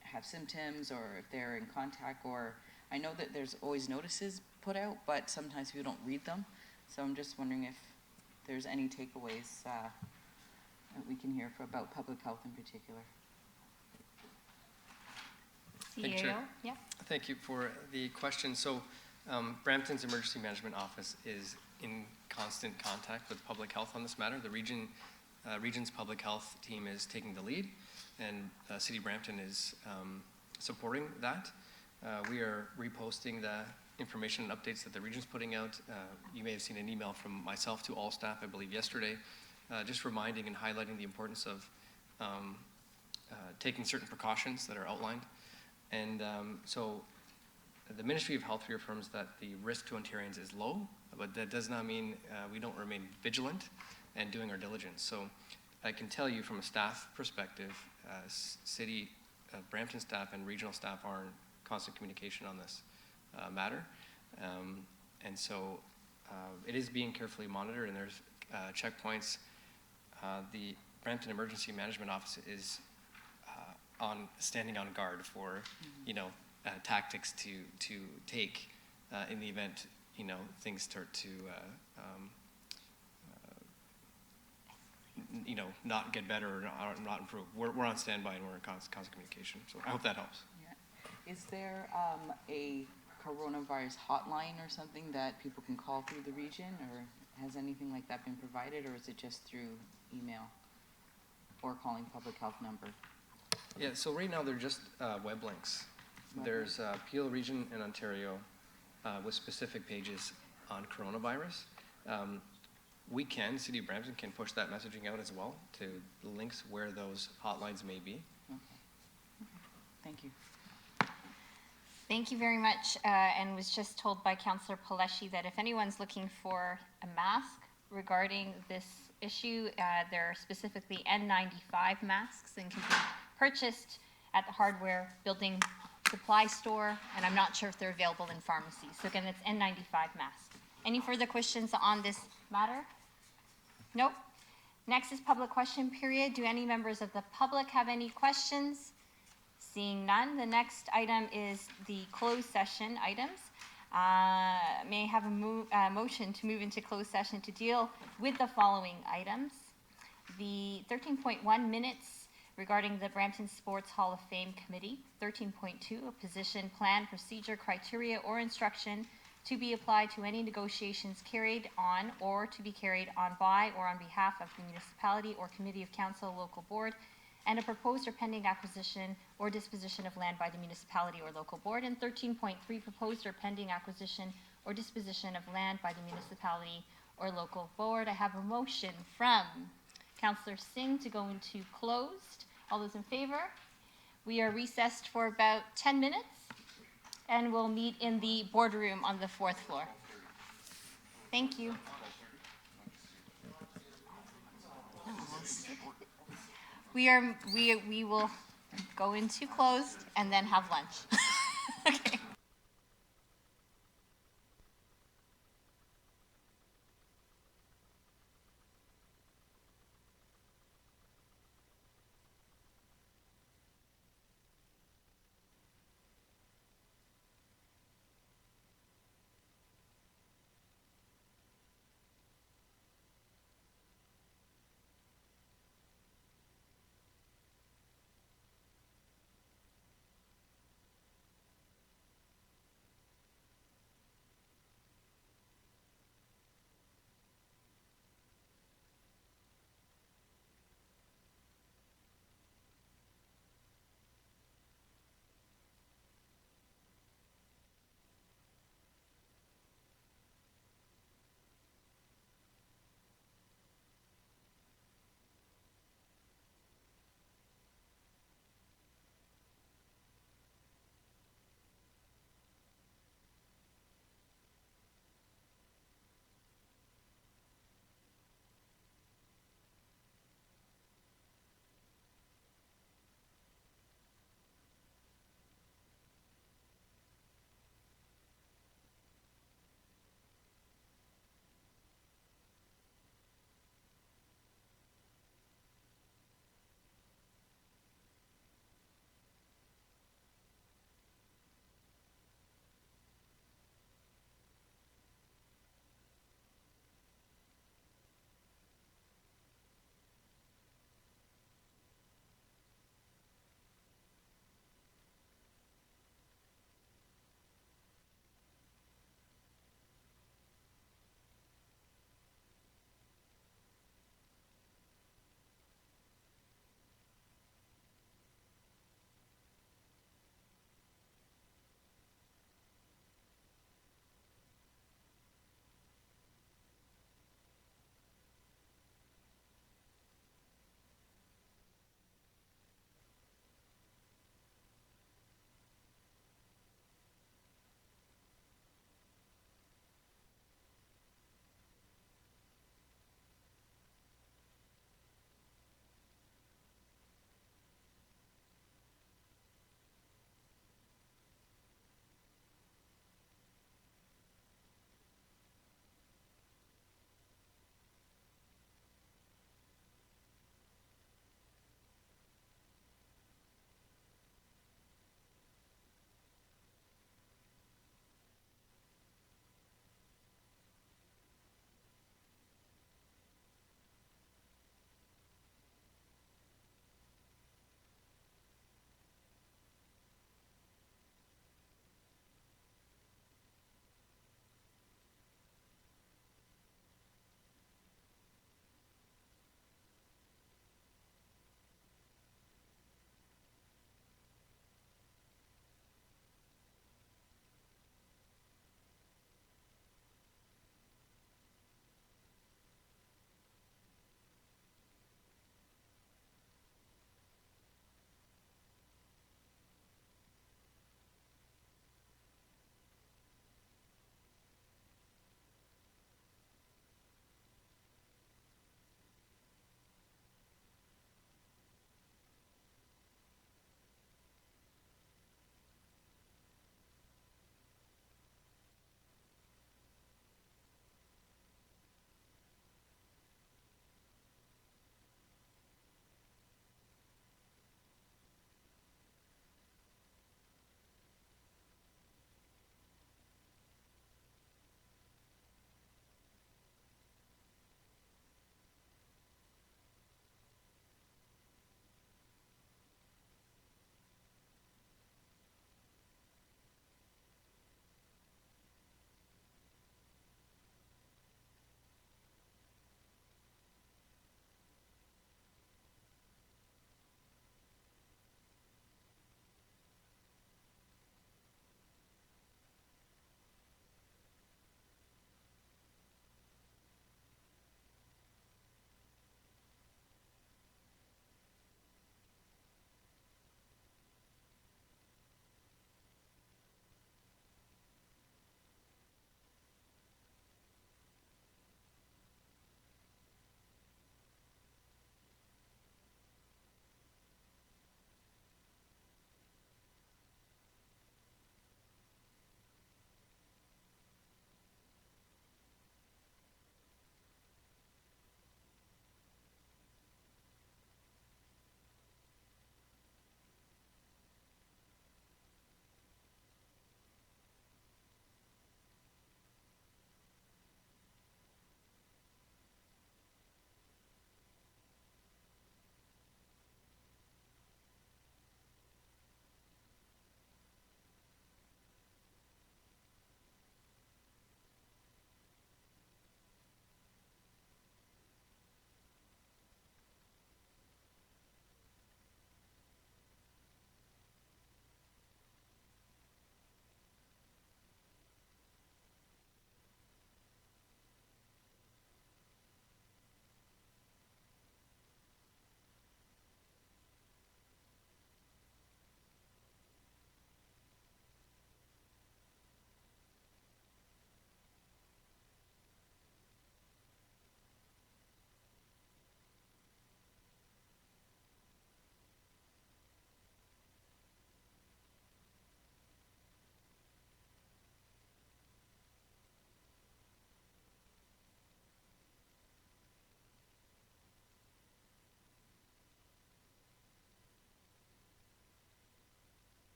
L: have symptoms or if they're in contact? Or I know that there's always notices put out, but sometimes people don't read them. So I'm just wondering if there's any takeaways that we can hear about public health in particular.
H: Thank you, Chair.
B: Yeah.
H: Thank you for the question. So Brampton's Emergency Management Office is in constant contact with public health on this matter. The region's public health team is taking the lead, and City Brampton is supporting that. We are reposting the information and updates that the region's putting out. You may have seen an email from myself to all staff, I believe yesterday, just reminding and highlighting the importance of taking certain precautions that are outlined. And so the Ministry of Health reaffirms that the risk to Ontarians is low, but that does not mean we don't remain vigilant and doing our diligence. So I can tell you from a staff perspective, City Brampton staff and regional staff are in constant communication on this matter. And so it is being carefully monitored, and there's checkpoints. The Brampton Emergency Management Office is standing on guard for, tactics to take in the event, things start to, not get better or not improve. We're on standby and we're in constant communication. So I hope that helps.
L: Yeah. Is there a coronavirus hotline or something that people can call through the region, or has anything like that been provided, or is it just through email or calling public health number?
H: Yeah, so right now they're just web links. There's Peel Region in Ontario with specific pages on coronavirus. City of Brampton can push that messaging out as well to links where those hotlines may be.
L: Okay. Thank you.
B: Thank you very much, and was just told by Councillor Paleshi that if anyone's looking for a mask regarding this issue, there are specifically N95 masks and can be purchased at the hardware building supply store, and I'm not sure if they're available in pharmacies. So again, it's N95 masks. Any further questions on this matter? Nope. Next is public question period. Do any members of the public have any questions? Seeing none, the next item is the closed session items. May I have a motion to move into closed session to deal with the following items? The 13.1 minutes regarding the Brampton Sports Hall of Fame Committee. 13.2, a position, plan, procedure, criteria, or instruction to be applied to any negotiations carried on or to be carried on by or on behalf of the municipality or committee of council, local board, and a proposed or pending acquisition or disposition of land by the municipality or local board. And 13.3, proposed or pending acquisition or disposition of land by the municipality or local board. I have a motion from Councillor Singh to go into closed. All those in favor? We are recessed for about 10 minutes and we'll meet in the boardroom on the 4th floor. Thank you. We will go into closed and then have lunch. Okay.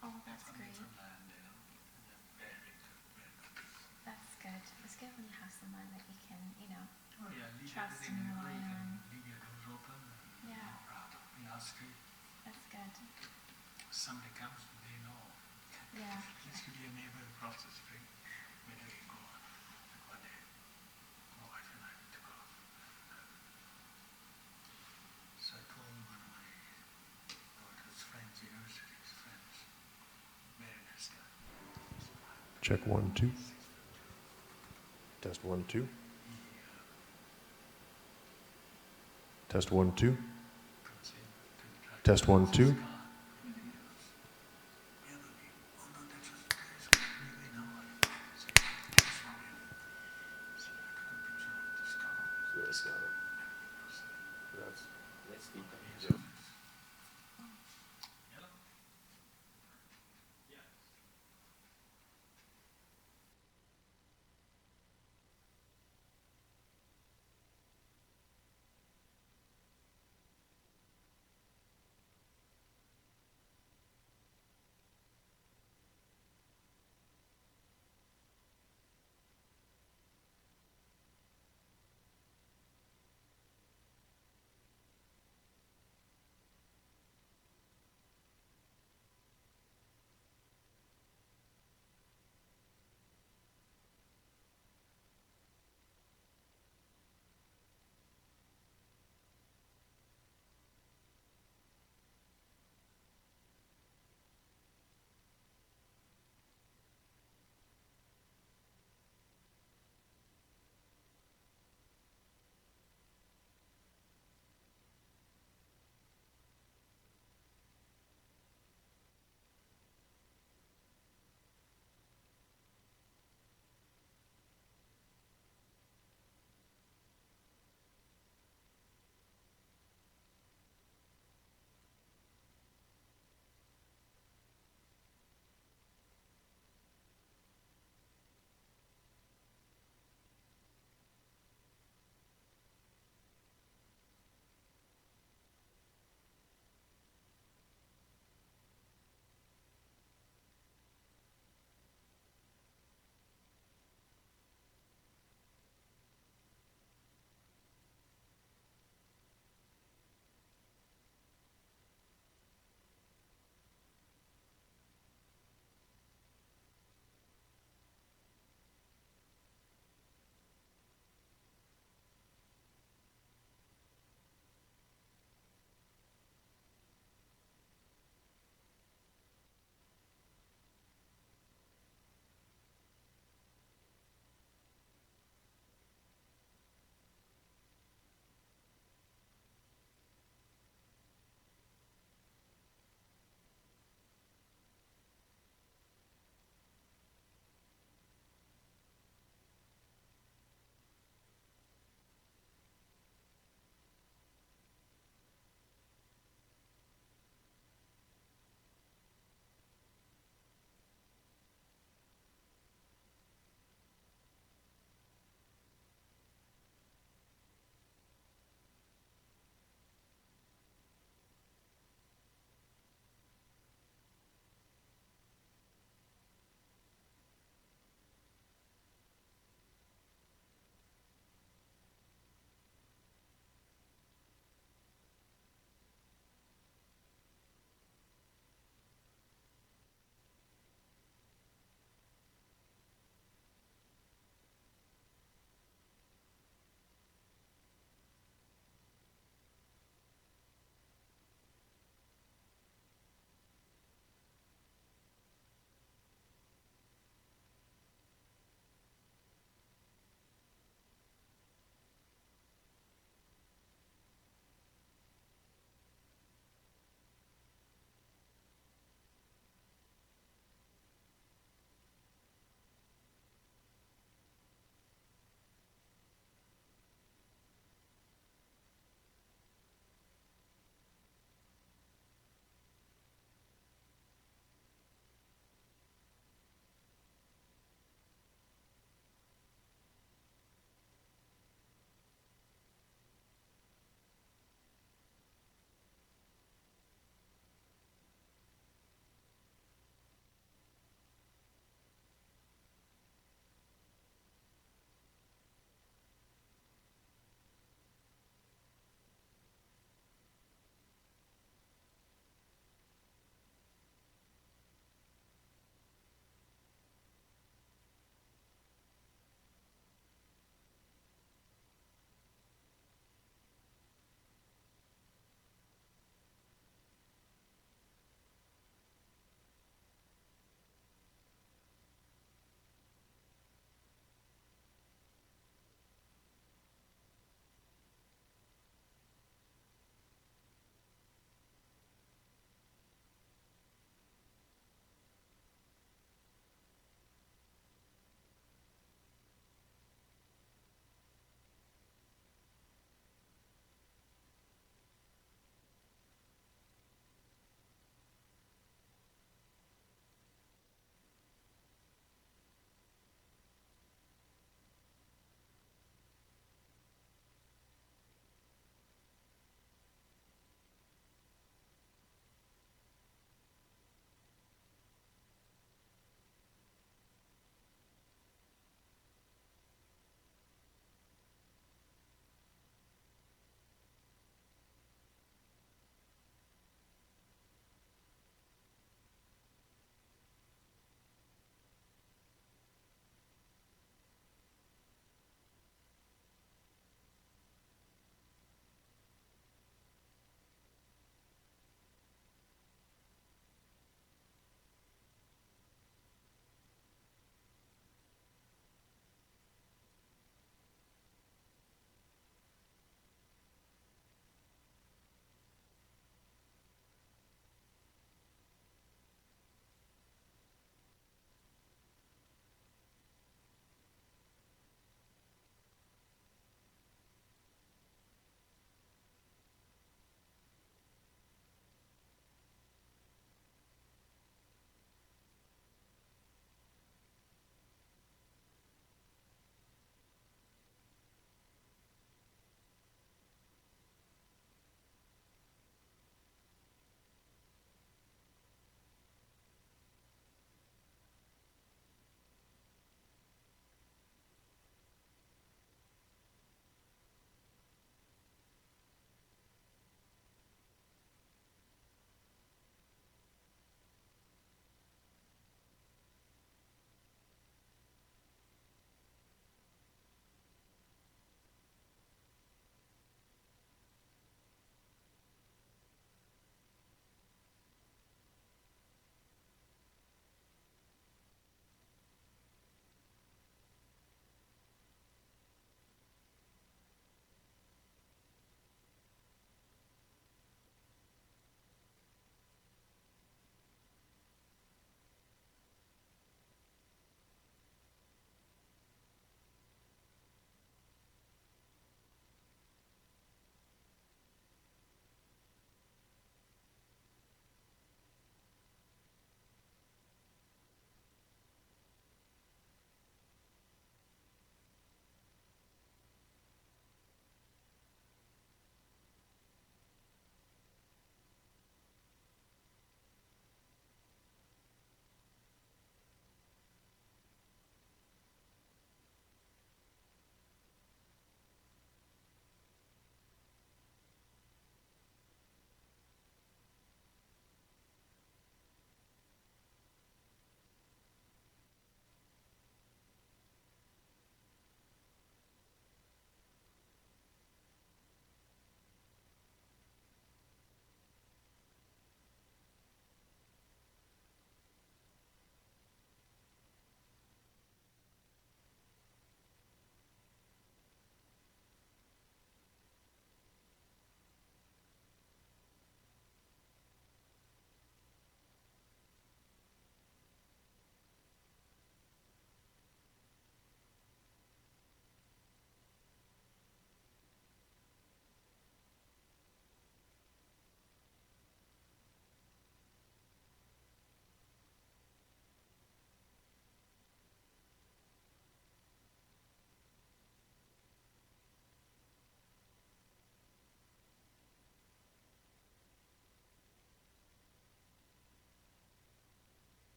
B: Oh, that's great. That's good. It's good when you have someone that you can, trust and rely on. Yeah. That's good.
I: Somebody comes, they know.
B: Yeah.
I: Used to be a neighbor across the street. Where do you go? One day, my wife and I took off. So I told one of my daughter's friends, university's friends, very nice guy.
P: Check 1, 2. Test 1, 2. Test 1, 2. Test 1, 2. That's not it. That's.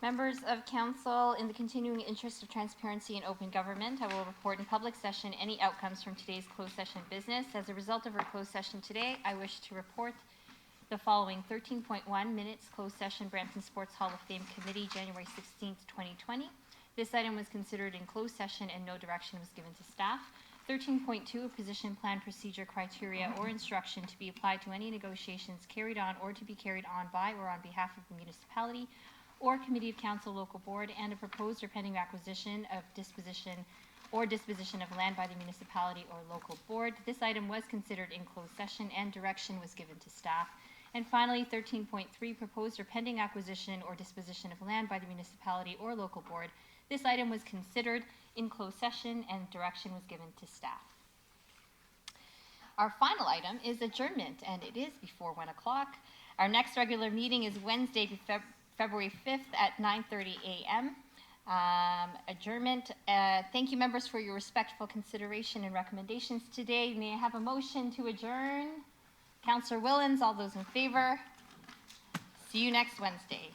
B: Members of council, in the continuing interest of transparency and open government, I will report in public session any outcomes from today's closed session business. As a result of our closed session today, I wish to report the following: 13.1 minutes closed session, Brampton Sports Hall of Fame Committee, January 16th, 2020. This item was considered in closed session and no direction was given to staff. 13.2, position plan procedure criteria or instruction to be applied to any negotiations carried on or to be carried on by or on behalf of the municipality or committee of council, local board, and a proposed or pending acquisition of disposition of land by the municipality or local board. This item was considered in closed session and direction was given to staff. And finally, 13.3, proposed or pending acquisition or disposition of land by the municipality or local board. This item was considered in closed session and direction was given to staff. Our final item is adjournment, and it is before 1 o'clock. Our next regular meeting is Wednesday, February 5th at 9:30 a.m. Adjournment. Thank you, members, for your respectful consideration and recommendations today. May I have a motion to adjourn? Councillor Willens, all those in favor? See you next Wednesday.